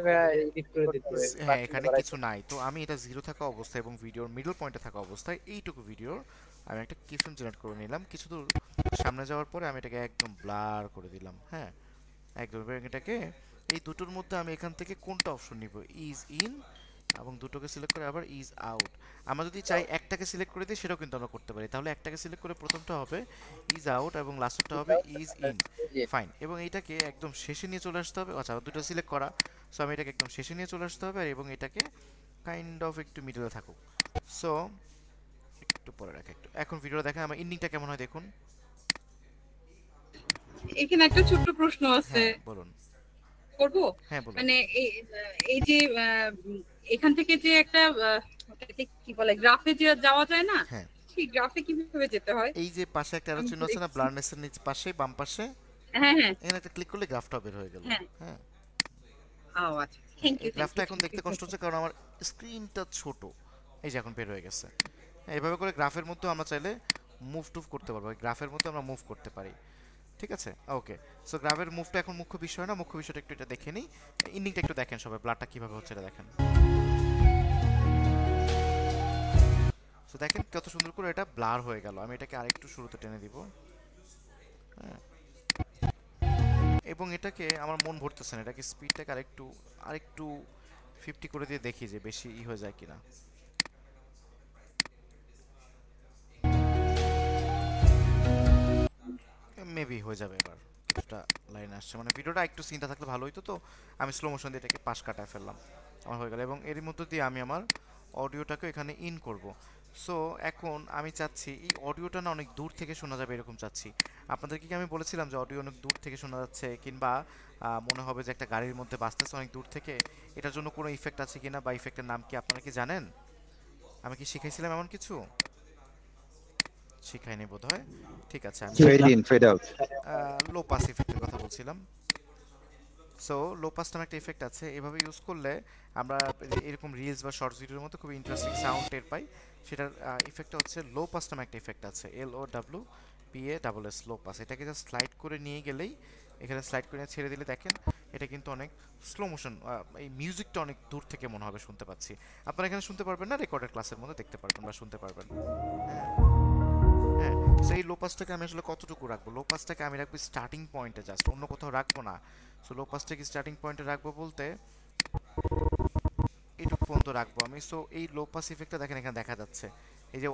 এডিট করে দিতে হবে। হ্যাঁ, এখানে কিছু নাই। তো আমি এটা জিরো থাকা অবস্থায় এবং ভিডিওর মিডল পয়েন্টে থাকা অবস্থায় এইটুকু ভিডিওর আমি একটা কিফ্রেম জেনারেট করে নিলাম। কিছু দূর সামনে যাওয়ার পরে আমি এটাকে একদম ব্লার করে দিলাম। হ্যাঁ, একদম। এটাকে এই দুটোর মধ্যে আমি এখান থেকে কোনটা অপশন নিব? ইজ ইন, এবং দুটোকে সিলেক্ট করে আবার ইজ আউট। আমরা যদি চাই একটাকে সিলেক্ট করে দিই সেটাও কিন্তু আমরা করতে পারি। তাহলে একটাকে সিলেক্ট করে প্রথমটা হবে ইজ আউট এবং লাস্টটা হবে ইজ ইন। ফাইন, এবং এইটাকে একদম শেষে নিয়ে চলে আসতে হবে। আচ্ছা, দুটো সিলেক্ট করা, সো আমি এটাকে একদম শেষে নিয়ে চলে আসতে হবে এবং এটাকে কাইন্ড অফ একটু মিডলে থাকুক। সো একটু পরে রাখা একটু। এখন ভিডিওটা দেখেন আমার এন্ডিংটা কেমন হয় দেখুন। এখানে একটা ছোট্ট প্রশ্ন আছে, বলুন। করব? হ্যাঁ, বলুন। মানে এই যে এখান থেকে যে একটা ওটাকে কি বলে, গ্রাফে যে যাওয়া যায় না, সেই গ্রাফে কিভাবে যেতে হয়? এই যে পাশে একটা অ্যারো চিহ্ন আছে না, ব্লারনেসের নিচে পাশে বাম পাশে, হ্যাঁ হ্যাঁ, এখানে একটা ক্লিক করলে গ্রাফটা বের হয়ে গেল। হ্যাঁ, ও আচ্ছা, থ্যাংক ইউ। গ্রাফটা এখন দেখতে কষ্ট হচ্ছে কারণ আমার স্ক্রিনটা ছোট। এই যে এখন বের হয়ে গেছে। এইভাবে করে গ্রাফের মধ্যে আমরা চাইলে মুভ টুভ করতে পারবো, গ্রাফের মধ্যে আমরা মুভ করতে পারি। ঠিক আছে, ওকে। সো গ্রাফের মুভটা এখন মুখ্য বিষয় না, মুখ্য বিষয়টা একটু এটা দেখে নিই। ইন্ডিংটা একটু দেখেন সবাই, ব্লাডটা কিভাবে হচ্ছে এটা দেখেন। সো দেখেন কত সুন্দর করে এটা ব্লার হয়ে গেল। আমি এটাকে আরেকটু শুরুতে টেনে দিব। হ্যাঁ, এবং এটাকে আমার মন ভরতেছে না, এটাকে স্পিডটাকে আরেকটু 50 করে দিয়ে দেখি যে বেশি হয়ে যায় কিনা। মেবি হয়ে যাবে এবার, কিছুটা লাইন আসছে। মানে ভিডিওটা একটু সিনটা থাকলে ভালো হইতো, তো আমি স্লো মোশন দিয়ে এটাকে পাশ কাটায় ফেললাম, আমার হয়ে গেল। এবং এর মধ্যে দিয়ে আমি আমার অডিওটাকে এখানে ইন করব। সো এখন আমি চাচ্ছি এই অডিওটা না অনেক দূর থেকে শোনা যাবে এরকম চাচ্ছি। আপনাদেরকে কি আমি বলেছিলাম যে অডিও অনেক দূর থেকে শোনা যাচ্ছে, কিংবা মনে হবে যে একটা গাড়ির মধ্যে বাজতেছে অনেক দূর থেকে? এটার জন্য কোনো ইফেক্ট আছে কিনা বা ইফেক্টের নাম কি আপনারা কি জানেন? আমি কি শিখাইছিলাম এমন কিছু? শিখাইনি বোধহয়। ঠিক আছে, আমি fade in fade out, low pass ইফেক্টের কথা বলছিলাম। সো লো পাস নামে একটা ইফেক্ট আছে, এভাবে ইউজ করলে আমরা এরকম রিলস বা শর্টস ভিডিওর মতো খুব ইন্টারেস্টিং সাউন্ড টের পাই। সেটার ইফেক্টটা হচ্ছে লো পাস নামে একটা ইফেক্ট আছে, LOWPASS, লো পাস। এটাকে জাস্ট স্লাইড করে নিয়ে গেলেই, এখানে স্লাইড করে ছেড়ে দিলে দেখেন এটা কিন্তু অনেক স্লো মোশন, এই মিউজিকটা অনেক দূর থেকে মনে হবে শুনতে পাচ্ছি। আপনারা এখানে শুনতে পারবেন না, রেকর্ডেড ক্লাসের মধ্যে দেখতে পারবেন বা শুনতে পারবেন। হ্যাঁ, হ্যাঁ, সো এই লো পাসটাকে আমি আসলে কতটুকু রাখবো? লো পাসটাকে আমি রাখবো স্টার্টিং পয়েন্টে, জাস্ট অন্য কোথাও রাখবো না। সো লো পাসটাকে স্টার্টিং পয়েন্টে রাখবো বলতে এইটুকু পর্যন্ত রাখবো আমি। সো এই লো পাস ইফেক্টটা দেখেন এখানে দেখা যাচ্ছে, এই যে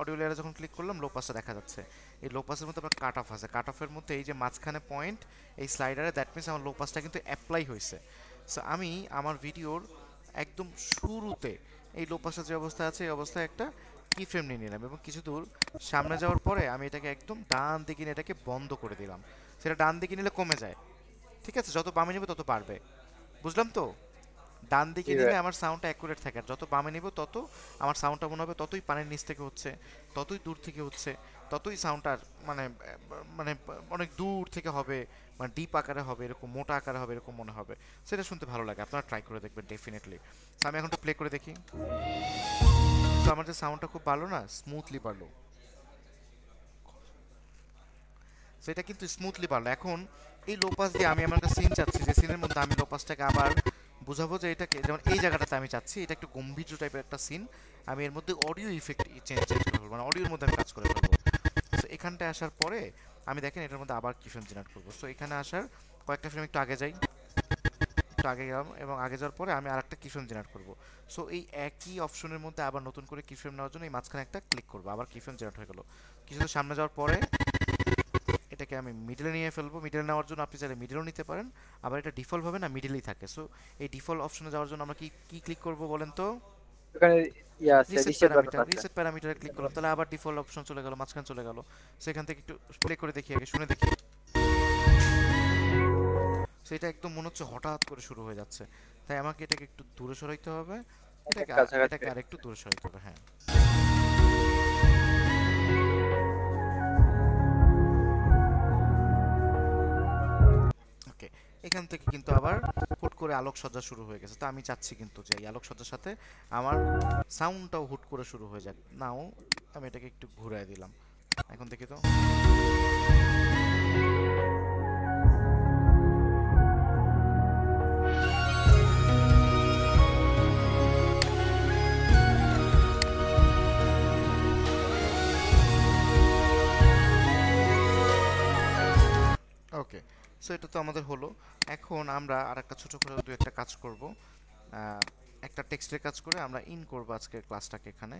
অডিও লেয়ারে যখন ক্লিক করলাম লো পাসটা দেখা যাচ্ছে। এই লো পাসের মধ্যে আবার কাট অফ আছে, কাট অফের মধ্যে এই যে মাঝখানে পয়েন্ট এই স্লাইডারে, দ্যাট মিনস আমার লো পাসটা কিন্তু অ্যাপ্লাই হয়েছে। সো আমি আমার ভিডিওর একদম শুরুতে এই লো পাসের যে অবস্থা আছে এই অবস্থায় একটা কি ফ্রেম নিয়ে নিলাম এবং কিছু দূর সামনে যাওয়ার পরে আমি এটাকে একদম ডান দিকে নিয়ে এটাকে বন্ধ করে দিলাম। সেটা ডান দিকে নিলে কমে যায়, ঠিক আছে? যত বামে নেবে তত বাড়বে, বুঝলাম তো? ডান দিকে নিলে আমার সাউন্ডটা অ্যাকুরেট থাকে, আর যত বামে নিব তত আমার সাউন্ডটা মনে হবে ততই পানির নিচ থেকে হচ্ছে, ততই দূর থেকে হচ্ছে, ততই সাউন্ডটা মানে মানে অনেক দূর থেকে হবে, মানে ডিপ আকারে হবে, এরকম মোটা আকারে হবে, এরকম মনে হবে। সেটা শুনতে ভালো লাগে, আপনারা ট্রাই করে দেখবেন ডেফিনেটলি। সো আমি এখন একটু প্লে করে দেখি। তো আমার যে সাউন্ডটা খুব ভালো না, স্মুথলি বাড়লো, সেটা কিন্তু স্মুথলি বাড়লো। এখন এই লো পাস দিয়ে আমি আমার একটা সিন চাচ্ছি, যে সিনের মধ্যে আমি লো পাসটাকে আবার বুঝাবো যে এটাকে, যেমন এই জায়গাটাতে আমি চাচ্ছি এটা একটু গম্ভীর টাইপের একটা সিন, আমি এর মধ্যে অডিও ইফেক্ট চেঞ্জ করে ফেলবো, মানে অডিওর মধ্যে আমি কাজ করে ফেলবো। তো এখানটায় আসার পরে আমি দেখেন এটার মধ্যে আবার কি ফ্রেম জেনারেট করবো। সো এখানে আসার কয়েকটা ফ্রেম একটু আগে যাই, একটু আগে গেলাম এবং আগে যাওয়ার পরে আমি আরেকটা কি ফ্রেম জেনারেট করবো। সো এই একই অপশনের মধ্যে আবার নতুন করে কি ফ্রেম নেওয়ার জন্য এই মাঝখানে একটা ক্লিক করবো, আবার কি ফ্রেম জেনারেট হয়ে গেল। কিছু সামনে যাওয়ার পরে এটাকে আমি মিডলে নিয়ে ফেলবো। মিডলে নেওয়ার জন্য আপনি চাইলে মিডলও নিতে পারেন, আবার এটা ডিফল্ট ভাবে না মিডলেই থাকে। সো এই ডিফল্ট অপশনে যাওয়ার জন্য আমরা কি কি ক্লিক করব বলেন তো? ওখানে ইয়া আছে রিসেট বাটন আছে, রিসেট প্যারামিটারে ক্লিক করলাম, তাহলে আবার ডিফল্ট অপশন চলে গেল, মাঝখানে চলে গেল। সেখান থেকে একটু প্লে করে দেখি, আগে শুনে দেখি। সো এটা একদম মনে হচ্ছে হঠাৎ করে শুরু হয়ে যাচ্ছে, তাই আমাকে এটাকে একটু দূরে সরাইতে হবে, এটাকে আরেকটু দূরে সরাইতে হবে। হ্যাঁ, এখান থেকে কিন্তু আবার হুট করে আলোকসজ্জা শুরু হয়ে গেছে। তো আমি চাচ্ছি কিন্তু যে এই আলোকসজ্জার সাথে আমার সাউন্ডটাও হুট করে শুরু হয়ে যাক। নাও আমি এটাকে একটু ঘুরাই দিলাম, এখন দেখি তো। ওকে, সো এটা তো আমাদের হলো। এখন আমরা আর একটা ছোট করে দু একটা কাজ করব, একটা টেক্সটের কাজ করে আমরা ইন করব আজকের ক্লাসটাকে এখানে।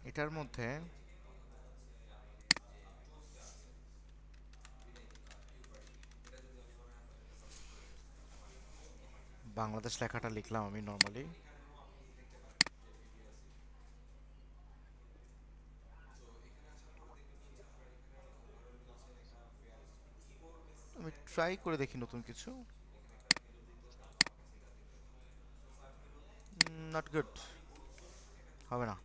এটার মধ্যে বাংলাদেশ লেখাটা লিখলাম আমি নরমালি। আমি ট্রাই করে দেখি নতুন কিছু। নট গুড, হবে না।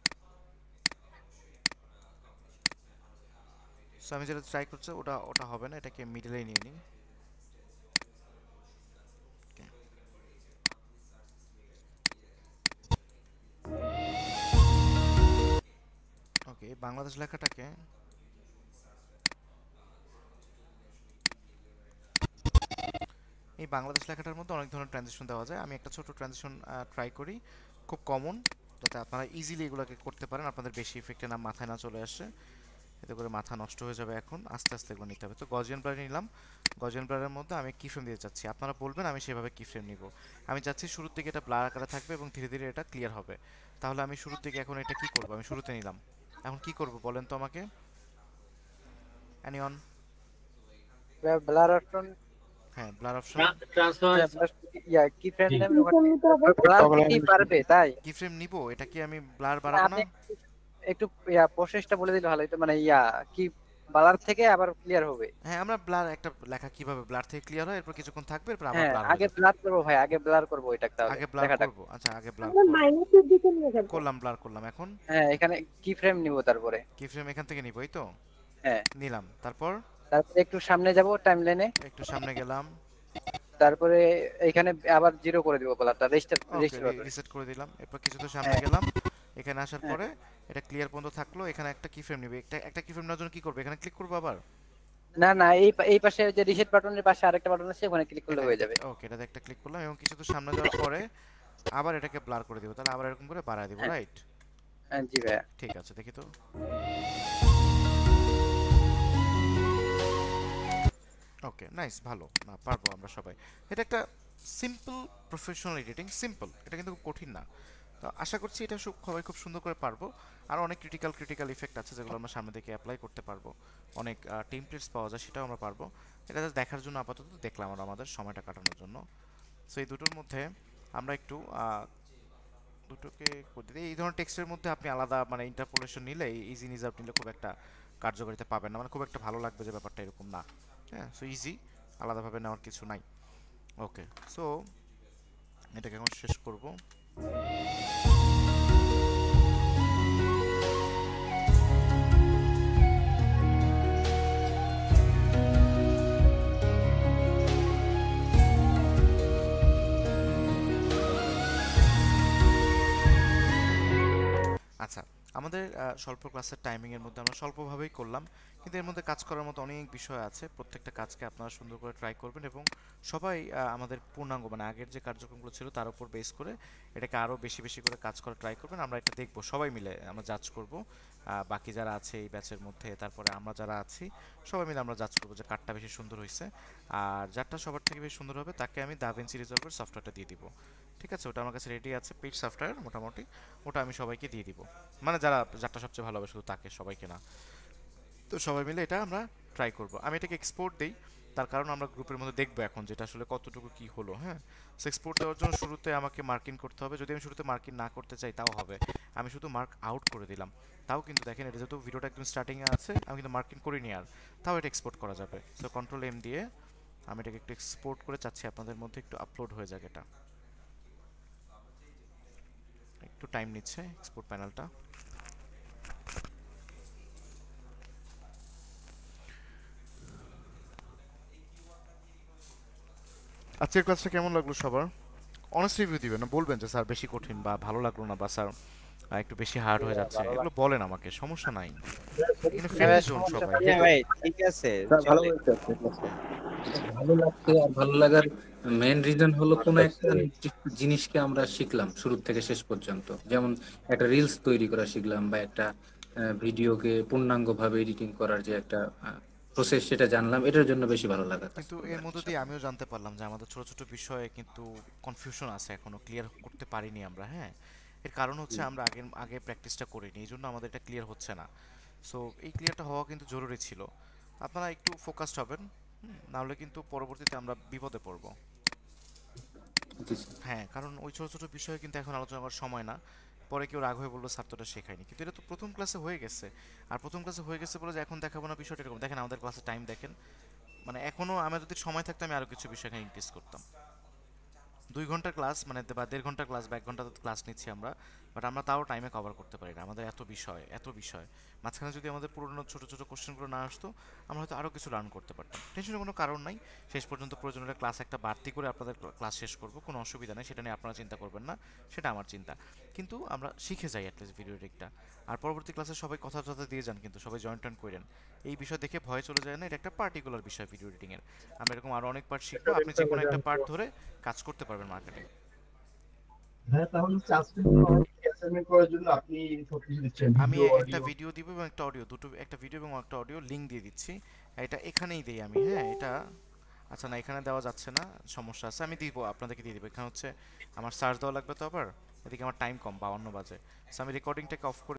সো আমি যেটা ট্রাই করছি ওটা হবে না, এটাকে মিডলে নিয়ে নিই। ওকে, বাংলাদেশ লেখাটাকে এই বাংলাদেশ লেখাটার মধ্যে অনেক ধরনের ট্রানজিশন দেওয়া যায়। আমি একটা ছোট ট্রানজিশন ট্রাই করি, খুব কমন, যাতে আপনারা ইজিলি এগুলোকে করতে পারেন, আপনাদের বেশি ইফেক্টে না মাথায় না চলে আসে, এতে করে মাথা নষ্ট হয়ে যাবে। এখন আস্তে আস্তে এগুলো নিতে হবে। তো গজিয়ান ব্লার নিলাম, গজিয়ান ব্লারের মধ্যে আমি কি ফ্রেম দিতে চাচ্ছি, আপনারা বলবেন, আমি সেভাবে কি ফ্রেম নিব। আমি চাচ্ছি শুরুর দিকে এটা ব্লার আকারে থাকবে এবং ধীরে ধীরে এটা ক্লিয়ার হবে। তাহলে আমি শুরুর দিকে এখন এটা কি করব, আমি শুরুতে নিলাম, এখন কি করব বলেন তো আমাকে, এনিওন? ব্লার অপশন, হ্যাঁ ব্লার অপশন, ইয়া কি ফ্রেম নেবেন ব্লার কি পারবে তাই কি ফ্রেম নিব, এটা কি আমি ব্লার বাড়াবো না? একটু ইয়া প্রসেসটা বলে দিলে ভালো হতো, মানে ইয়া কি ব্লার থেকে আবার ক্লিয়ার হবে। হ্যাঁ, আমরা ব্লার একটা লেখা কিভাবে ব্লার থেকে ক্লিয়ার হয়, এরপর কিছুক্ষণ থাকবে, এরপর আবার ব্লার আগে ব্লার করব ভাই, আগে ব্লার করব এটা, তাহলে আগে ব্লার করব। আচ্ছা, আগে ব্লার মাইনাসের দিকে নিয়ে যাব, করলাম, ব্লার করলাম। এখন হ্যাঁ এখানে কি ফ্রেম নিব, তারপরে কি ফ্রেম এখান থেকে নিব, এই তো? হ্যাঁ নিলাম। তারপরে একটু সামনে যাব টাইমলাইনে, একটু সামনে গেলাম, তারপরে এখানে আবার জিরো করে দিব ব্লারটা, রিসেট করে দিলাম। এরপর কিছু তো সামনে গেলাম, এখানে আসার পরে এটা ক্লিয়ার পর্যন্ত থাকলো। এখানে একটা কি ফ্রেম নিবে, একটা কি ফ্রেম নেওয়ার জন্য কি করবে, এখানে ক্লিক করব আবার। না না, এই পাশে যে রিসেট বাটনের পাশে আরেকটা বাটন আছে, ওখানে ক্লিক করলে হয়ে যাবে। ওকে, এটাতে একটা ক্লিক করলাম এবং কিছু তো সামনে যাওয়ার পরে আবার এটাকে ব্লার করে দিব, তাহলে আবার এরকম করে বাড়ায় দিব, রাইট? হ্যাঁ জি ভাইয়া। ঠিক আছে, দেখি তো। ওকে, নাইস, ভালো, না পারবো আমরা সবাই। এটা একটা সিম্পল প্রফেশনাল এডিটিং, সিম্পল, এটা কিন্তু খুব কঠিন না। তো আশা করছি এটা সবাই খুব সুন্দর করে পারবো। আর অনেক ক্রিটিক্যাল ইফেক্ট আছে যেগুলো আমরা সামনে থেকে অ্যাপ্লাই করতে পারবো, অনেক টেমপ্লেটস পাওয়া যায়, সেটাও আমরা পারবো। এটা জাস্ট দেখার জন্য আপাতত দেখলাম আমরা আমাদের সময়টা কাটানোর জন্য। সো এই দুটোর মধ্যে আমরা একটু দুটোকে করতে দিই। এই ধরনের টেক্সটের মধ্যে আপনি আলাদা মানে ইন্টারপোলেশন নিলে, ইজি নিজ আউট নিলে খুব একটা কার্যকারিতা পাবেন না, মানে খুব একটা ভালো লাগবে যে ব্যাপারটা এরকম না। হ্যাঁ, সো ইজি, আলাদাভাবে নেওয়ার কিছু নাই। ওকে, সো এটাকে এখন শেষ করব। আচ্ছা, আমাদের স্বল্প ক্লাসের টাইমিংয়ের মধ্যে আমরা স্বল্পভাবেই করলাম, কিন্তু এর মধ্যে কাজ করার মতো অনেক বিষয় আছে। প্রত্যেকটা কাজকে আপনারা সুন্দর করে ট্রাই করবেন এবং সবাই আমাদের পূর্ণাঙ্গ মানে আগের যে কার্যক্রমগুলো ছিল তার উপর বেস করে এটাকে আরও বেশি বেশি করে কাজ করা ট্রাই করবেন। আমরা এটা দেখব, সবাই মিলে আমরা জাজ করব, বাকি যারা আছে এই ব্যাচের মধ্যে, তারপরে আমরা যারা আছি সবাই মিলে আমরা জাজ করবো যে কারটা বেশি সুন্দর হয়েছে। আর যারটা সবার থেকে বেশি সুন্দর হবে তাকে আমি দাভিন্সি রিজলভার সফটওয়্যারটা দিয়ে দিব। ঠিক আছে, ওটা আমার কাছে রেডি আছে, পেইড সফটওয়্যার মোটামুটি, ওটা আমি সবাইকে দিয়ে দিব, মানে যারটা সবচেয়ে ভালো হবে, শুধু তাকে, সবাইকে না। তো সবাই মিলে এটা আমরা ট্রাই করব। আমি এটাকে এক্সপোর্ট দেই, তার কারণ আমরা গ্রুপের মধ্যে দেখবো এখন যেটা আসলে কতটুকু কি হলো। হ্যাঁ, সো এক্সপোর্ট দেওয়ার জন্য শুরুতে আমাকে মার্কিং করতে হবে। যদি আমি শুরুতে মার্কিং না করতে চাই তাও হবে, আমি শুধু মার্ক আউট করে দিলাম, তাও কিন্তু দেখেন এটা যেহেতু ভিডিওটা একদম স্টার্টিংয়ে আছে, আমি কিন্তু মার্কিং করিনি আর, তাও এটা এক্সপোর্ট করা যাবে। সো কন্ট্রোল এম দিয়ে আমি এটাকে একটু এক্সপোর্ট করে চাচ্ছি আপনাদের মধ্যে একটু আপলোড হয়ে যাক। এটা একটু টাইম নিচ্ছে এক্সপোর্ট প্যানেলটা। আজকের ক্লাসটা কেমন লাগলো সবার? অনেস্ট রিভিউ দিবেন না, বলবেন যে স্যার বেশি কঠিন বা ভালো লাগলো না, বা স্যার একটু বেশি হার্ড হয়ে যাচ্ছে, এগুলো বলেন আমাকে, সমস্যা নাই, এখানে ফ্রেন্ডলি জোন সবাই। হ্যাঁ ভাই, ঠিক আছে, ভালো চলে। হয়েছে ভালো লাগছে। আর ভালো লাগার মেইন রিজন হলো কোন একটা নির্দিষ্ট জিনিসকে আমরা শিখলাম শুরু থেকে শেষ পর্যন্ত। যেমন একটা রিলস তৈরি করা শিখলাম, বা একটা ভিডিওকে পূর্ণাঙ্গ ভাবে এডিটিং করার যে একটা প্রসেস, সেটা জানলাম। এটার জন্য বেশি ভালো লাগা কাজ কিন্তু করবে এর আর মধ্যে কি। দিয়ে আমিও জানতে পারলাম যে আমাদের ছোট ছোট বিষয়ে কিন্তু কনফিউশন আছে, এখনো ক্লিয়ার করতে পারিনি আমরা। হ্যাঁ, এর কারণ হচ্ছে আমরা আগে প্র্যাকটিসটা করিনি, এই জন্য আমাদের এটা ক্লিয়ার হচ্ছে না। সো এই ক্লিয়ারটা হওয়া কিন্তু জরুরি ছিল। আপনারা একটু ফোকাসড হবেন, নাহলে কিন্তু পরবর্তীতে আমরা বিপদে পড়বো। জি স্যার। হ্যাঁ, কারণ ওই ছোট ছোট বিষয়ে কিন্তু এখন আলোচনা করার সময় না, পরে কেউ রাগ হয়ে বললো স্যার তো এটা শেখায়নি, কিন্তু এটা তো প্রথম ক্লাসে হয়ে গেছে। আর প্রথম ক্লাসে হয়ে গেছে বলে যে এখন দেখাবো না বিষয়টা এরকম। দেখেন আমাদের ক্লাসে টাইম দেখেন, মানে এখনো আমার যদি সময় থাকতো আমি আরো কিছু বিষয় এখানে ইনক্রিজ করতাম। 2 ঘন্টার ক্লাস মানে বা 1.5 ঘন্টার ক্লাস বা 1 ঘন্টা ক্লাস নিচ্ছি আমরা, বাট আমরা তাও টাইমে কভার করতে পারি না, আমাদের এত বিষয়। মাঝখানে যদি আমাদের পুরোনো ছোট ছোট কোশ্চেনগুলো না আসতো, আমরা হয়তো আরও কিছু লার্ন করতে পারতাম। টেনশনের কোনো কারণ নাই, শেষ পর্যন্ত প্রয়োজন হলে ক্লাস একটা বাড়তি করে আপনাদের ক্লাস শেষ করব, কোনো অসুবিধা নেই, সেটা নিয়ে আপনারা চিন্তা করবেন না, সেটা আমার চিন্তা। কিন্তু আমরা শিখে যাই অ্যাটলিস্ট ভিডিও এডিটটা। আর পরবর্তী ক্লাসে সবাই কথা দিয়ে যান, কিন্তু সবাই জয়েন করেন, এই বিষয় দেখে ভয় চলে যায় না, এটা একটা পার্টিকুলার বিষয় ভিডিও এডিটিংয়ের। আমরা এরকম আরও অনেক পার্ট শিখবো, আপনি যে কোনো একটা পার্ট ধরে কাজ করতে পারবেন মার্কেটিং। হ্যাঁ, তাহলে হচ্ছে আজকে অ্যাসাইনমেন্ট করার জন্য আপনি সবকিছু দিচ্ছেন, আমি ভিডিও, একটা অডিও। ভিডিও দিব এবং একটা অডিও, দুটো, একটা ভিডিও এবং একটা অডিও লিংক দিয়ে দিচ্ছি। এটা এখানেই দেই আমি। হ্যাঁ, এটা আচ্ছা না, এখানে দেওয়া যাচ্ছে না, সমস্যা আছে, আমি দিব, আপনাদেরকে দিয়ে দিব। এখানে হচ্ছে আমার সার্চ দেওয়া লাগবে তো আবার, এদিকে আমার টাইম কম, 52 বাজে। সো আমি রেকর্ডিংটাকে অফ করে